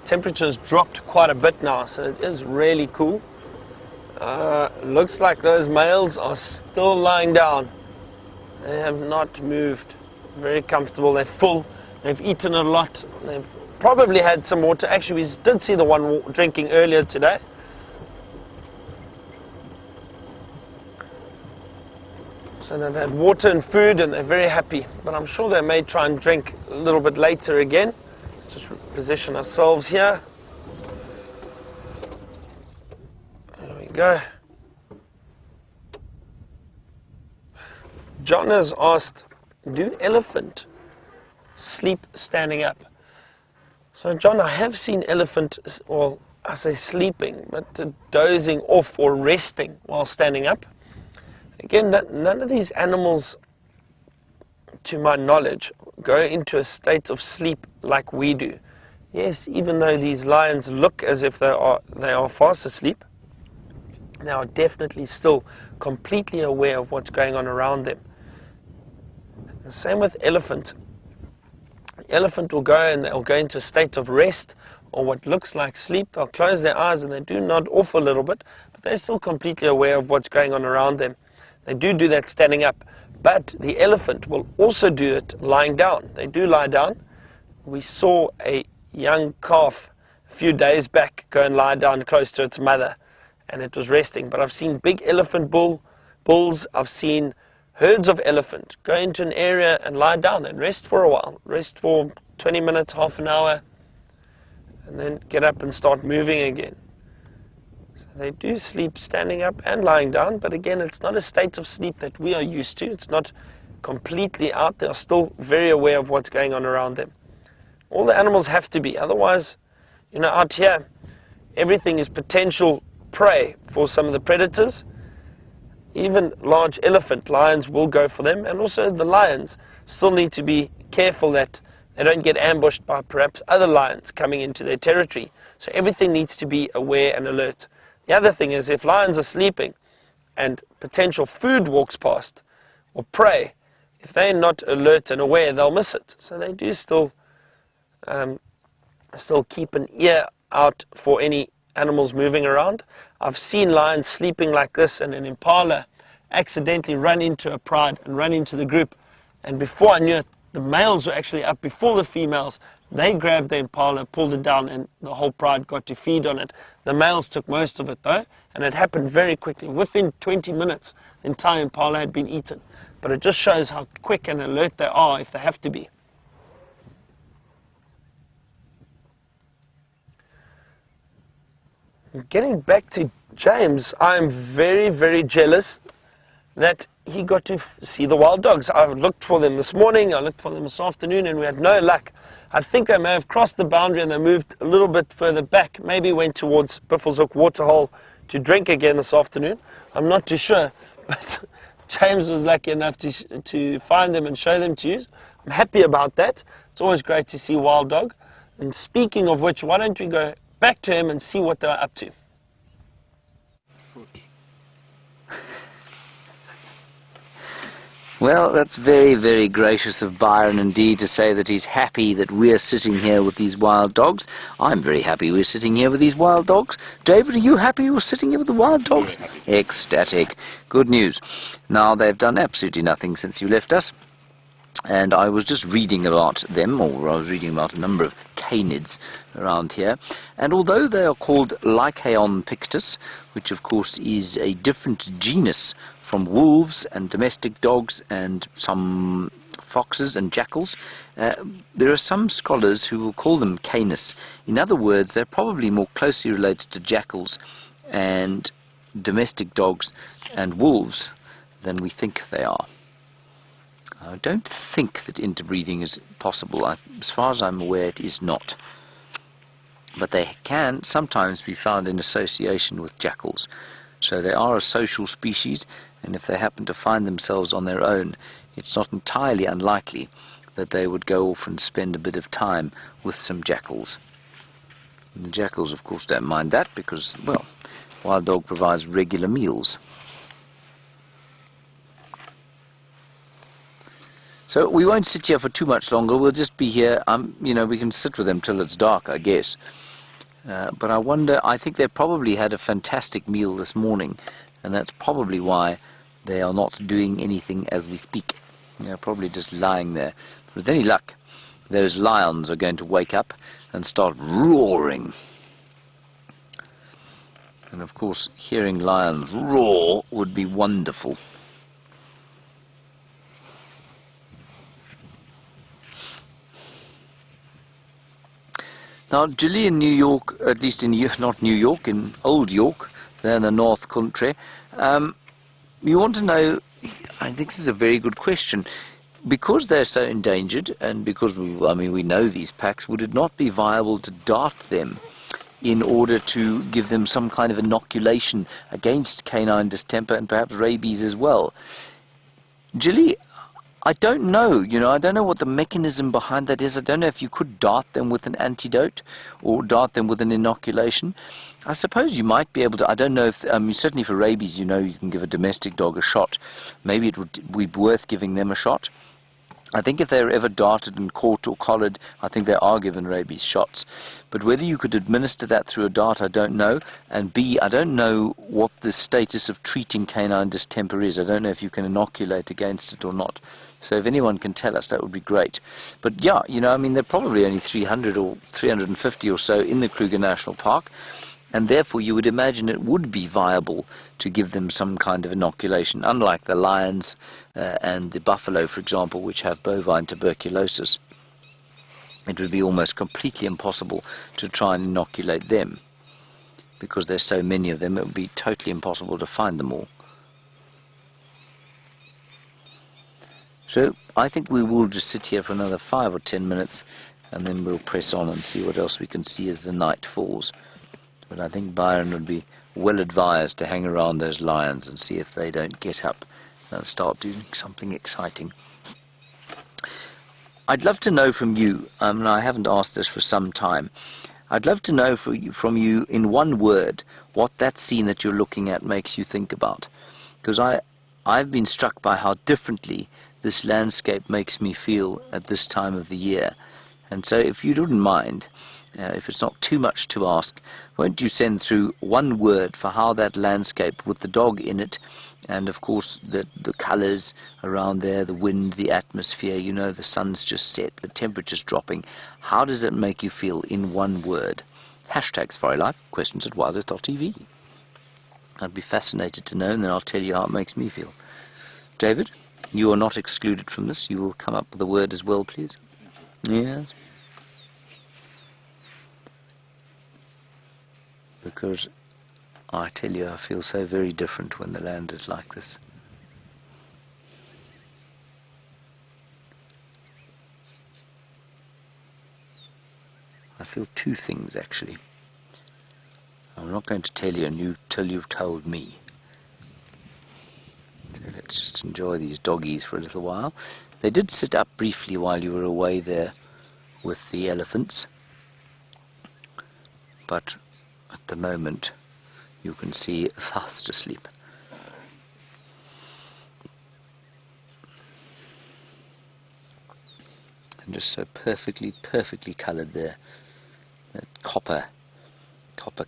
Temperature's dropped quite a bit now, so it is really cool. Looks like those males are still lying down. They have not moved. Very comfortable. They're full. They've eaten a lot. They've probably had some water. Actually, we did see the one drinking earlier today. So they've had water and food and they're very happy. But I'm sure they may try and drink a little bit later again. Let's just position ourselves here. There we go. John has asked, do elephant sleep standing up? So John, I have seen elephant, well, I say sleeping, but dozing off or resting while standing up. Again, none of these animals, to my knowledge, go into a state of sleep like we do. Yes, even though these lions look as if they are fast asleep, they are definitely still completely aware of what's going on around them. The same with elephant. The elephant will go and they'll go into a state of rest or what looks like sleep. They'll close their eyes and they do nod off a little bit, but they're still completely aware of what's going on around them. They do that standing up, but the elephant will also do it lying down. They do lie down. We saw a young calf a few days back go and lie down close to its mother, and it was resting. But I've seen big elephant bulls. I've seen herds of elephant go into an area and lie down and rest for a while. Rest for 20 minutes, half an hour, and then get up and start moving again. So they do sleep standing up and lying down, but again, it's not a state of sleep that we are used to. It's not completely out. They are still very aware of what's going on around them. All the animals have to be. Otherwise, out here, everything is potential prey for some of the predators. Even large elephant, lions will go for them, and also the lions still need to be careful that they don't get ambushed by perhaps other lions coming into their territory. So everything needs to be aware and alert. The other thing is, if lions are sleeping and potential food walks past or prey, if they're not alert and aware, they'll miss it. So they do still keep an ear out for any animals moving around. I've seen lions sleeping like this and an impala accidentally run into a pride and run into the group, and before I knew it, the males were actually up before the females. They grabbed the impala, pulled it down, and the whole pride got to feed on it. The males took most of it though, and it happened very quickly. Within 20 minutes the entire impala had been eaten. But it just shows how quick and alert they are if they have to be. Getting back to James, I'm very, very jealous that he got to see the wild dogs. I looked for them this morning, I looked for them this afternoon, and we had no luck. I think they may have crossed the boundary and they moved a little bit further back, maybe went towards Biffleshoek Waterhole to drink again this afternoon. I'm not too sure, but James was lucky enough to find them and show them to you. I'm happy about that. It's always great to see wild dog. And speaking of which, why don't we go back to him and see what they're up to? Well, that's very, very gracious of Byron indeed to say that he's happy that we're sitting here with these wild dogs. I'm very happy we're sitting here with these wild dogs. David, are you happy we're sitting here with the wild dogs? Ecstatic. Good news. Now, they've done absolutely nothing since you left us. And I was just reading about them, or I was reading about a number of canids around here. And although they are called Lycaon pictus, which of course is a different genus from wolves and domestic dogs and some foxes and jackals, there are some scholars who will call them canis. In other words, they're probably more closely related to jackals and domestic dogs and wolves than we think they are. I don't think that interbreeding is possible. As far as I'm aware, it is not. But they can sometimes be found in association with jackals. So they are a social species, and if they happen to find themselves on their own, it's not entirely unlikely that they would go off and spend a bit of time with some jackals. And the jackals, of course, don't mind that because, well, wild dog provides regular meals. So we won't sit here for too much longer. We'll just be here. We can sit with them till it's dark, I guess. But I wonder, I think they probably had a fantastic meal this morning, and that's probably why they are not doing anything as we speak. They're probably just lying there. With any luck, those lions are going to wake up and start roaring. And of course, hearing lions roar would be wonderful. Now, Julie in New York, at least in not New York, in Old York, there in the North Country, you want to know, I think this is a very good question, because they're so endangered, and because we know these packs, would it not be viable to dart them in order to give them some kind of inoculation against canine distemper and perhaps rabies as well? Julie, I don't know, I don't know what the mechanism behind that is. I don't know if you could dart them with an antidote or dart them with an inoculation. I suppose you might be able to. I don't know if, certainly for rabies, you can give a domestic dog a shot. Maybe it would be worth giving them a shot. I think if they're ever darted and caught or collared, I think they are given rabies shots. But whether you could administer that through a dart, I don't know. And B, I don't know what the status of treating canine distemper is. I don't know if you can inoculate against it or not. So if anyone can tell us, that would be great. But yeah, there are probably only 300 or 350 or so in the Kruger National Park. And therefore you would imagine it would be viable to give them some kind of inoculation, unlike the lions and the buffalo, for example, which have bovine tuberculosis. It would be almost completely impossible to try and inoculate them. Because there's so many of them, it would be totally impossible to find them all. So I think we will just sit here for another 5 or 10 minutes, and then we'll press on and see what else we can see as the night falls. But I think Byron would be well advised to hang around those lions and see if they don't get up and start doing something exciting. I'd love to know from you, and I haven't asked this for some time, I'd love to know from you in one word what that scene that you're looking at makes you think about. Because I've been struck by how differently this landscape makes me feel at this time of the year. And so if you wouldn't mind, if it's not too much to ask, won't you send through one word for how that landscape with the dog in it, and of course the colours around there, the wind, the atmosphere, the sun's just set, the temperature's dropping, how does it make you feel in one word? #SafariLife, questions at WildEarth.tv. I'd be fascinated to know, and then I'll tell you how it makes me feel. David, you are not excluded from this. You will come up with a word as well, please. Yes. Because I tell you, I feel so very different when the land is like this. I feel two things actually. I'm not going to tell you till you've told me. So let's just enjoy these doggies for a little while. They did sit up briefly while you were away there with the elephants, but at the moment you can see fast asleep. And just so perfectly coloured there. That copper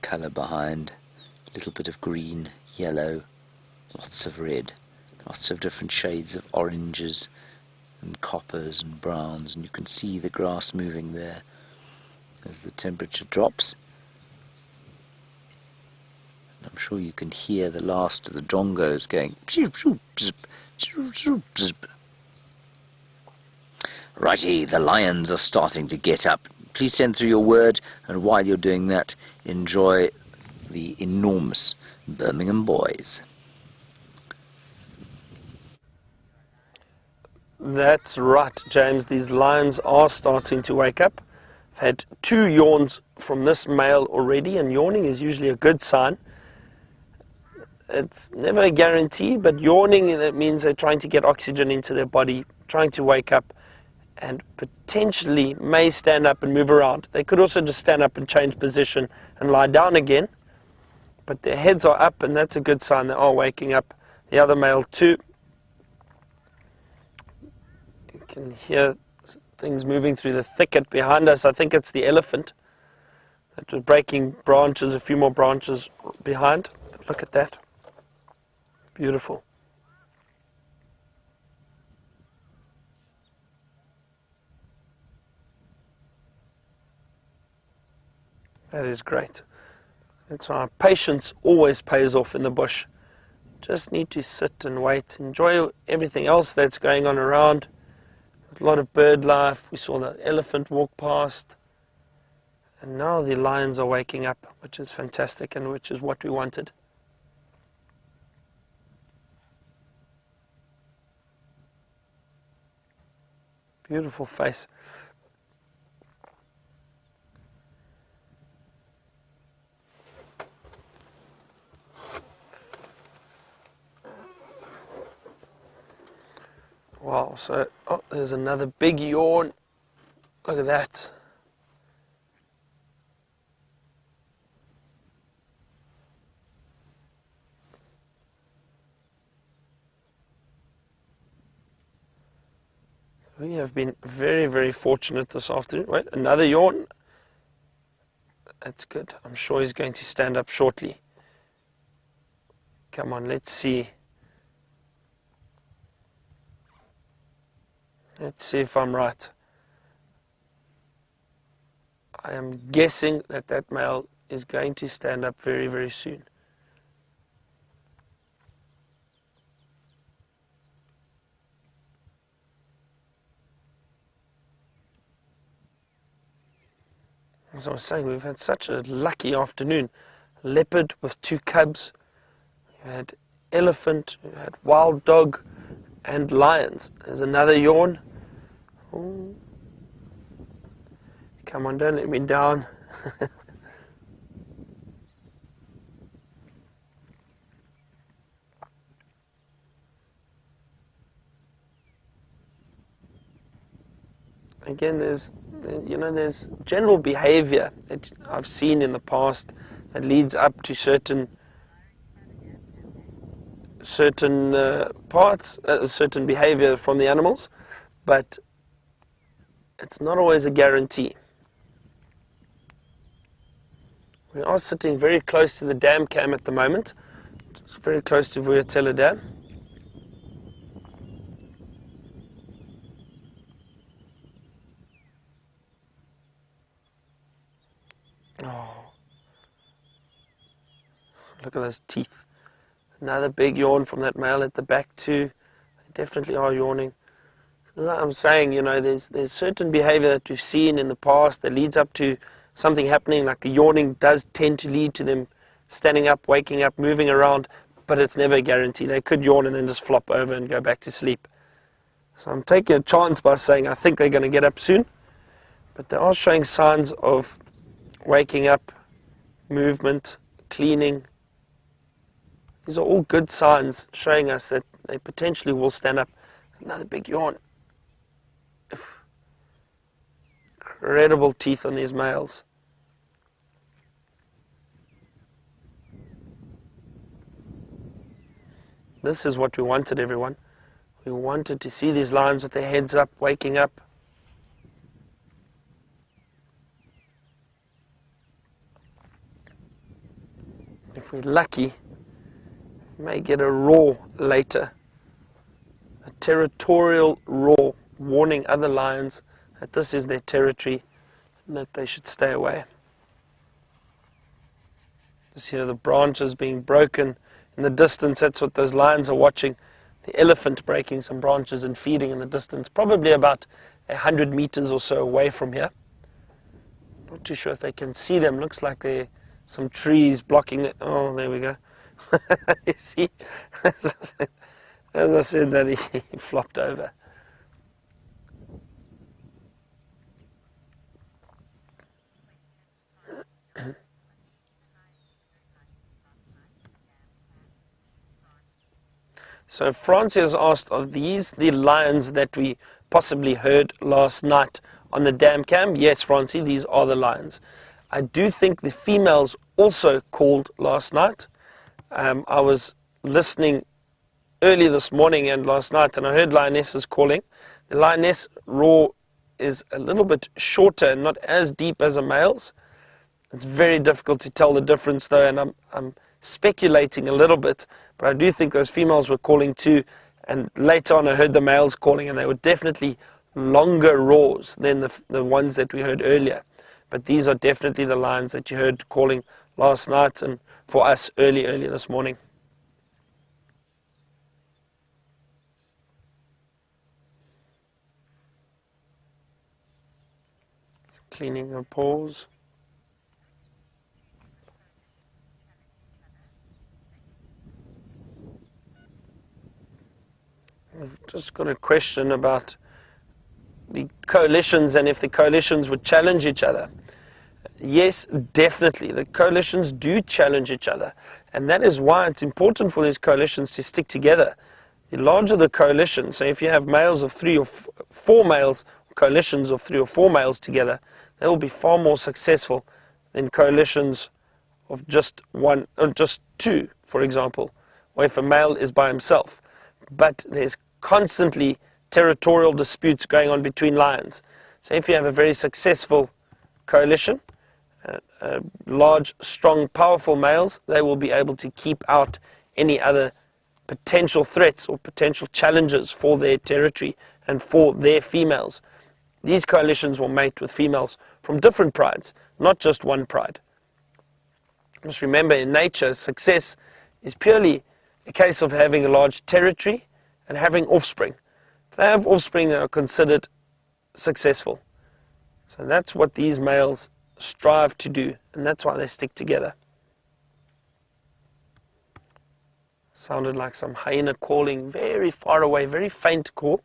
colour behind, a little bit of green, yellow, lots of red, lots of different shades of oranges and coppers and browns, and you can see the grass moving there as the temperature drops. And I'm sure you can hear the last of the dongos going zip, zip, zip, zip, zip, zip. Righty, the lions are starting to get up. Please send through your word, and while you're doing that, enjoy the enormous Birmingham boys. That's right, James. These lions are starting to wake up. I've had 2 yawns from this male already, and yawning is usually a good sign. It's never a guarantee, but yawning, that means they're trying to get oxygen into their body, trying to wake up, and potentially may stand up and move around. They could also just stand up and change position and lie down again, but their heads are up, and that's a good sign they are waking up. The other male too. You can hear things moving through the thicket behind us. I think it's the elephant that was breaking branches, a few more branches behind. Look at that. Beautiful. That is great. That's why patience always pays off in the bush. Just need to sit and wait, enjoy everything else that's going on around. A lot of bird life. We saw the elephant walk past. And now the lions are waking up, which is fantastic and which is what we wanted. Beautiful face. Wow, so, oh, there's another big yawn. Look at that. We have been very, very fortunate this afternoon. Wait, another yawn. That's good. I'm sure he's going to stand up shortly. Come on, let's see. Let's see if I'm right. I am guessing that that male is going to stand up very, very soon. As I was saying, we've had such a lucky afternoon. Leopard with 2 cubs. You had elephant, you had wild dog, and lions. There's another yawn. Ooh. Come on, don't let me down. Again, there's general behavior that I've seen in the past that leads up to certain parts, certain behavior from the animals, but it's not always a guarantee. We are sitting very close to the dam cam at the moment. It's very close to Vuyatela Dam. Oh, look at those teeth. Another big yawn from that male at the back too. They definitely are yawning. As I'm saying, there's certain behavior that we've seen in the past that leads up to something happening, like the yawning does tend to lead to them standing up, waking up, moving around, but it's never a guarantee. They could yawn and then just flop over and go back to sleep. So I'm taking a chance by saying I think they're going to get up soon. But they are showing signs of waking up, movement, cleaning. These are all good signs showing us that they potentially will stand up. Another big yawn. Incredible teeth on these males. This is what we wanted, everyone. We wanted to see these lions with their heads up, waking up. If we're lucky, we may get a roar later. A territorial roar warning other lions that this is their territory and that they should stay away. Just hear the branches being broken in the distance. That's what those lions are watching. The elephant breaking some branches and feeding in the distance, probably about 100 meters or so away from here. Not too sure if they can see them. Looks like there are some trees blocking it. Oh, there we go. You see, as I said that he flopped over. So Francie has asked, are these the lions that we possibly heard last night on the dam cam? Yes, Francie, these are the lions. I do think the females also called last night. I was listening early this morning and last night, and I heard lionesses calling. The lioness roar is a little bit shorter and not as deep as a male's. It's very difficult to tell the difference though, and I'm speculating a little bit, but I do think those females were calling too, and later on I heard the males calling, and they were definitely longer roars than the ones that we heard earlier. But these are definitely the lions that you heard calling last night and for us early this morning. Cleaning the paws. I've just got a question about the coalitions and if the coalitions would challenge each other. Yes, definitely. The coalitions do challenge each other. And that is why it's important for these coalitions to stick together. The larger the coalition, so if you have males of 3 or 4 males, coalitions of 3 or 4 males together, they will be far more successful than coalitions of just 1 or just 2, for example, or if a male is by himself. But there's constantly territorial disputes going on between lions. So if you have a very successful coalition, large, strong, powerful males, they will be able to keep out any other potential threats or potential challenges for their territory and for their females. These coalitions will mate with females from different prides, not just one pride. Just remember, in nature, success is purely a case of having a large territory and having offspring. If they have offspring, they are considered successful. So that's what these males strive to do, and that's why they stick together. Sounded like some hyena calling very far away, very faint call.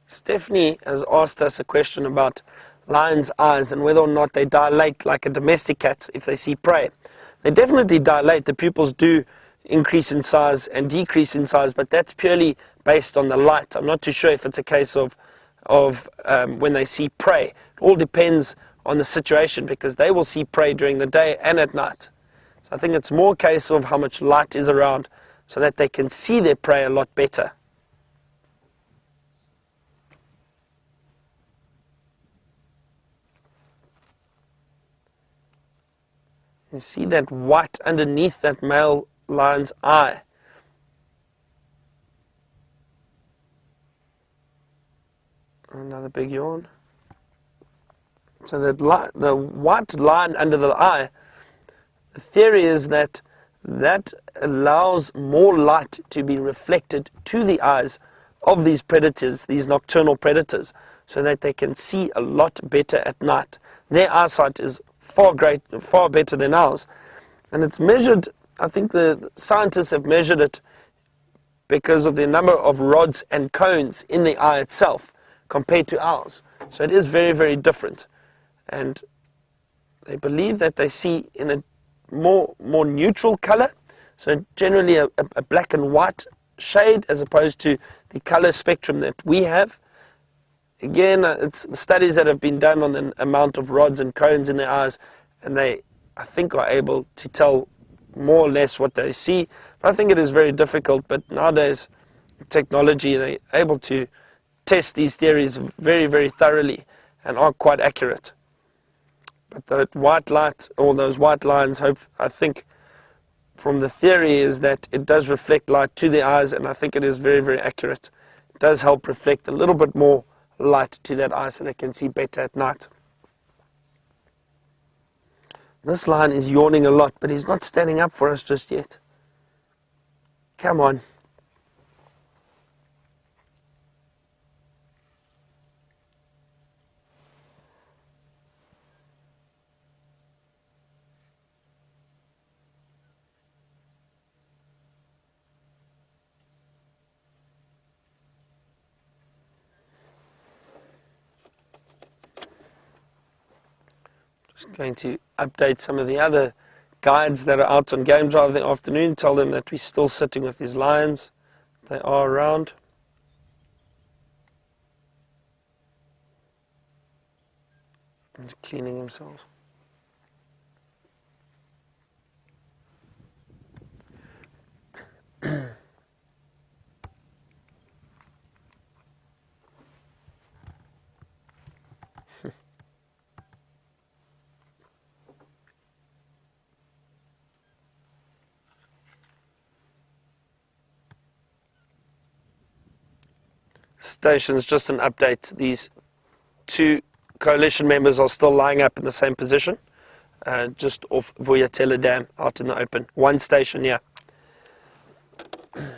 Stephanie has asked us a question about lions' eyes and whether or not they dilate like a domestic cat if they see prey. They definitely dilate. The pupils do increase in size and decrease in size, but that's purely based on the light. I'm not too sure if it's a case of when they see prey. It all depends on the situation because they will see prey during the day and at night. So I think it's more a case of how much light is around so that they can see their prey a lot better. You see that white underneath that male lion's eye. Another big yawn. So that the white line under the eye, the theory is that that allows more light to be reflected to the eyes of these predators, these nocturnal predators, so that they can see a lot better at night. Their eyesight is far better than ours. And it's measured, I think the scientists have measured it because of the number of rods and cones in the eye itself compared to ours. So it is very, very different. And they believe that they see in a more neutral color, so generally a black and white shade as opposed to the color spectrum that we have. Again, it's the studies that have been done on the amount of rods and cones in their eyes, and they, I think, are able to tell more or less what they see. But I think it is very difficult, but nowadays technology, they're able to test these theories very, very thoroughly and are quite accurate. But that white light, or those white lines, I think from the theory is that it does reflect light to the eyes, and I think it is very, very accurate. It does help reflect a little bit more light to that eye so they can see better at night. This lion is yawning a lot, but he's not standing up for us just yet. Come on. Going to update some of the other guides that are out on game drive in the afternoon, tell them that we're still sitting with these lions. They are around. He's cleaning himself. Stations, just an update. These two coalition members are still lying up in the same position, just off Vuyatela Dam, out in the open. One station, yeah. We're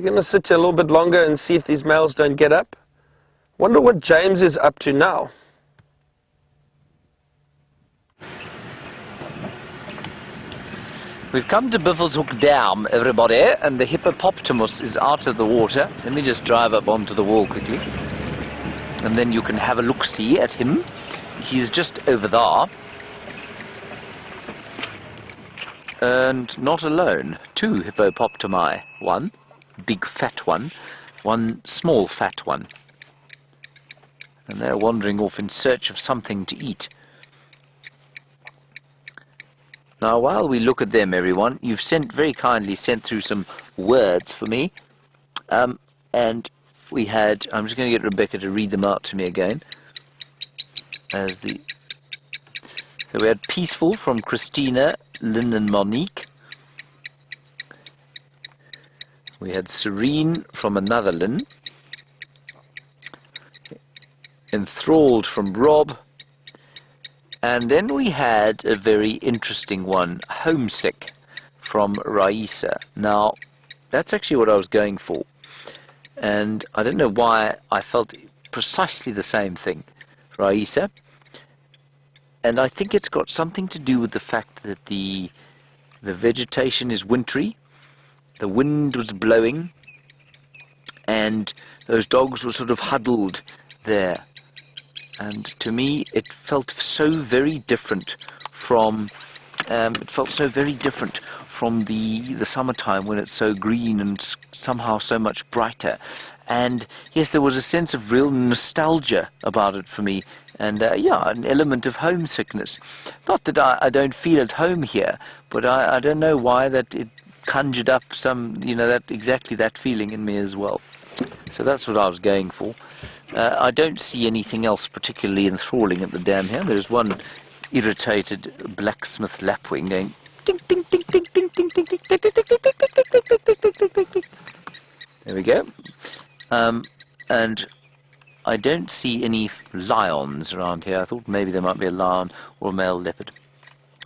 going to sit here a little bit longer and see if these males don't get up. Wonder what James is up to now. We've come to Buffelshoek Dam, everybody, and the hippopotamus is out of the water. Let me just drive up onto the wall quickly, and then you can have a look-see at him. He's just over there. And not alone. Two hippopotami. One big fat one, one small fat one. And they're wandering off in search of something to eat. Now, while we look at them, everyone, you've very kindly sent through some words for me. And we had, I'm just going to get Rebecca to read them out to me again. So we had peaceful from Christina, Lynn and Monique. We had serene from another Lynn. Enthralled from Rob. And then we had a very interesting one, homesick, from Raisa. Now, that's actually what I was going for. And I don't know why I felt precisely the same thing, Raisa. And I think it's got something to do with the fact that the vegetation is wintry, the wind was blowing, and those dogs were sort of huddled there. And to me, it felt so very different from the summertime when it's so green and somehow so much brighter. And yes, there was a sense of real nostalgia about it for me, and yeah, an element of homesickness. Not that I don't feel at home here, but I don't know why that it conjured up some, exactly that feeling in me as well. So that's what I was going for. I don't see anything else particularly enthralling at the dam here. There's one irritated blacksmith lapwing going ding ding ding ding ding ding ding ding ding ding ding ding ding ding ding ding ding ding ding. There we go. And I don't see any lions around here. I thought maybe there might be a lion or a male leopard.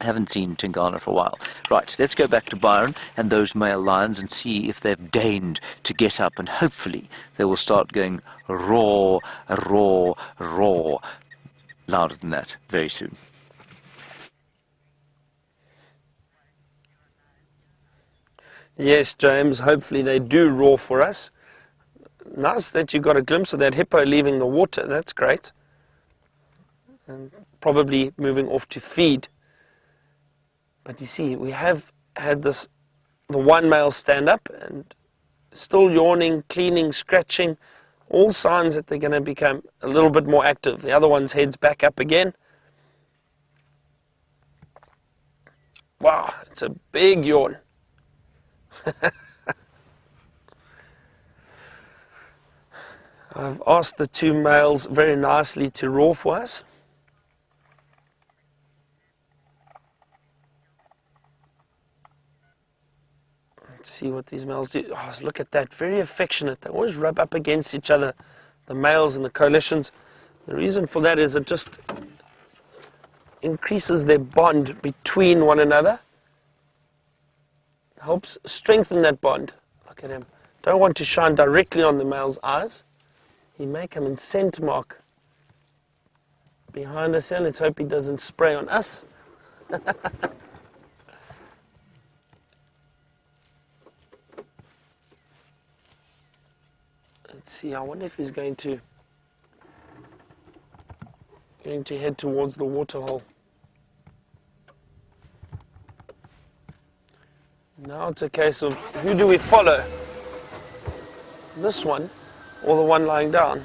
I haven't seen Tingana for a while. Right, let's go back to Byron and those male lions and see if they've deigned to get up, and hopefully they will start going roar, roar, roar, louder than that very soon. Yes, James, hopefully they do roar for us. Nice that you got a glimpse of that hippo leaving the water. That's great. And probably moving off to feed. But you see, we have had the one male stand up and still yawning, cleaning, scratching, all signs that they're going to become a little bit more active. The other one's head's back up again. Wow, it's a big yawn. I've asked the two males very nicely to roar for us. Let's see what these males do. Oh, look at that, very affectionate. They always rub up against each other, the males and the coalitions. The reason for that is it just increases their bond between one another. Helps strengthen that bond. Look at him. Don't want to shine directly on the male's eyes. He may come and scent mark behind us here. Let's hope he doesn't spray on us. Let's see, I wonder if he's going to head towards the waterhole. Now it's a case of who do we follow? This one or the one lying down?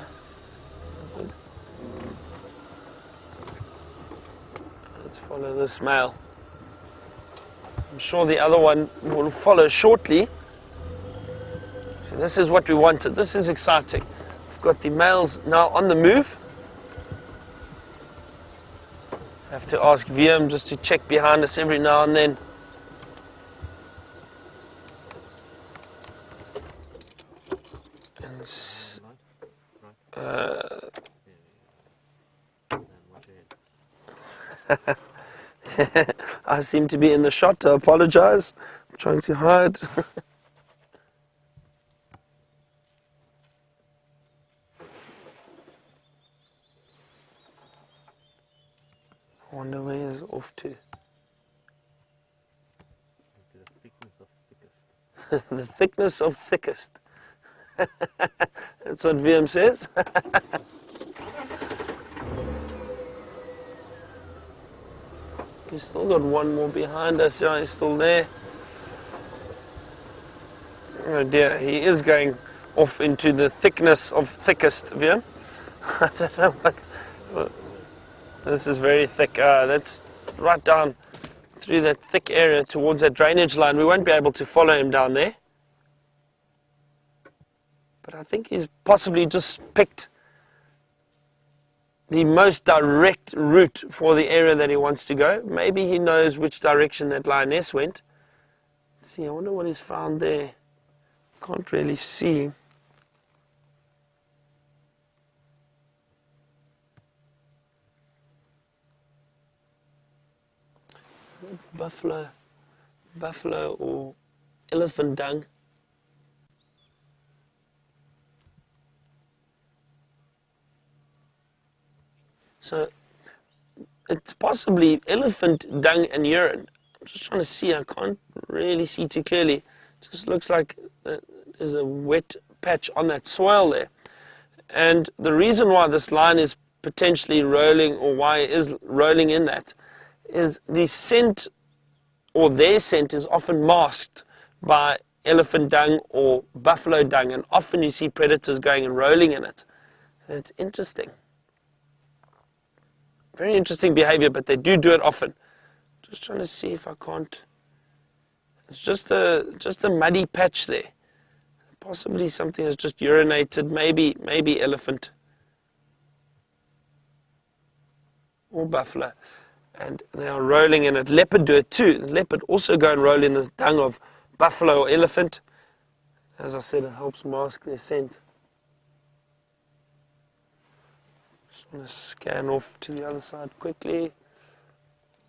Let's follow this male. I'm sure the other one will follow shortly. So this is what we wanted. This is exciting. We've got the males now on the move. I have to ask VM just to check behind us every now and then. I seem to be in the shot. I apologize. I'm trying to hide. I wonder where he's off to. The thickness of thickest. That's what VM says. We've still got one more behind us. Yeah, he's still there. Oh dear, he is going off into the thickness of thickest, VM. I don't know what. This is very thick. That's right down through that thick area towards that drainage line. We won't be able to follow him down there. But I think he's possibly just picked the most direct route for the area that he wants to go. Maybe he knows which direction that lioness went. Let's see, I wonder what he's found there. Can't really see. Buffalo or elephant dung. So it's possibly elephant dung and urine. I'm just trying to see. I can't really see too clearly. It just looks like there's a wet patch on that soil there. And the reason why this line is potentially rolling, or why it is rolling in that, is the scent, or their scent, is often masked by elephant dung or buffalo dung, and often you see predators going and rolling in it. So it's interesting. Very interesting behavior, but they do it often. Just trying to see if I can't. It's just a muddy patch there. Possibly something has just urinated. Maybe elephant or buffalo, and they are rolling in it. Leopard do it too. The leopard also go and roll in the dung of buffalo or elephant. As I said, it helps mask their scent. Just want to scan off to the other side quickly.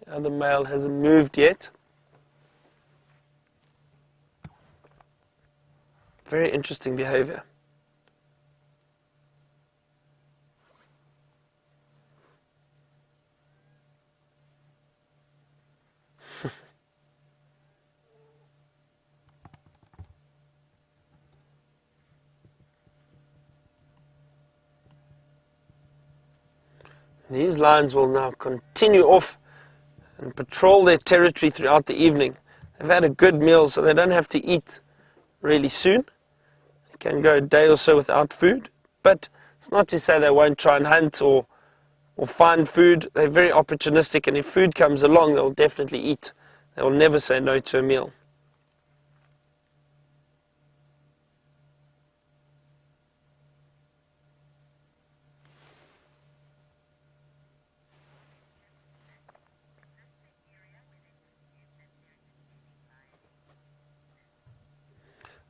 The other male hasn't moved yet. Very interesting behavior. These lions will now continue off and patrol their territory throughout the evening. They've had a good meal, so they don't have to eat really soon. They can go a day or so without food, but it's not to say they won't try and hunt or find food. They're very opportunistic, and if food comes along, they'll definitely eat. They will never say no to a meal.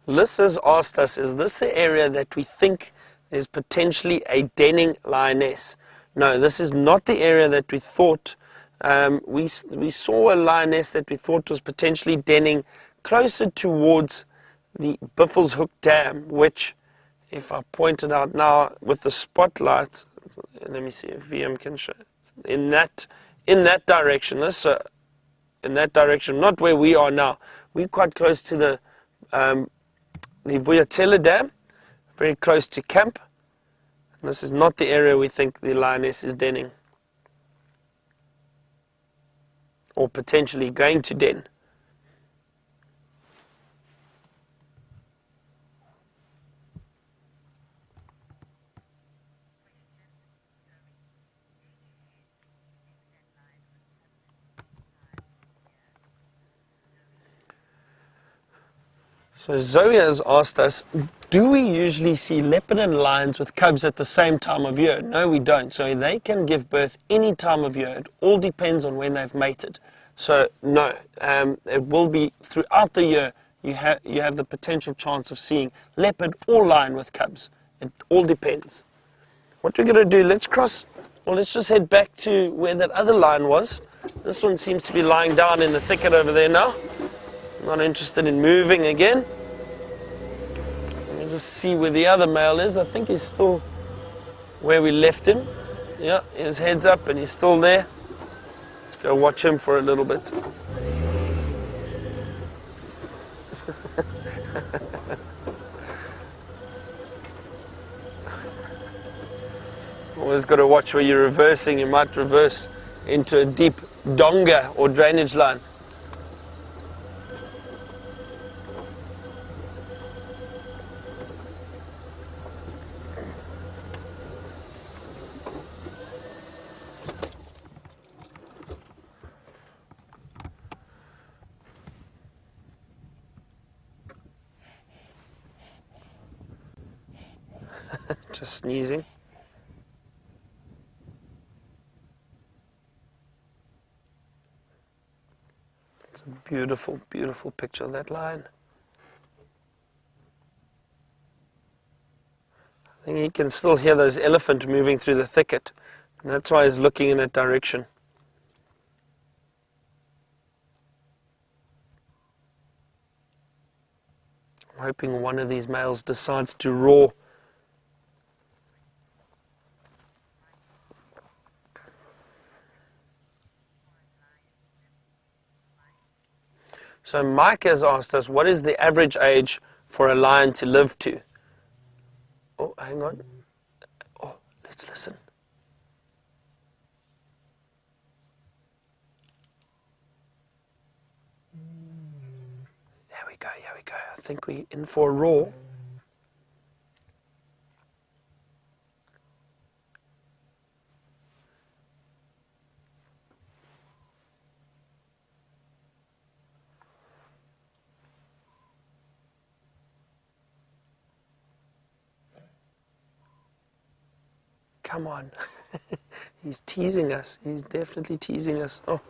Liz has asked us, is this the area that we think there's potentially a denning lioness? No, this is not the area that we thought. We saw a lioness that we thought was potentially denning closer towards the Buffelshoek Dam, which, if I point it out now with the spotlight, let me see if VM can show it. In that direction, in that direction, not where we are now. We're quite close to the Vuyatela Dam, very close to camp. This is not the area we think the lioness is denning, or potentially going to den. So Zoe has asked us, do we usually see leopard and lions with cubs at the same time of year? No, we don't. So they can give birth any time of year. It all depends on when they've mated. So no, it will be throughout the year. You have the potential chance of seeing leopard or lion with cubs. It all depends. What we're going to do, let's just head back to where that other lion was. This one seems to be lying down in the thicket over there now. Not interested in moving again. Let me just see where the other male is. I think he's still where we left him. Yeah, his head's up and he's still there. Let's go watch him for a little bit. Always got to watch where you're reversing. You might reverse into a deep donga or drainage line. Just sneezing. It's a beautiful, beautiful picture of that lion. I think he can still hear those elephants moving through the thicket, and that's why he's looking in that direction. I'm hoping one of these males decides to roar. So Mike has asked us, what is the average age for a lion to live to? Oh, hang on. Oh, let's listen. There we go, here we go. I think we're in for a roar. Come on. He's teasing us. He's definitely teasing us. Oh,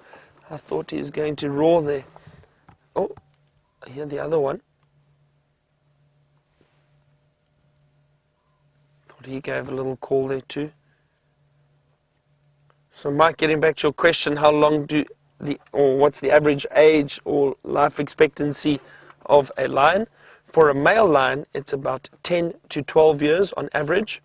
I thought he was going to roar there. Oh, I hear the other one. Thought he gave a little call there too. So Mike, getting back to your question, how long what's the average age or life expectancy of a lion? For a male lion, it's about 10 to 12 years on average.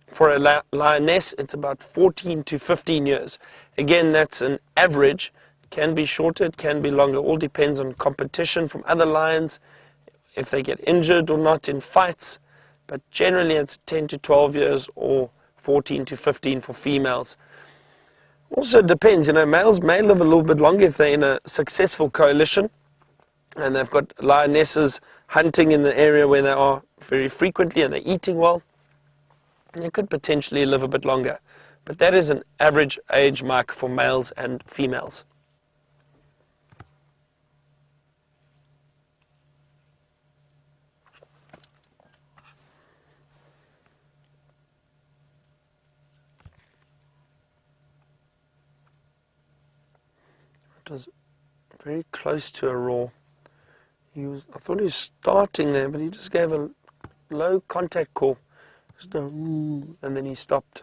For a lioness, it's about 14 to 15 years. Again, that's an average. It can be shorter, it can be longer. All depends on competition from other lions, if they get injured or not in fights. But generally, it's 10 to 12 years or 14 to 15 for females. Also depends, males may live a little bit longer if they're in a successful coalition and they've got lionesses hunting in the area where they are very frequently and they're eating well. And they could potentially live a bit longer. But that is an average age mark for males and females. It was very close to a roar. I thought he was starting there, but he just gave a low contact call. Just and then he stopped.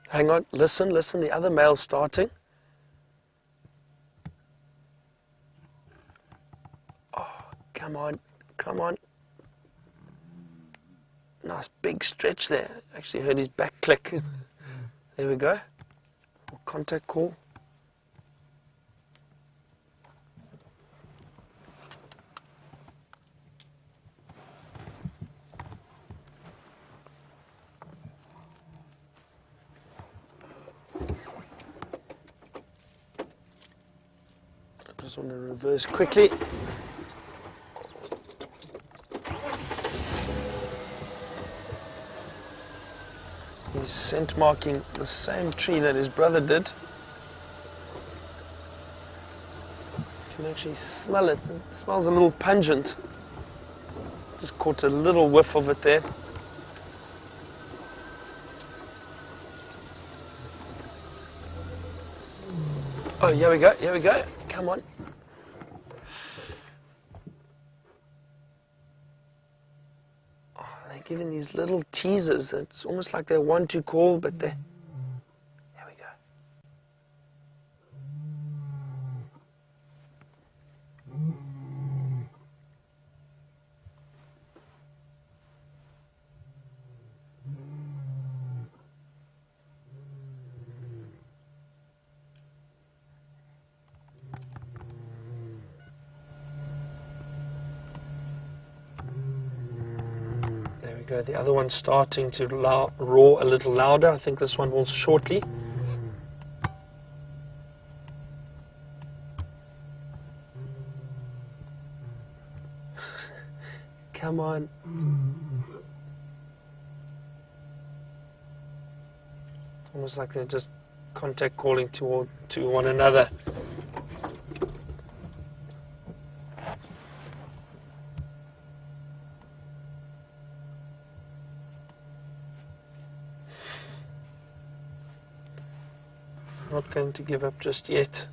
Hang on, listen, the other male's starting. Oh, come on. Nice big stretch there. Actually heard his back click. There we go. Contact call. I just want to reverse quickly. He's scent marking the same tree that his brother did. You can actually smell it. It smells a little pungent. Just caught a little whiff of it there. Oh, here we go. Come on. Oh, they're giving these little teasers. It's almost like they want to call, but they... Here we go. Go. The other one's starting to roar a little louder. I think this one will shortly. Come on. Almost like they're just contact calling to one another. Not going to give up just yet.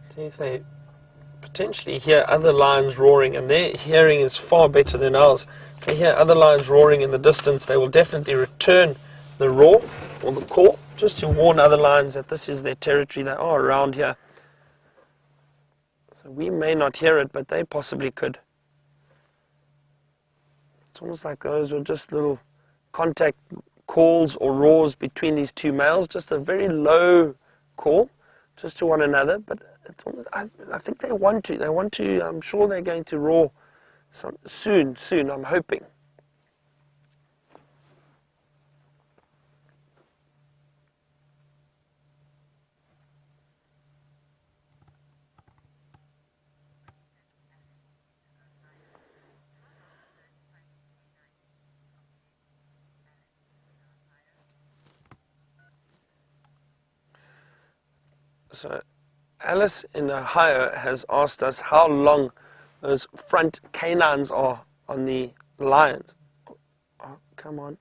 See if they potentially hear other lions roaring, and their hearing is far better than ours. If they hear other lions roaring in the distance, they will definitely return the roar or the call, just to warn other lions that this is their territory. They are around here. So we may not hear it, but they possibly could. It's almost like those were just little contact calls or roars between these two males, just a very low call, just to one another, but it's almost, I think they want to, I'm sure they're going to roar soon, I'm hoping. So Alice in Ohio has asked us how long those front canines are on the lions. Oh, come on.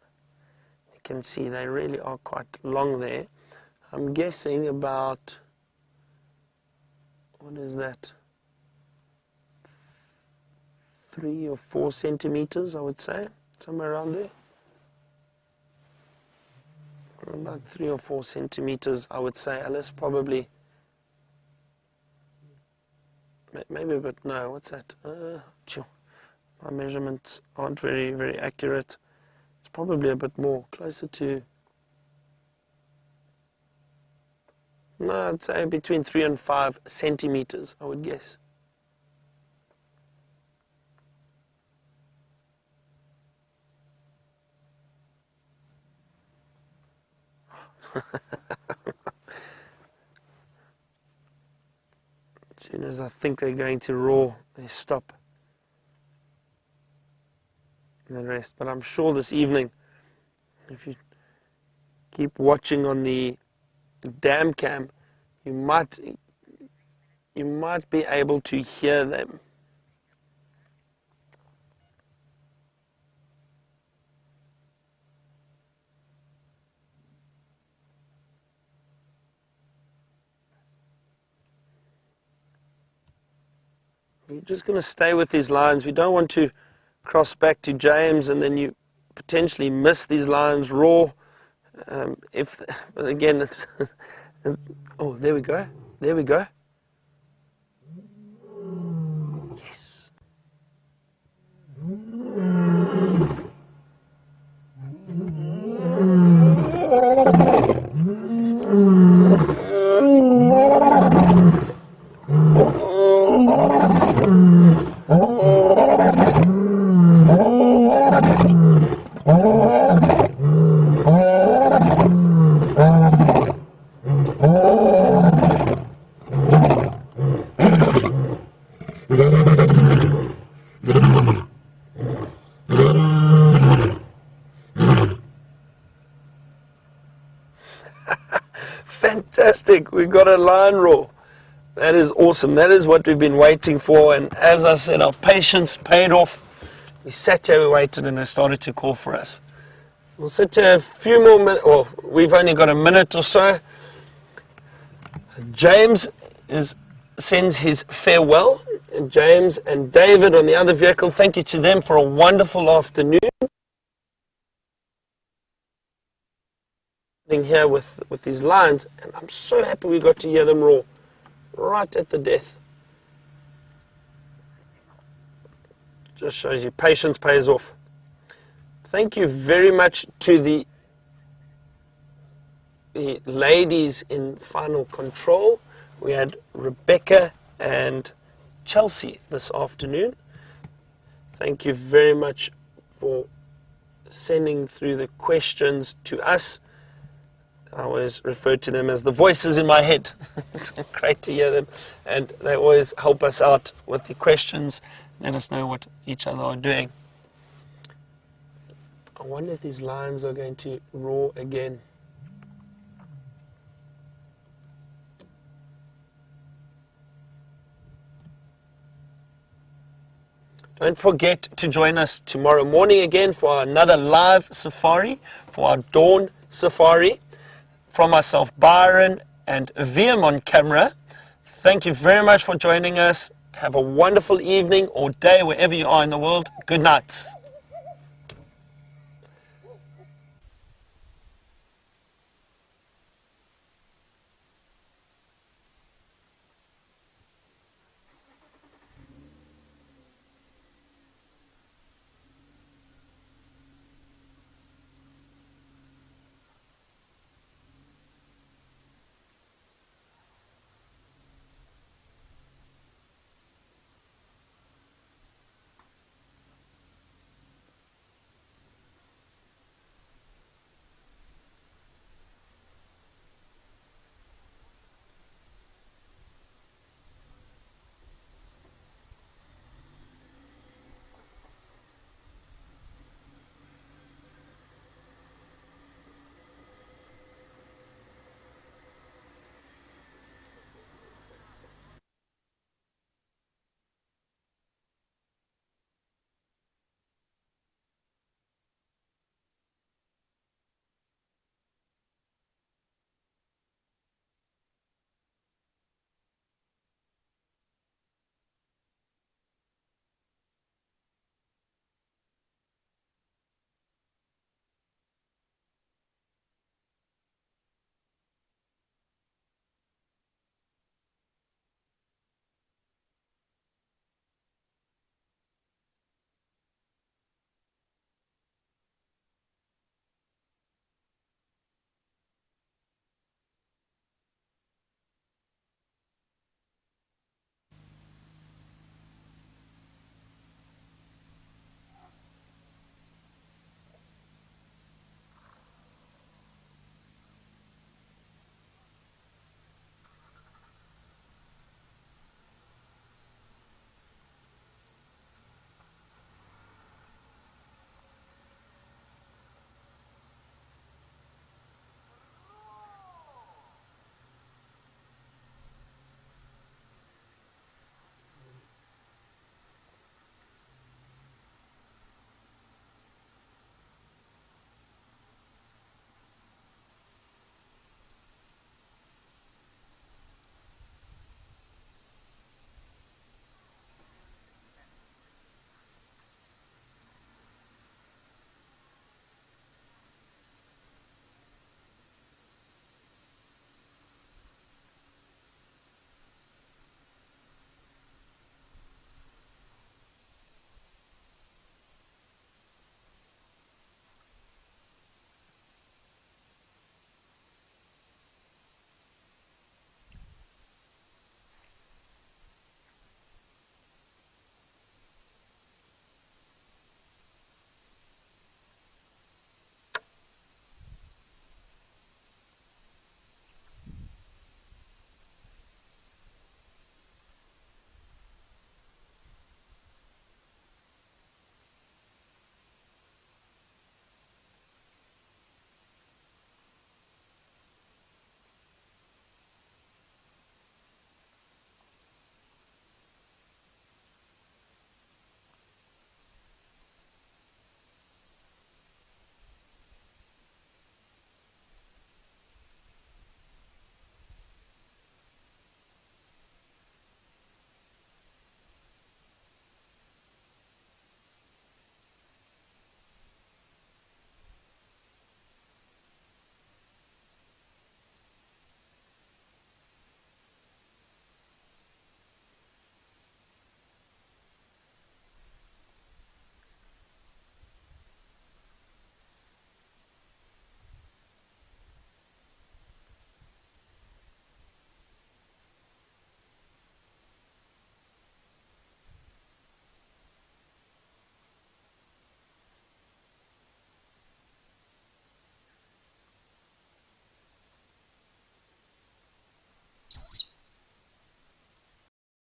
You can see they really are quite long there. I'm guessing about, what is that? 3 or 4 centimeters, I would say, somewhere around there. About 3 or 4 centimeters, I would say. Alice, probably. Maybe a bit, no, what's that? My measurements aren't very, very accurate. It's probably a bit more, closer to, no, I'd say between 3 and 5 centimeters, I would guess. As soon as I think they're going to roar, they stop. And the rest. But I'm sure this evening, if you keep watching on the dam cam, you might be able to hear them. We're just going to stay with these lines. We don't want to cross back to James and then you potentially miss these lines roar. But again, it's oh, there we go. There we go. Yes. Fantastic, we got a lion roar. That is awesome. That is what we've been waiting for. And as I said, our patience paid off. We sat here, we waited, and they started to call for us. We'll sit here a few more minutes. Well, we've only got a minute or so. James sends his farewell. And James and David on the other vehicle, thank you to them for a wonderful afternoon. Here with these lions, and I'm so happy we got to hear them roar right at the death. Just shows you patience pays off. Thank you very much to the ladies in final control. We had Rebecca and Chelsea this afternoon. Thank you very much for sending through the questions to us. I always refer to them as the voices in my head. It's great to hear them, and they always help us out with the questions, let us know what each other are doing. I wonder if these lions are going to roar again. Don't forget to join us tomorrow morning again for another live safari, for our dawn safari. From myself, Byron, and VM on camera, thank you very much for joining us. Have a wonderful evening or day wherever you are in the world. Good night.